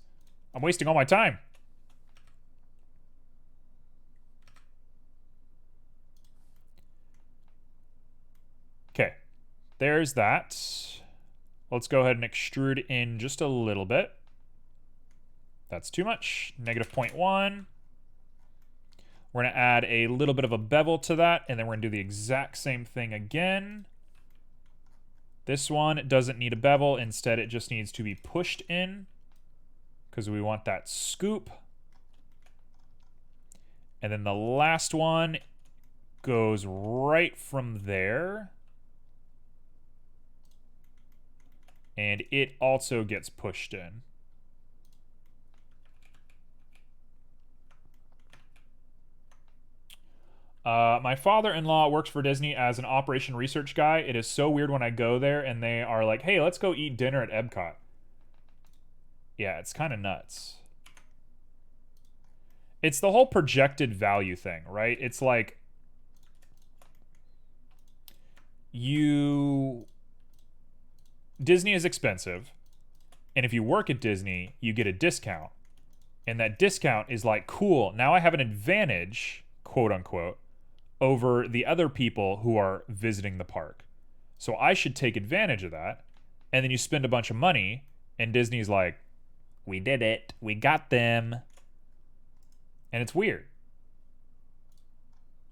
I'm wasting all my time. Okay, there's that. Let's go ahead and extrude in just a little bit. That's too much. Negative 0.1. We're going to add a little bit of a bevel to that, and then we're going to do the exact same thing again. This one doesn't need a bevel. Instead, it just needs to be pushed in because we want that scoop. And then the last one goes right from there. And it also gets pushed in. My father-in-law works for Disney as an operation research guy. It is so weird when I go there and they are like, hey, let's go eat dinner at Epcot. Yeah, it's kind of nuts. It's the whole projected value thing, right? It's like Disney is expensive, and if you work at Disney, you get a discount. And that discount is like, cool, now I have an advantage, quote unquote, over the other people who are visiting the park. So I should take advantage of that. And then you spend a bunch of money, and Disney's like, we did it. We got them. And it's weird.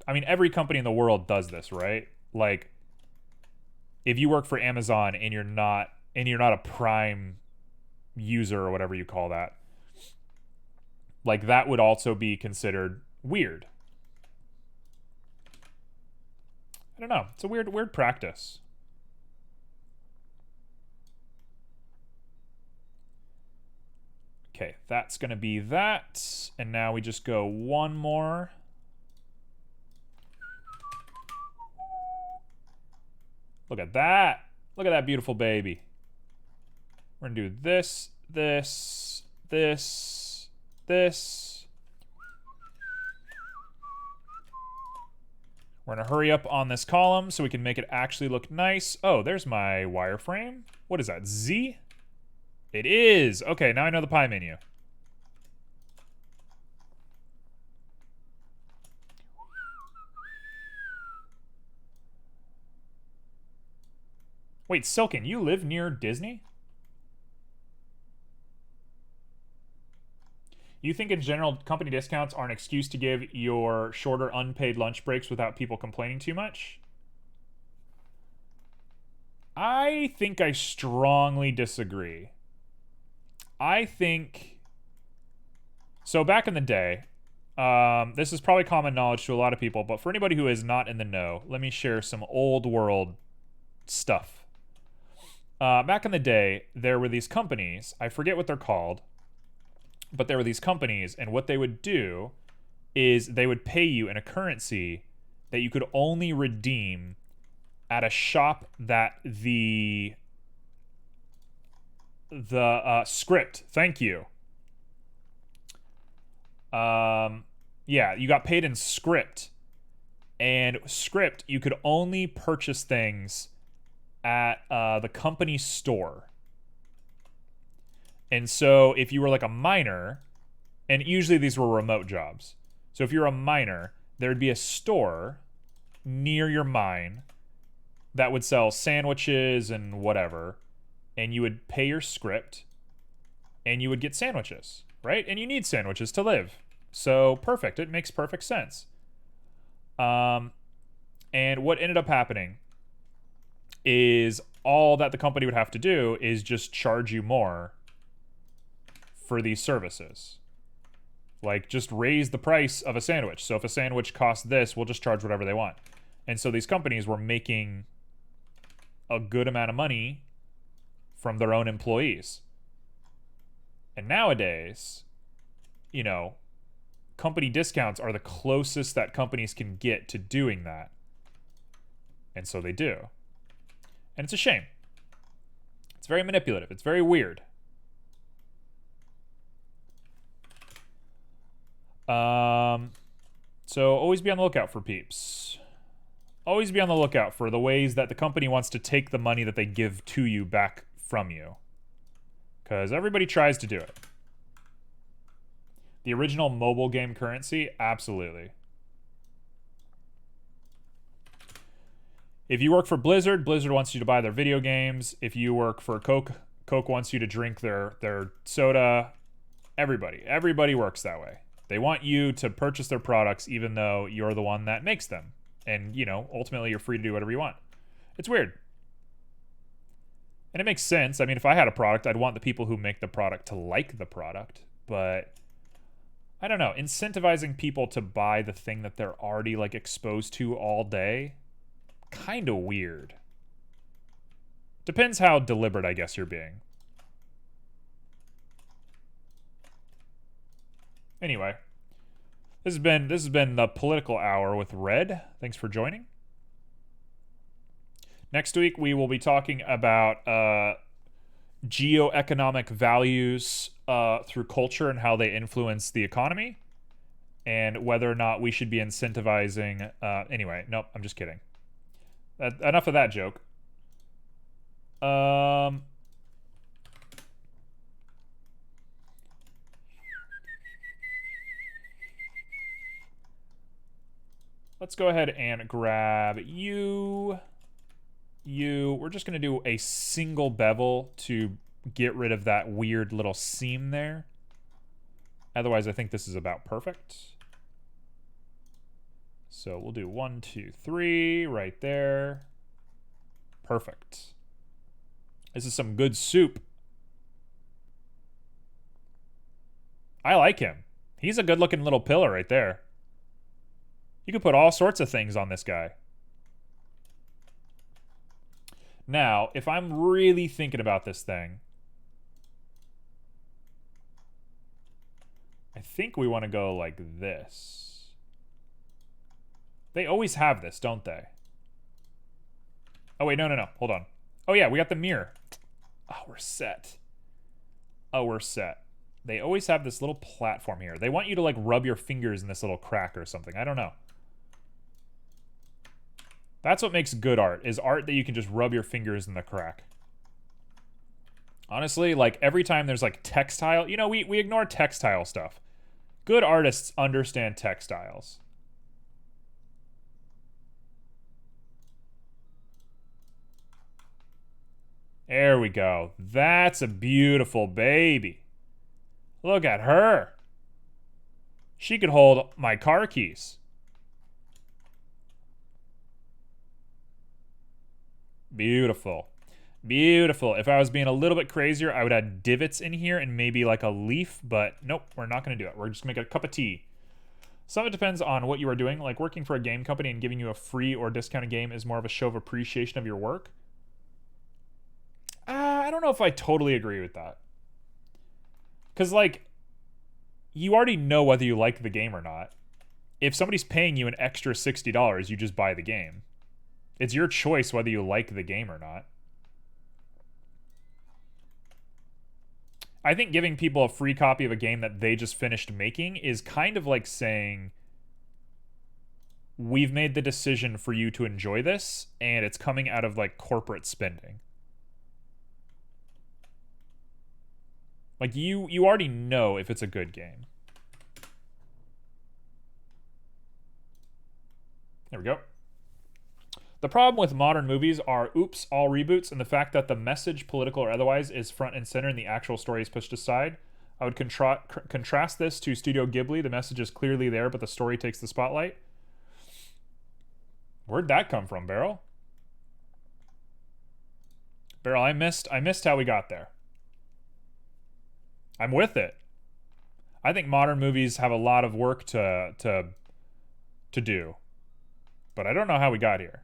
I mean, every company in the world does this, right? Like, if you work for Amazon and you're not a Prime user or whatever you call that, like that would also be considered weird. I don't know. It's a weird practice. Okay, that's going to be that. And now we just go one more. Look at that. Look at that beautiful baby. We're going to do this, this, this, this. We're going to hurry up on this column so we can make it actually look nice. Oh, there's my wireframe. What is that, Z? It is. Okay, now I know the pie menu. Wait, Silken, you live near Disney? You think in general company discounts are an excuse to give your shorter unpaid lunch breaks without people complaining too much? I think I strongly disagree. I think... So back in the day, this is probably common knowledge to a lot of people, but for anybody who is not in the know, let me share some old world stuff. Back in the day, there were these companies, I forget what they're called, but there were these companies, and what they would do is they would pay you in a currency that you could only redeem at a shop that the script, thank you. Yeah, you got paid in script. And script, you could only purchase things at the company store. And so if you were like a miner, and usually these were remote jobs. So if you're a miner, there would be a store near your mine that would sell sandwiches and whatever. And you would pay your script and you would get sandwiches, right? And you need sandwiches to live. So perfect. It makes perfect sense. And what ended up happening is all that the company would have to do is just charge you more for these services. Like, just raise the price of a sandwich. So if a sandwich costs this, we'll just charge whatever they want. And so these companies were making a good amount of money from their own employees. And nowadays, you know, company discounts are the closest that companies can get to doing that. And so they do. And it's a shame. It's very manipulative. It's very weird. So always be on the lookout for peeps. Always be on the lookout for the ways that the company wants to take the money that they give to you back from you. Because everybody tries to do it. The original mobile game currency? Absolutely. If you work for Blizzard, Blizzard wants you to buy their video games. If you work for Coke, Coke wants you to drink their soda. Everybody works that way. They want you to purchase their products even though you're the one that makes them. And, you know, ultimately you're free to do whatever you want. It's weird. And it makes sense. I mean, if I had a product, I'd want the people who make the product to like the product. But, I don't know. Incentivizing people to buy the thing that they're already, like, exposed to all day, kind of weird. Depends how deliberate, I guess, you're being. Anyway, this has been the Political Hour with Red. Thanks for joining. Next week we will be talking about geoeconomic values through culture and how they influence the economy, and whether or not we should be incentivizing. Anyway, nope, I'm just kidding. Enough of that joke. Let's go ahead and grab you. we're just going to do a single bevel to get rid of that weird little seam there. Otherwise, I think this is about perfect. So we'll do 1, 2, 3 right there. Perfect. This is some good soup. I like him. He's a good-looking little pillar right there. You could put all sorts of things on this guy. Now, if I'm really thinking about this thing, I think we want to go like this. They always have this, don't they? Oh, wait, no. Hold on. Oh, yeah, we got the mirror. Oh, we're set. They always have this little platform here. They want you to, like, rub your fingers in this little crack or something. I don't know. That's what makes good art, is art that you can just rub your fingers in the crack. Honestly, like, every time there's, like, textile... You know, we ignore textile stuff. Good artists understand textiles. There we go. That's a beautiful baby. Look at her. She could hold my car keys. Beautiful. Beautiful. If I was being a little bit crazier, I would add divots in here and maybe like a leaf, but nope, we're not going to do it. We're just going to make a cup of tea. Some of it depends on what you are doing. Like working for a game company and giving you a free or discounted game is more of a show of appreciation of your work. I don't know if I totally agree with that. Because, like, you already know whether you like the game or not. If somebody's paying you an extra $60, you just buy the game. It's your choice whether you like the game or not. I think giving people a free copy of a game that they just finished making is kind of like saying, we've made the decision for you to enjoy this, and it's coming out of, like, corporate spending. Like, you already know if it's a good game. There we go. The problem with modern movies are, oops, all reboots, and the fact that the message, political or otherwise, is front and center and the actual story is pushed aside. I would contrast this to Studio Ghibli. The message is clearly there, but the story takes the spotlight. Where'd that come from, Beryl? Beryl, I missed how we got there. I'm with it. I think modern movies have a lot of work to do. But I don't know how we got here.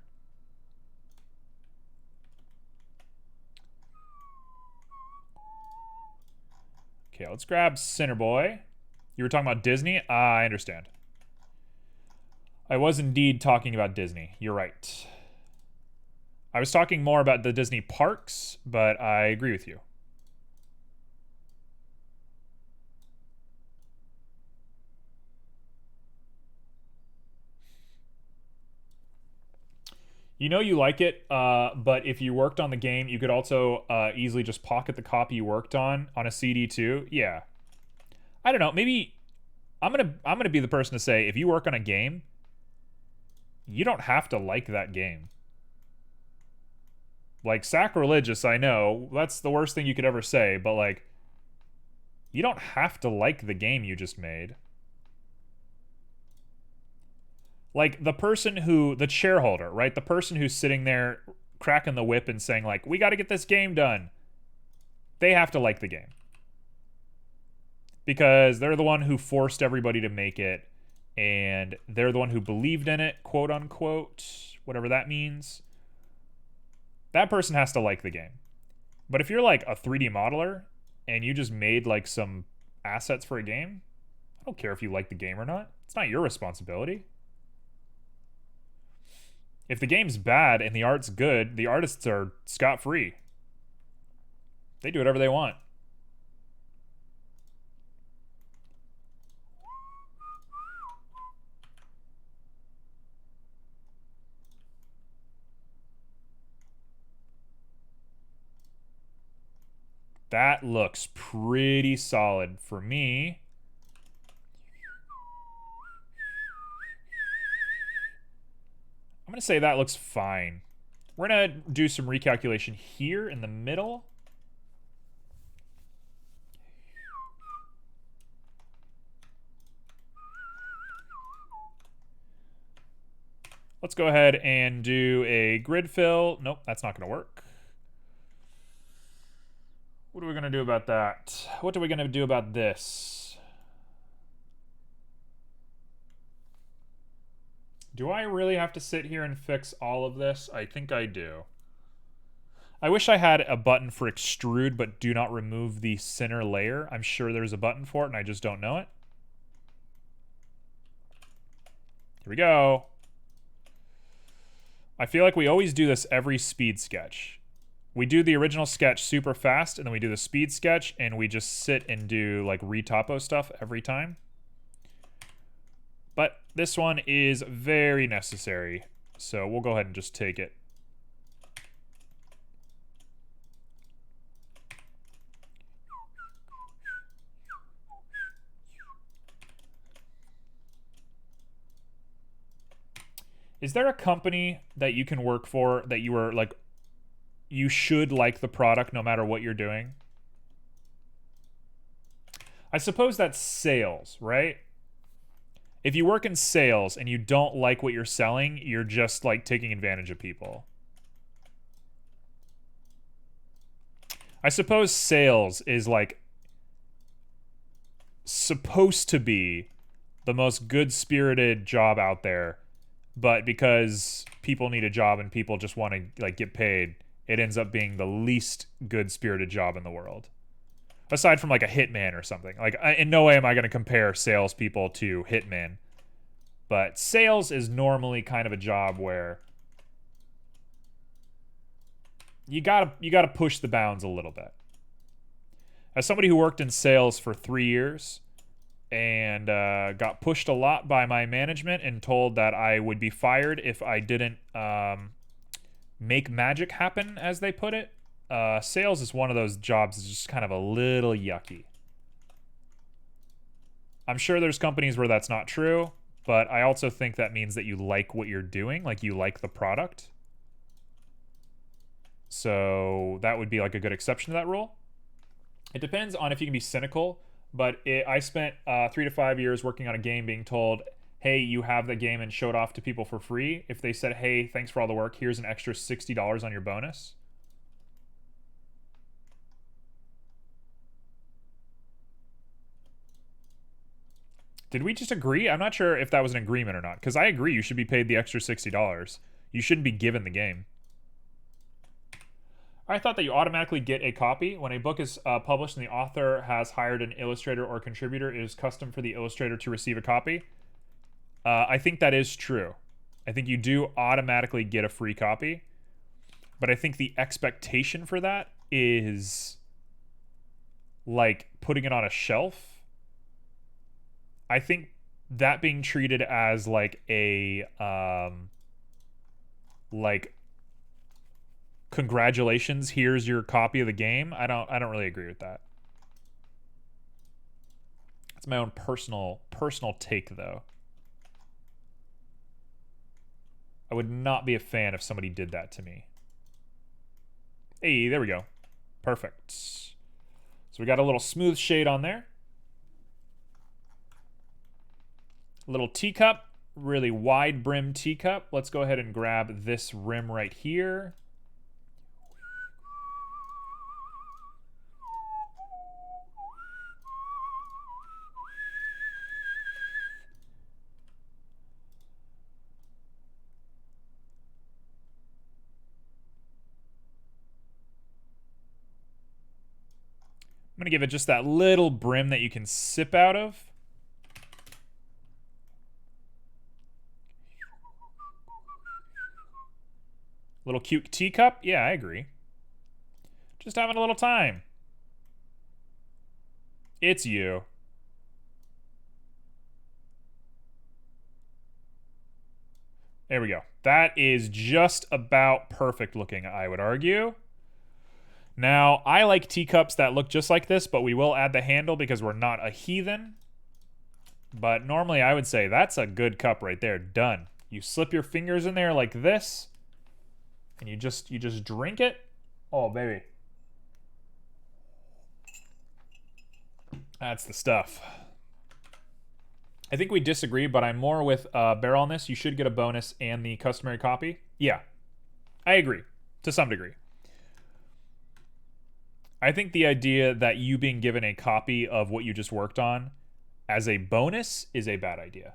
Okay, let's grab Cinderboy. You were talking about Disney? I understand. I was indeed talking about Disney. You're right. I was talking more about the Disney parks, but I agree with you. You know you like it, but if you worked on the game, you could also easily just pocket the copy you worked on a CD too. Yeah. I don't know. Maybe I'm gonna be the person to say, if you work on a game, you don't have to like that game. Like, sacrilegious, I know. That's the worst thing you could ever say, but, like, you don't have to like the game you just made. Like, the shareholder, right? The person who's sitting there cracking the whip and saying, like, we got to get this game done. They have to like the game. Because they're the one who forced everybody to make it, and they're the one who believed in it, quote unquote, whatever that means. That person has to like the game. But if you're like a 3D modeler and you just made like some assets for a game, I don't care if you like the game or not. It's not your responsibility. If the game's bad and the art's good, the artists are scot-free. They do whatever they want. That looks pretty solid for me. I'm going to say that looks fine. We're going to do some recalculation here in the middle. Let's go ahead and do a grid fill. Nope, that's not going to work. What are we going to do about that? What are we going to do about this? Do I really have to sit here and fix all of this? I think I do. I wish I had a button for extrude, but do not remove the center layer. I'm sure there's a button for it, and I just don't know it. Here we go. I feel like we always do this every speed sketch. We do the original sketch super fast, and then we do the speed sketch, and we just sit and do like retopo stuff every time. But this one is very necessary, so we'll go ahead and just take it. Is there a company that you can work for that you are like, you should like the product no matter what you're doing? I suppose that's sales, right? If you work in sales and you don't like what you're selling, you're just like taking advantage of people. I suppose sales is like supposed to be the most good-spirited job out there, but because people need a job and people just want to like get paid, it ends up being the least good-spirited job in the world. Aside from like a hitman or something. Like, in no way am I going to compare salespeople to hitmen. But sales is normally kind of a job where you gotta push the bounds a little bit. As somebody who worked in sales for 3 years and got pushed a lot by my management and told that I would be fired if I didn't make magic happen, as they put it, sales is one of those jobs that's just kind of a little yucky. I'm sure there's companies where that's not true, but I also think that means that you like what you're doing, like you like the product. So that would be like a good exception to that rule. It depends on if you can be cynical, but I spent 3 to 5 years working on a game being told, hey, you have the game, and show it off to people for free. If they said, hey, thanks for all the work, here's an extra $60 on your bonus. Did we just agree? I'm not sure if that was an agreement or not, because I agree you should be paid the extra $60. You shouldn't be given the game. I thought that you automatically get a copy. When a book is published and the author has hired an illustrator or contributor, it is custom for the illustrator to receive a copy. I think that is true. I think you do automatically get a free copy. But I think the expectation for that is like putting it on a shelf. I think that being treated as like a like congratulations, here's your copy of the game. I don't really agree with that. It's my own personal take though. I would not be a fan if somebody did that to me. Hey, there we go. Perfect. So we got a little smooth shade on there. A little teacup, really wide brim teacup. Let's go ahead and grab this rim right here. I'm going to give it just that little brim that you can sip out of. Little cute teacup? Yeah, I agree. Just having a little time. It's you. There we go. That is just about perfect looking, I would argue. Now, I like teacups that look just like this, but we will add the handle because we're not a heathen. But normally I would say that's a good cup right there. Done. You slip your fingers in there like this. and you just drink it. Oh, baby. That's the stuff. I think we disagree, but I'm more with Barrel on this. You should get a bonus and the customary copy. Yeah, I agree to some degree. I think the idea that you being given a copy of what you just worked on as a bonus is a bad idea.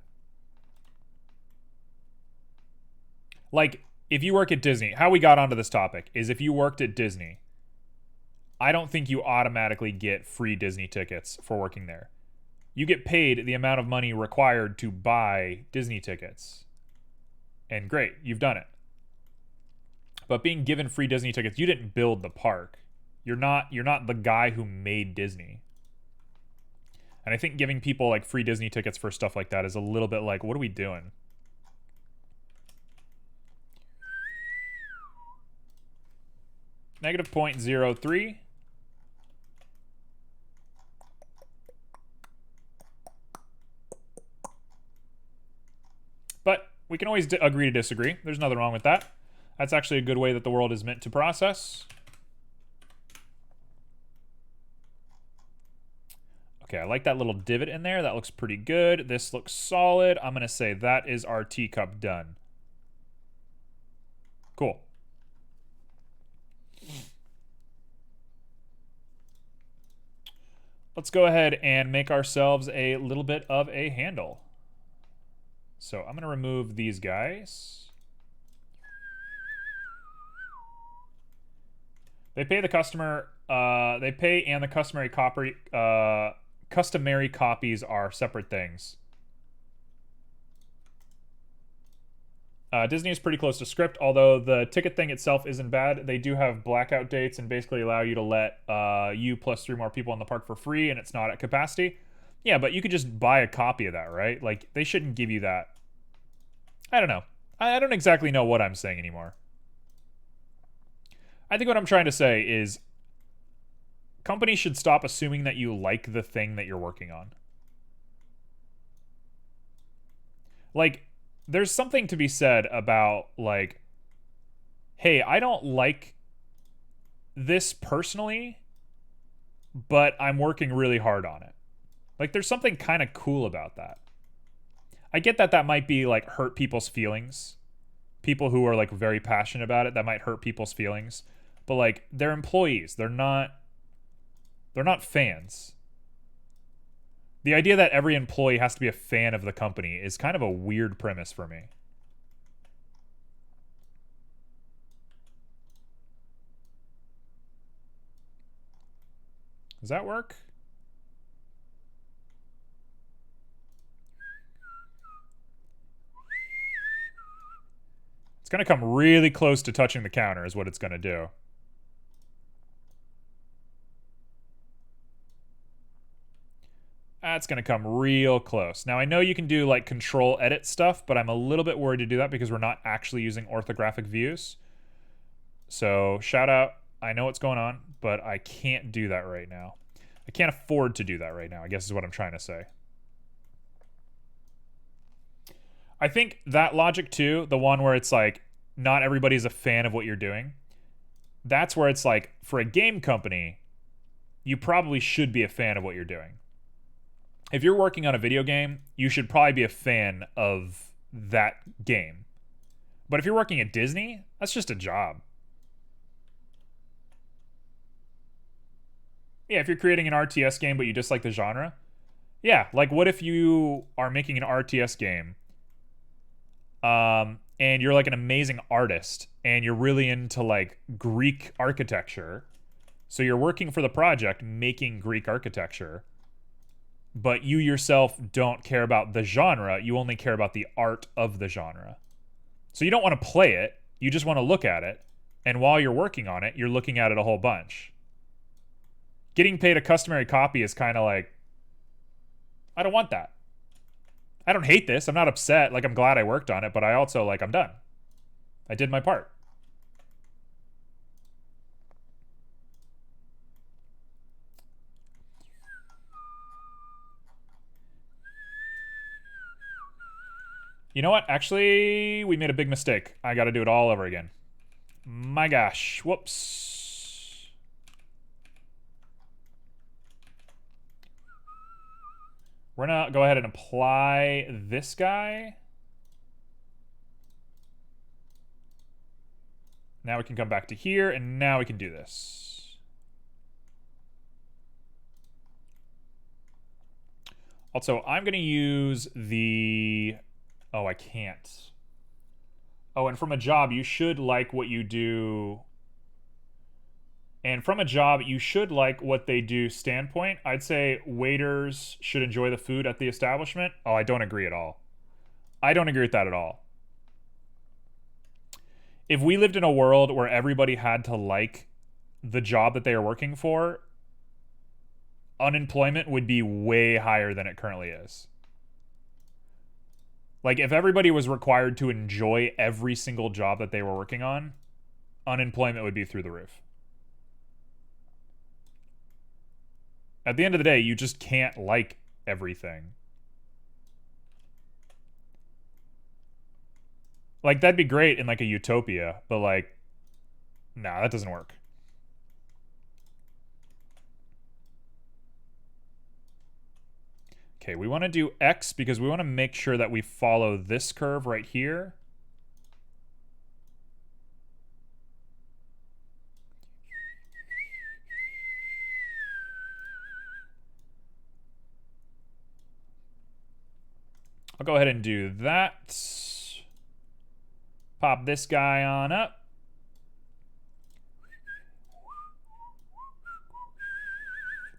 Like, if you work at Disney, how we got onto this topic is if you worked at Disney, I don't think you automatically get free Disney tickets for working there. You get paid the amount of money required to buy Disney tickets. And great, you've done it. But being given free Disney tickets, you didn't build the park. You're not the guy who made Disney. And I think giving people like free Disney tickets for stuff like that is a little bit like, what are we doing? Negative 0.03. But we can always agree to disagree. There's nothing wrong with that. That's actually a good way that the world is meant to process. Okay, I like that little divot in there. That looks pretty good. This looks solid. I'm going to say that is our teacup done. Cool. Let's go ahead and make ourselves a little bit of a handle. So I'm going to remove these guys. They pay the customer, they pay and the customary customary copies are separate things. Disney is pretty close to script, although the ticket thing itself isn't bad. They do have blackout dates and basically allow you to let you plus 3 more people in the park for free, and it's not at capacity. Yeah, but you could just buy a copy of that, right? Like, they shouldn't give you that. I don't know. I don't exactly know what I'm saying anymore. I think what I'm trying to say is companies should stop assuming that you like the thing that you're working on. Like, there's something to be said about, like, hey, I don't like this personally, but I'm working really hard on it. Like, there's something kind of cool about that. I get that that might be, like, hurt people's feelings. People who are, like, very passionate about it, that might hurt people's feelings. But, like, they're employees. They're not fans. The idea that every employee has to be a fan of the company is kind of a weird premise for me. Does that work? It's going to come really close to touching the counter is what it's going to do. That's going to come real close. Now, I know you can do, like, control edit stuff, but I'm a little bit worried to do that because we're not actually using orthographic views. So, shout out. I know what's going on, but I can't do that right now. I can't afford to do that right now, I guess is what I'm trying to say. I think that logic, too, the one where it's like, not everybody's a fan of what you're doing, that's where it's like, for a game company, you probably should be a fan of what you're doing. If you're working on a video game, you should probably be a fan of that game. But if you're working at Disney, that's just a job. Yeah, if you're creating an RTS game but you dislike the genre, yeah, like what if you are making an RTS game and you're like an amazing artist and you're really into like Greek architecture, so you're working for the project making Greek architecture, but you yourself don't care about the genre, you only care about the art of the genre. So you don't want to play it, you just want to look at it, and while you're working on it, you're looking at it a whole bunch. Getting paid a customary copy is kind of like, I don't want that. I don't hate this, I'm not upset, like I'm glad I worked on it, but I also, like, I'm done. I did my part. You know what? Actually, we made a big mistake. I gotta do it all over again. My gosh. Whoops. We're going to go ahead and apply this guy. Now we can come back to here, and now we can do this. Also, I'm going to use the... Oh, I can't. Oh, and from a job, you should like what you do. And from a job, you should like what they do standpoint. I'd say waiters should enjoy the food at the establishment. Oh, I don't agree at all. I don't agree with that at all. If we lived in a world where everybody had to like the job that they are working for, unemployment would be way higher than it currently is. Like, if everybody was required to enjoy every single job that they were working on, unemployment would be through the roof. At the end of the day, you just can't like everything. Like, that'd be great in, like, a utopia, but, like, nah, that doesn't work. Okay, we want to do X because we want to make sure that we follow this curve right here. I'll go ahead and do that. Pop this guy on up.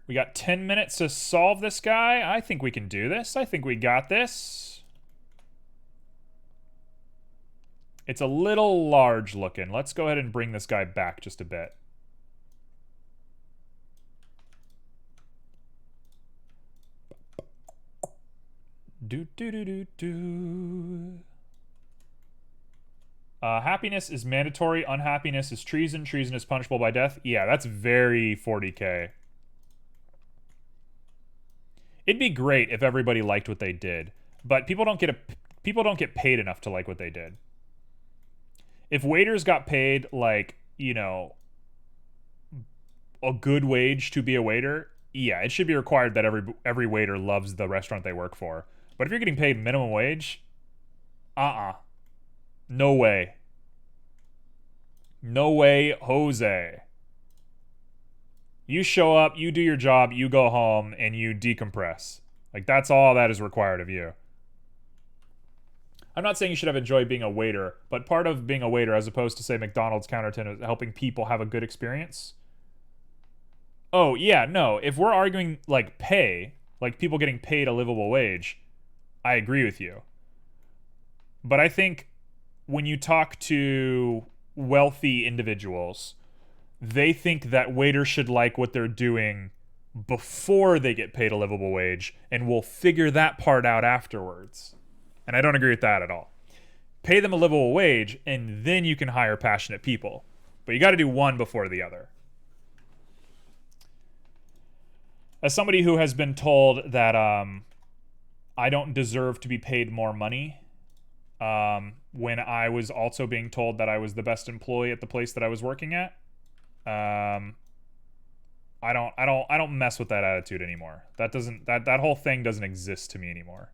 We got 10 minutes to solve this guy. I think we can do this. I think we got this. It's a little large looking. Let's go ahead and bring this guy back just a bit. Happiness is mandatory. Unhappiness is treason. Treason is punishable by death. Yeah, that's very 40K. It'd be great if everybody liked what they did, but people don't get paid enough to like what they did. If waiters got paid, like, you know, a good wage to be a waiter, yeah, it should be required that every waiter loves the restaurant they work for. But if you're getting paid minimum wage, no way. No way, Jose. You show up, you do your job, you go home, and you decompress. Like, that's all that is required of you. I'm not saying you should have enjoyed being a waiter, but part of being a waiter, as opposed to, say, McDonald's counter attendant, helping people have a good experience. Oh, yeah, no. If we're arguing, like, pay, like people getting paid a livable wage, I agree with you. But I think when you talk to wealthy individuals, they think that waiters should like what they're doing before they get paid a livable wage, and we'll figure that part out afterwards. And I don't agree with that at all. Pay them a livable wage, and then you can hire passionate people. But you got to do one before the other. As somebody who has been told that I don't deserve to be paid more money, when I was also being told that I was the best employee at the place that I was working at, I don't mess with that attitude anymore. That whole thing doesn't exist to me anymore.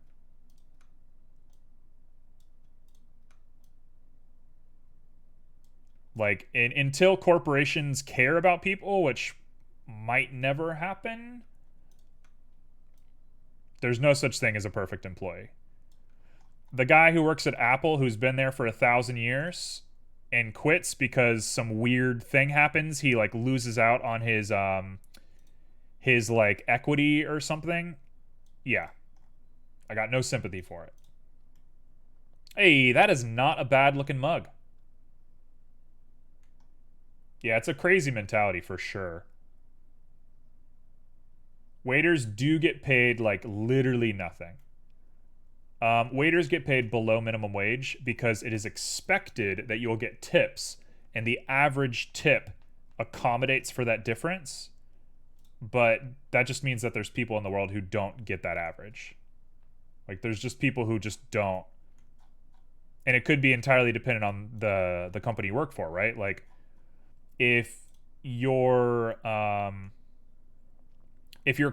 Like, until corporations care about people, which might never happen, there's no such thing as a perfect employee. The guy who works at Apple, who's been there for 1,000 years and quits because some weird thing happens, he like loses out on his like equity or something. Yeah, I got no sympathy for it. Hey, that is not a bad looking mug. Yeah, it's a crazy mentality for sure. Waiters do get paid like literally nothing. Waiters get paid below minimum wage because it is expected that you'll get tips, and the average tip accommodates for that difference. But that just means that there's people in the world who don't get that average. Like, there's just people who just don't. And it could be entirely dependent on the company you work for, right? Like, if your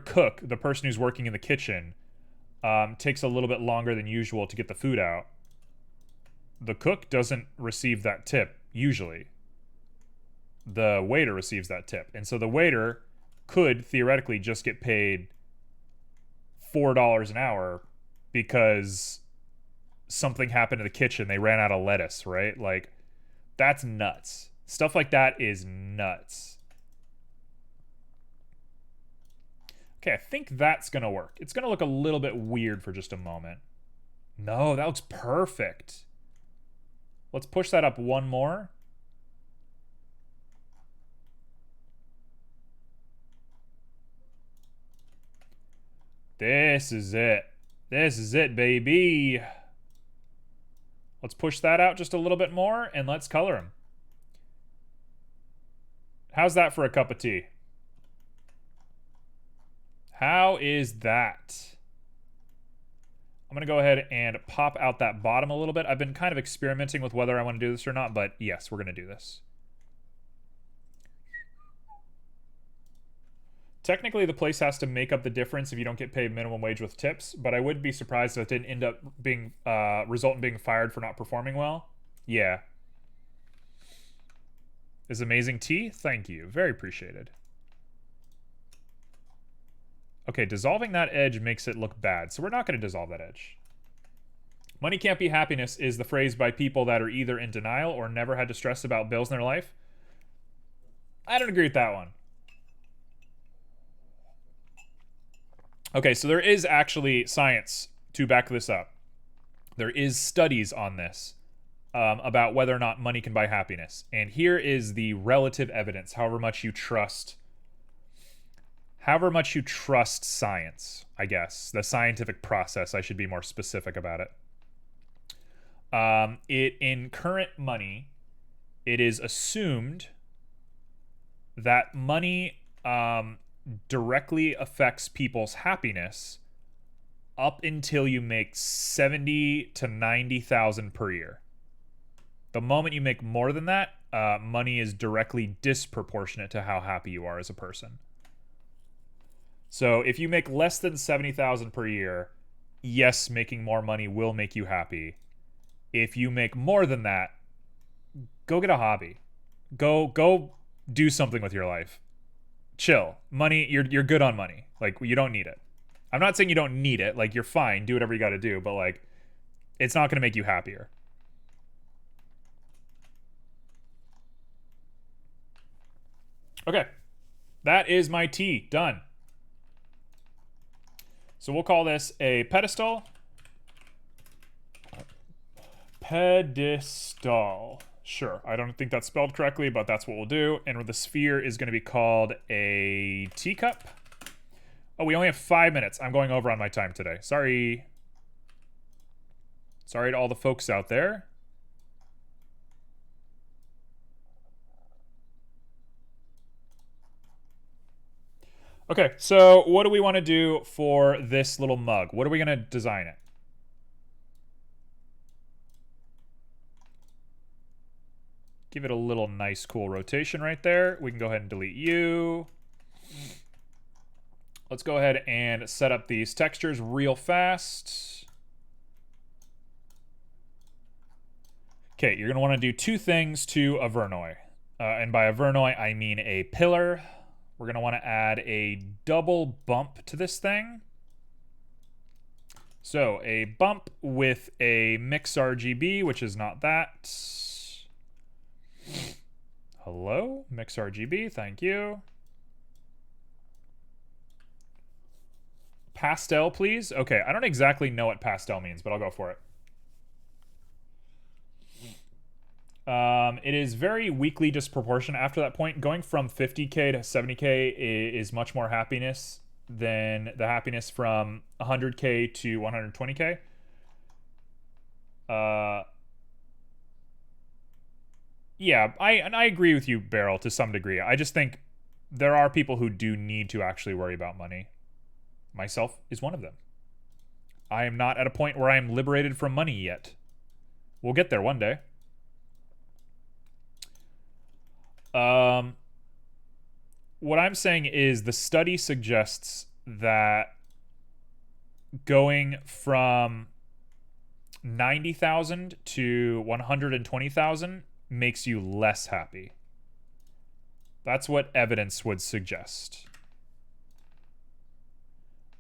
cook, the person who's working in the kitchen, takes a little bit longer than usual to get the food out, the cook doesn't receive that tip usually. The waiter receives that tip. And so the waiter could theoretically just get paid $4 an hour because something happened in the kitchen. They ran out of lettuce, right? Like, that's nuts. Stuff like that is nuts. Okay, I think that's going to work. It's going to look a little bit weird for just a moment. No, that looks perfect. Let's push that up one more. This is it. This is it, baby. Let's push that out just a little bit more, and let's color him. How's that for a cup of tea? How is that? I'm going to go ahead and pop out that bottom a little bit. I've been kind of experimenting with whether I want to do this or not, but yes, we're going to do this. Technically, the place has to make up the difference if you don't get paid minimum wage with tips, but I would be surprised if it didn't end up being result in being fired for not performing well. Yeah. Is amazing tea? Thank you. Very appreciated. Okay, dissolving that edge makes it look bad, so we're not going to dissolve that edge. Money can't be happiness is the phrase by people that are either in denial or never had to stress about bills in their life. I don't agree with that one. Okay, so there is actually science to back this up. There is studies on this about whether or not money can buy happiness. And here is the relative evidence, however much you trust science, I guess. The scientific process, I should be more specific about it. In current money, it is assumed that money directly affects people's happiness up until you make 70 to 90,000 per year. The moment you make more than that, money is directly disproportionate to how happy you are as a person. So if you make less than 70,000 per year, yes, making more money will make you happy. If you make more than that, go get a hobby. Go do something with your life. Chill. Money, you're good on money. Like, you don't need it. I'm not saying you don't need it. Like, you're fine. Do whatever you got to do. But, like, it's not going to make you happier. Okay. That is my tea. Done. So we'll call this a pedestal. Pedestal. Sure, I don't think that's spelled correctly, but that's what we'll do. And the sphere is going to be called a teacup. Oh, we only have 5 minutes. I'm going over on my time today. Sorry. Sorry to all the folks out there. Okay, so what do we want to do for this little mug? What are we going to design it? Give it a little nice, cool rotation right there. We can go ahead and delete you. Let's go ahead and set up these textures real fast. Okay, you're going to want to do two things to a Verneuil. And by a Verneuil, I mean a pillar. We're going to want to add a double bump to this thing. So a bump with a mix RGB, which is not that. Hello, mix RGB, thank you. Pastel, please. Okay, I don't exactly know what pastel means, but I'll go for it. It is very weakly disproportionate after that point. Going from 50k to 70k is much more happiness than the happiness from 100k to 120k. Yeah, I agree with you, Beryl, to some degree. I just think there are people who do need to actually worry about money. Myself is one of them. I am not at a point where I am liberated from money yet. We'll get there one day. What I'm saying is the study suggests that going from 90,000 to 120,000 makes you less happy. That's what evidence would suggest.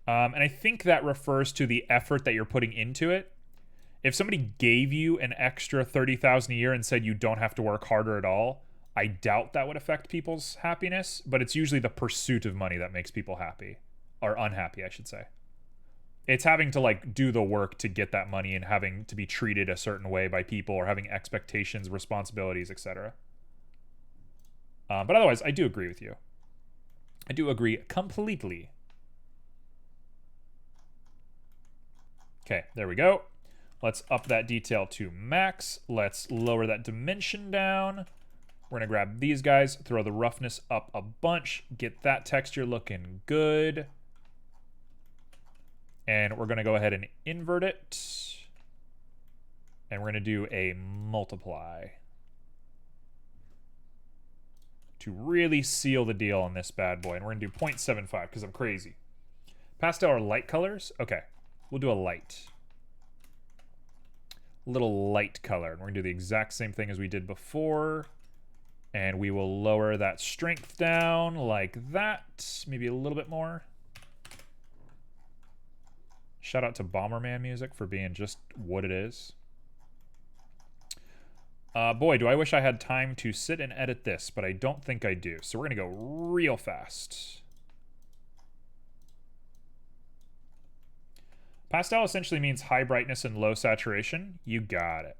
And I think that refers to the effort that you're putting into it. If somebody gave you an extra 30,000 a year and said you don't have to work harder at all, I doubt that would affect people's happiness, but it's usually the pursuit of money that makes people happy. Or unhappy, I should say. It's having to like do the work to get that money and having to be treated a certain way by people or having expectations, responsibilities, etc. But otherwise, I do agree with you. I do agree completely. Okay, there we go. Let's up that detail to max. Let's lower that dimension down. We're going to grab these guys, throw the roughness up a bunch, get that texture looking good. And we're going to go ahead and invert it. And we're going to do a multiply to really seal the deal on this bad boy. And we're going to do 0.75 because I'm crazy. Pastel or light colors? Okay, we'll do a light. A little light color. And we're going to do the exact same thing as we did before. And we will lower that strength down like that. Maybe a little bit more. Shout out to Bomberman Music for being just what it is. Boy, do I wish I had time to sit and edit this, but I don't think I do. So we're going to go real fast. Pastel essentially means high brightness and low saturation. You got it.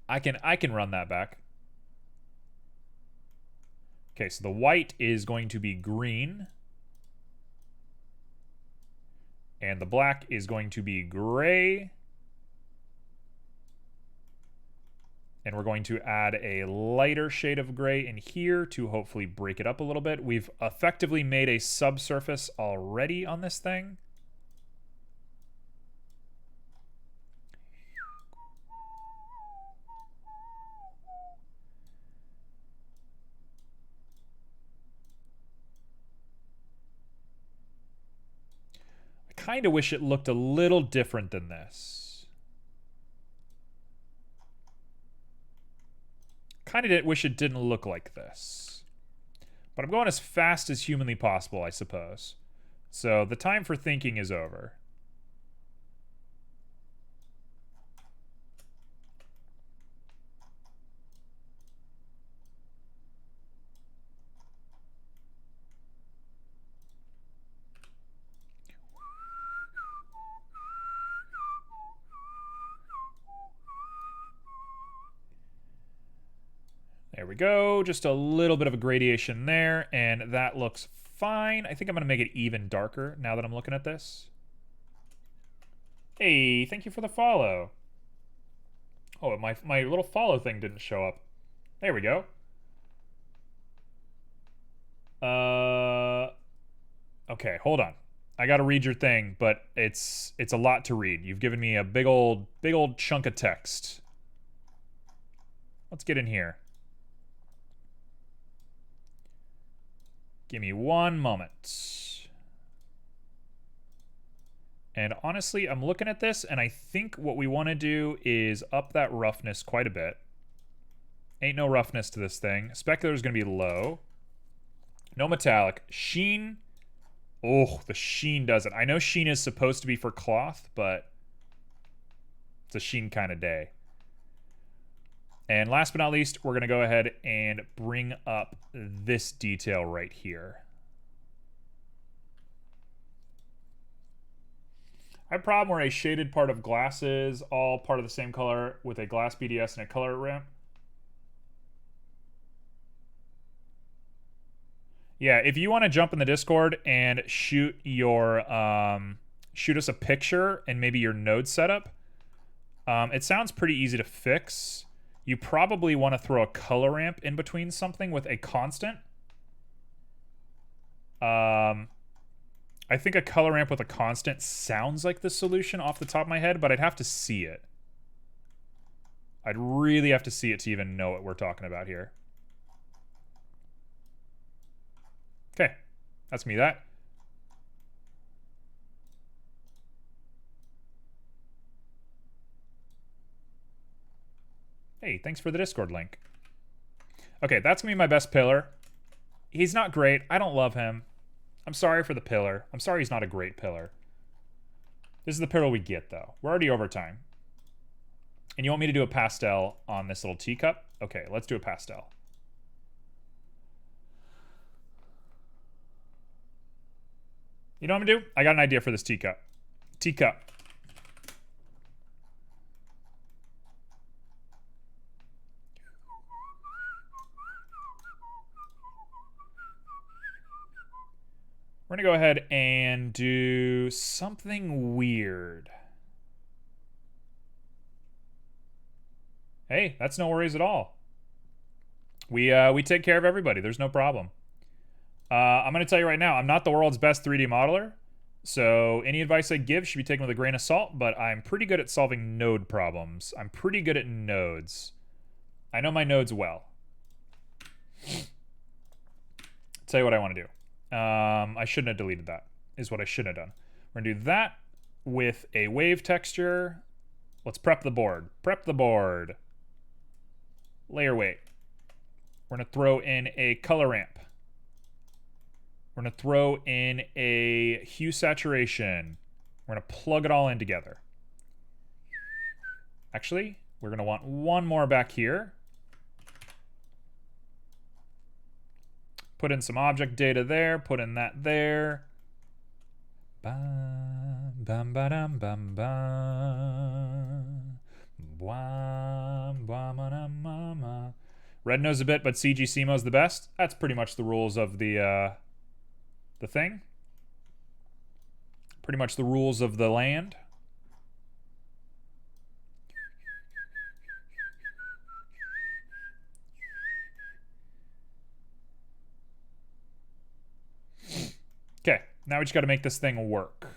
I can run that back. Okay, so the white is going to be green. And the black is going to be gray. And we're going to add a lighter shade of gray in here to hopefully break it up a little bit. We've effectively made a subsurface already on this thing. Kind of wish it looked a little different than this. Kind of wish it didn't look like this. But I'm going as fast as humanly possible, I suppose. So the time for thinking is over. There we go. Just a little bit of a gradation there, and that looks fine. I think I'm going to make it even darker now that I'm looking at this. Hey, thank you for the follow. Oh, my little follow thing didn't show up. There we go. Okay, hold on. I got to read your thing, but it's a lot to read. You've given me a big old chunk of text. Let's get in here. Give me one moment. And honestly, I'm looking at this, and I think what we want to do is up that roughness quite a bit. Ain't no roughness to this thing. Specular is going to be low. No metallic. Sheen. Oh, the sheen does it. I know sheen is supposed to be for cloth, but it's a sheen kind of day. And last but not least, we're going to go ahead and bring up this detail right here. I have a problem where a shaded part of glass is all part of the same color with a glass BDS and a color ramp. Yeah, if you want to jump in the Discord and shoot your shoot us a picture and maybe your node setup, it sounds pretty easy to fix. You probably want to throw a color ramp in between something with a constant. I think a color ramp with a constant sounds like the solution off the top of my head, but I'd have to see it. I'd really have to see it to even know what we're talking about here. Okay, that's me that. Hey, thanks for the Discord link. Okay, that's gonna be my best pillar. He's not great. I don't love him. I'm sorry for the pillar. I'm sorry he's not a great pillar. This is the pillar we get, though. We're already over time. And you want me to do a pastel on this little teacup? Okay, let's do a pastel. You know what I'm gonna do? I got an idea for this teacup. Teacup. We're gonna go ahead and do something weird. Hey, that's no worries at all. We take care of everybody. There's no problem. I'm going to tell you right now, I'm not the world's best 3D modeler, so any advice I give should be taken with a grain of salt, but I'm pretty good at solving node problems. I'm pretty good at nodes. I know my nodes well. Tell you what I want to do. I shouldn't have deleted that, is what I shouldn't have done. We're going to do that with a wave texture. Let's prep the board. Prep the board. Layer weight. We're going to throw in a color ramp. We're going to throw in a hue saturation. We're going to plug it all in together. Actually, we're going to want one more back here. Put in some object data there. Put in that there. Bam, bam, ba-dam, bam, bam. Bwam, bwam, Red knows a bit, but CG CMO's the best. That's pretty much the rules of the thing. Pretty much the rules of the land. Okay, now we just got to make this thing work.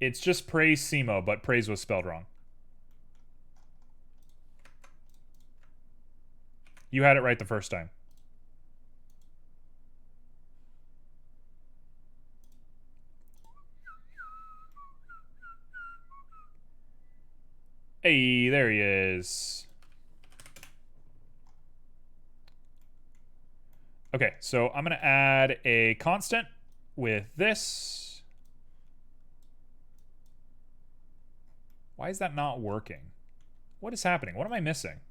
It's just praise CMO, but praise was spelled wrong. You had it right the first time. Hey, there he is. Okay, so I'm going to add a constant with this. Why is that not working? What is happening? What am I missing?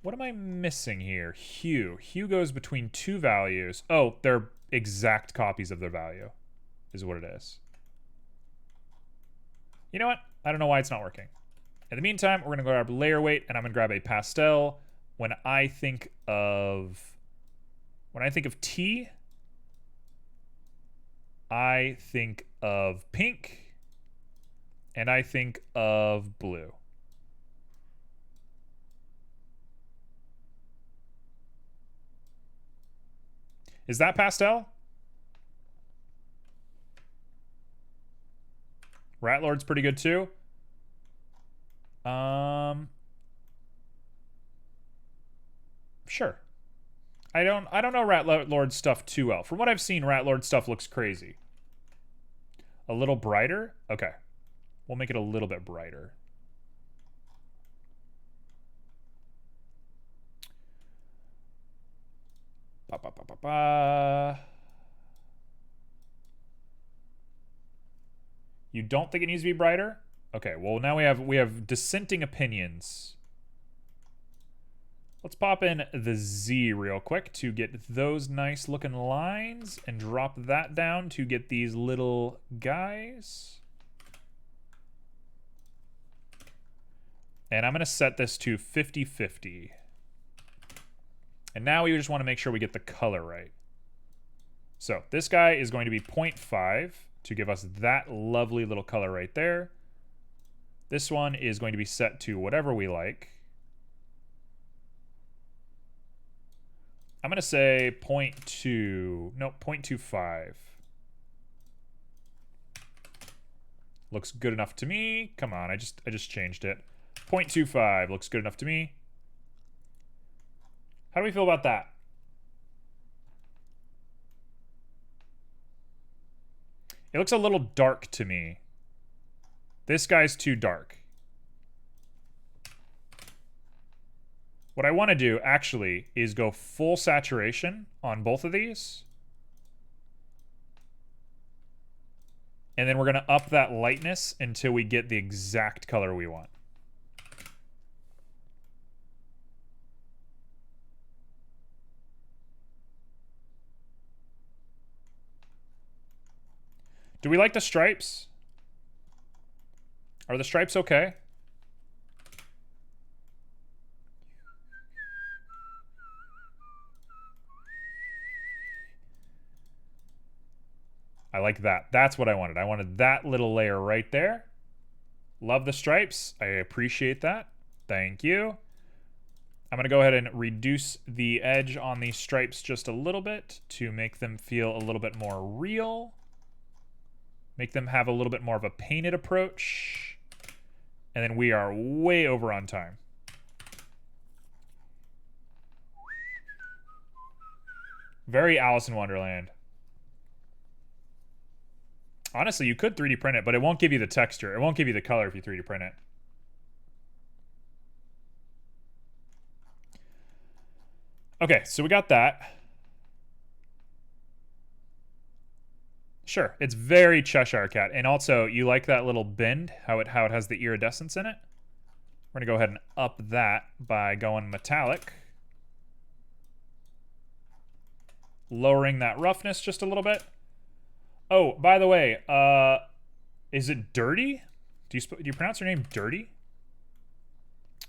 What am I missing here? Hue. Hue goes between two values. Oh, they're exact copies of their value, is what it is. You know what? I don't know why it's not working. In the meantime, we're going to grab layer weight, and I'm going to grab a pastel. When I think of T, I think of pink, and I think of blue. Is that pastel? Ratlord's pretty good too. Sure. I don't know Ratlord stuff too well. From what I've seen, Ratlord stuff looks crazy. A little brighter? Okay. We'll make it a little bit brighter. Ba, ba, ba, ba, ba. You don't think it needs to be brighter? Okay, well now we have dissenting opinions. Let's pop in the Z real quick to get those nice looking lines and drop that down to get these little guys. And I'm going to set this to 50-50. And now we just want to make sure we get the color right. So this guy is going to be 0.5 to give us that lovely little color right there. This one is going to be set to whatever we like. I'm going to say 0.2, no, 0.25. Looks good enough to me. Come on, I just changed it. 0.25 looks good enough to me. How do we feel about that? It looks a little dark to me. This guy's too dark. What I want to do, actually, is go full saturation on both of these. And then we're going to up that lightness until we get the exact color we want. Do we like the stripes? Are the stripes okay? I like that. That's what I wanted. I wanted that little layer right there. Love the stripes. I appreciate that. Thank you. I'm going to go ahead and reduce the edge on these stripes just a little bit to make them feel a little bit more real. Make them have a little bit more of a painted approach. And then we are way over on time. Very Alice in Wonderland. Honestly, you could 3D print it, but it won't give you the texture. It won't give you the color if you 3D print it. Okay, so we got that. Sure, it's very Cheshire Cat. And also, you like that little bend, how it has the iridescence in it? We're going to go ahead and up that by going metallic. Lowering that roughness just a little bit. Oh, by the way, is it Dirty? Do you pronounce your name Dirty?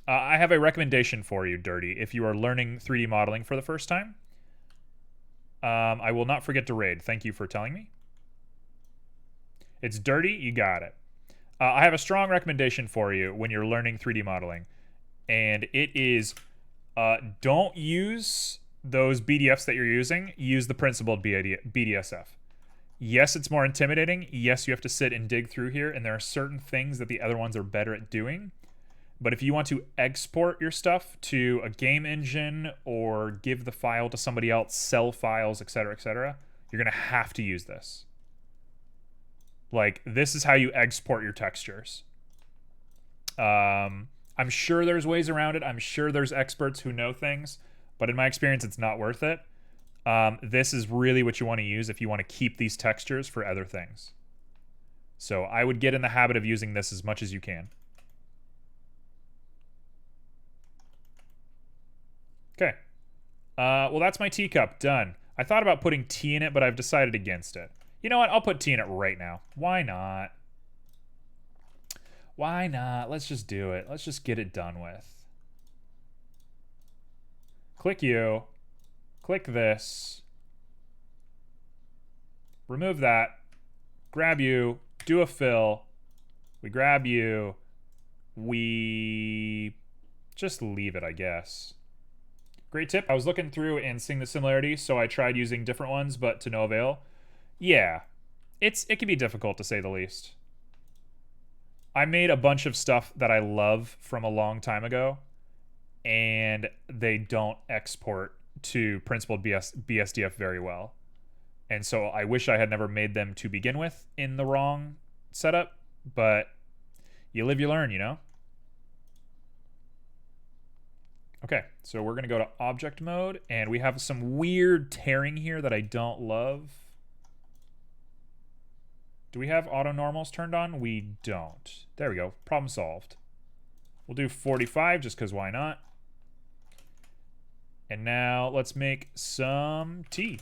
I have a recommendation for you, Dirty, if you are learning 3D modeling for the first time. I will not forget to raid. Thank you for telling me. It's Dirty, you got it. I have a strong recommendation for you when you're learning 3D modeling. And it is, don't use those BDFs that you're using. Use the principled BDSF. Yes, it's more intimidating. Yes, you have to sit and dig through here. And there are certain things that the other ones are better at doing. But if you want to export your stuff to a game engine or give the file to somebody else, sell files, etc., you're going to have to use this. Like, this is how you export your textures. I'm sure there's ways around it. I'm sure there's experts who know things. But in my experience, it's not worth it. This is really what you want to use if you want to keep these textures for other things. So I would get in the habit of using this as much as you can. Okay. Well, that's my teacup. Done. I thought about putting tea in it, but I've decided against it. You know what? I'll put tea in it right now. Why not? Why not? Let's just do it. Let's just get it done with. Click you. Click this. Remove that. Grab you. Do a fill. We grab you. We just leave it, I guess. Great tip. I was looking through and seeing the similarities, so I tried using different ones, but to no avail. Yeah, it can be difficult to say the least. I made a bunch of stuff that I love from a long time ago, and they don't export to principled BSDF very well. And so I wish I had never made them to begin with in the wrong setup, but you live, you learn, you know? Okay, so we're going to go to object mode, and we have some weird tearing here that I don't love. Do we have auto normals turned on? We don't. There we go. Problem solved. We'll do 45 just because why not? And now let's make some tea.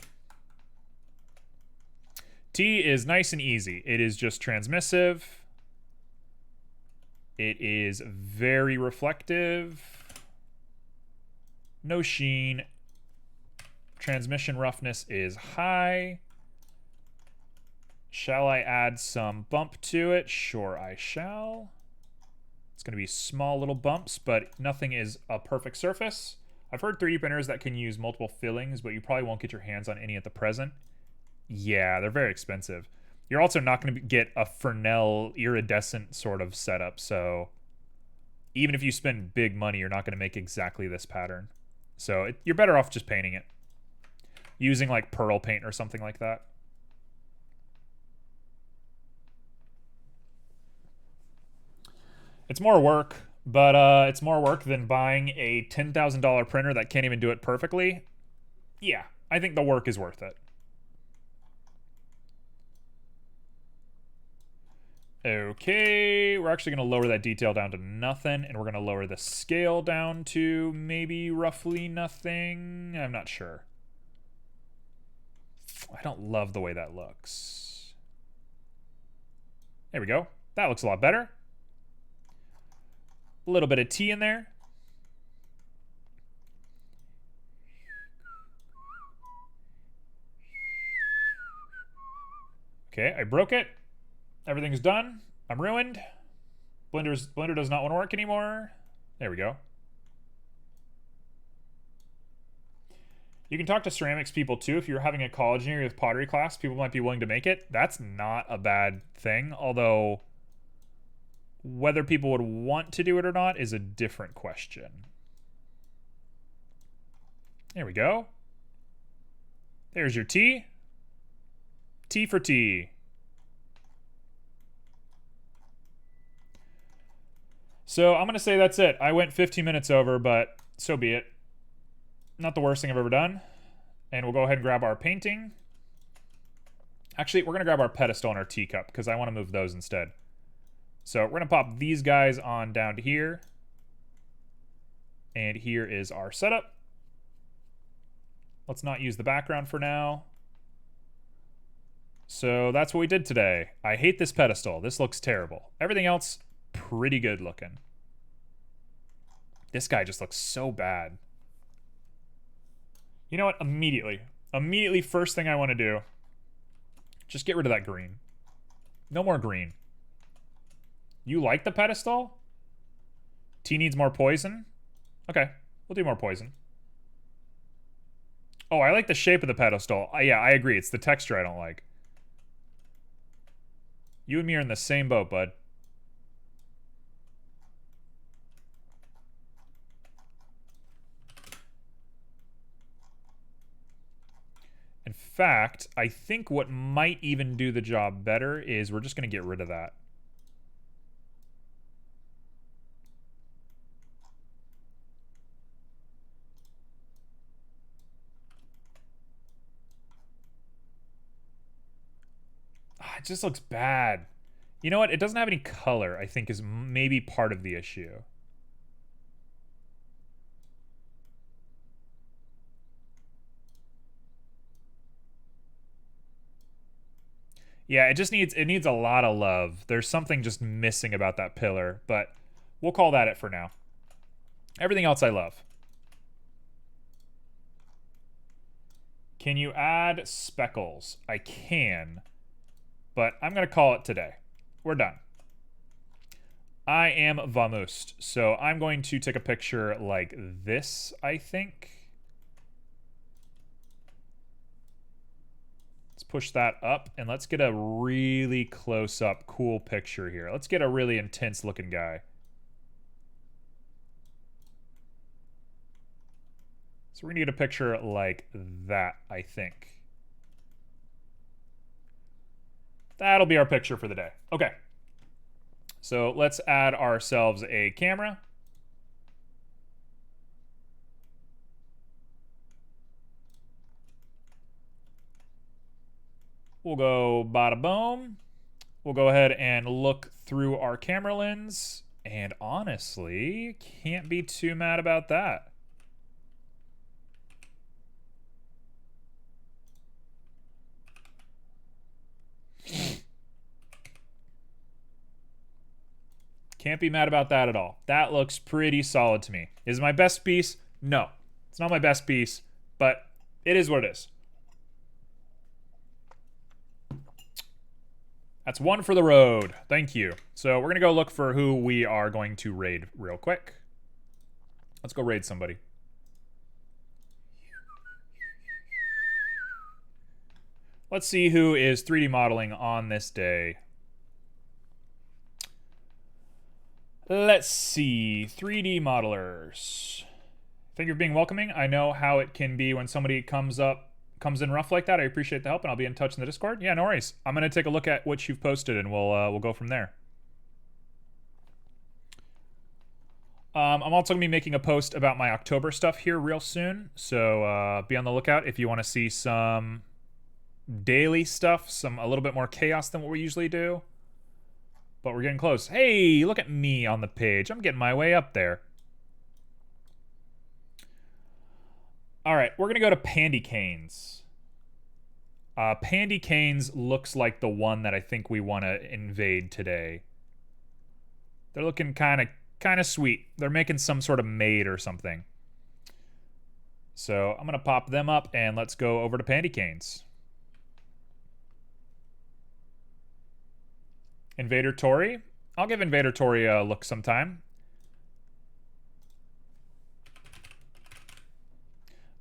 Tea is nice and easy. It is just transmissive. It is very reflective. No sheen. Transmission roughness is high. Shall I add some bump to it? Sure, I shall. It's going to be small little bumps, but nothing is a perfect surface. I've heard 3D printers that can use multiple fillings, but you probably won't get your hands on any at the present. Yeah, they're very expensive. You're also not going to get a Fresnel iridescent sort of setup, so even if you spend big money, you're not going to make exactly this pattern. So you're better off just painting it. Using like pearl paint or something like that. It's more work, but it's more work than buying a $10,000 printer that can't even do it perfectly. Yeah, I think the work is worth it. Okay, we're actually going to lower that detail down to nothing, and we're going to lower the scale down to maybe roughly nothing. I'm not sure. I don't love the way that looks. There we go. That looks a lot better. A little bit of tea in there. Okay, I broke it. Everything's done. I'm ruined. Blender does not want to work anymore. There we go. You can talk to ceramics people too. If you're having a college year with pottery class, people might be willing to make it. That's not a bad thing, although whether people would want to do it or not is a different question. There we go. There's your tea. Tea for tea. So I'm going to say that's it. I went 15 minutes over, but so be it. Not the worst thing I've ever done. And we'll go ahead and grab our painting. Actually, we're going to grab our pedestal and our teacup because I want to move those instead. So we're going to pop these guys on down to here. And here is our setup. Let's not use the background for now. So that's what we did today. I hate this pedestal. This looks terrible. Everything else, pretty good looking. This guy just looks so bad. You know what? Immediately, first thing I want to do, just get rid of that green. No more green. You like the pedestal? T needs more poison? Okay, we'll do more poison. Oh, I like the shape of the pedestal. Yeah, I agree. It's the texture I don't like. You and me are in the same boat, bud. In fact, I think what might even do the job better is we're just going to get rid of that. It just looks bad. You know what? It doesn't have any color, I think, is maybe part of the issue. Yeah, it needs a lot of love. There's something just missing about that pillar, but we'll call that it for now. Everything else I love. Can you add speckles? I can, but I'm going to call it today. We're done. I am vamoosed, so I'm going to take a picture like this, I think. Let's push that up, and let's get a really close-up, cool picture here. Let's get a really intense-looking guy. So we're going to get a picture like that, I think. That'll be our picture for the day. Okay. So let's add ourselves a camera. We'll go bada boom. We'll go ahead and look through our camera lens. And honestly, can't be too mad about that. Can't be mad about that at all. That looks pretty solid to me. Is it my best piece? No. It's not my best piece, but it is what it is. That's one for the road. Thank you. So we're going to go look for who we are going to raid real quick. Let's go raid somebody. Let's see who is 3D modeling on this day. Let's see. 3D modelers. Thank you for being welcoming. I know how it can be when somebody comes in rough like that. I appreciate the help, and I'll be in touch in the Discord. Yeah, no worries. I'm going to take a look at what you've posted, and we'll go from there. I'm also going to be making a post about my October stuff here real soon, so be on the lookout if you want to see some daily stuff, a little bit more chaos than what we usually do. But we're getting close. Hey, look at me on the page. I'm getting my way up there. All right, we're going to go to Pandy Canes. Pandy Canes looks like the one that I think we want to invade today. They're looking kind of sweet. They're making some sort of maid or something. So I'm going to pop them up, and let's go over to Pandy Canes. Invader Tori. I'll give Invader Tori a look sometime.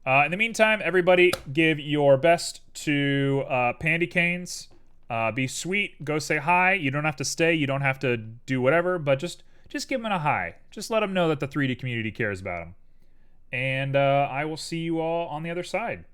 In the meantime, everybody give your best to Pandy Canes. Be sweet. Go say hi. You don't have to stay. You don't have to do whatever, but just give them a hi. Just let them know that the 3D community cares about them. And I will see you all on the other side.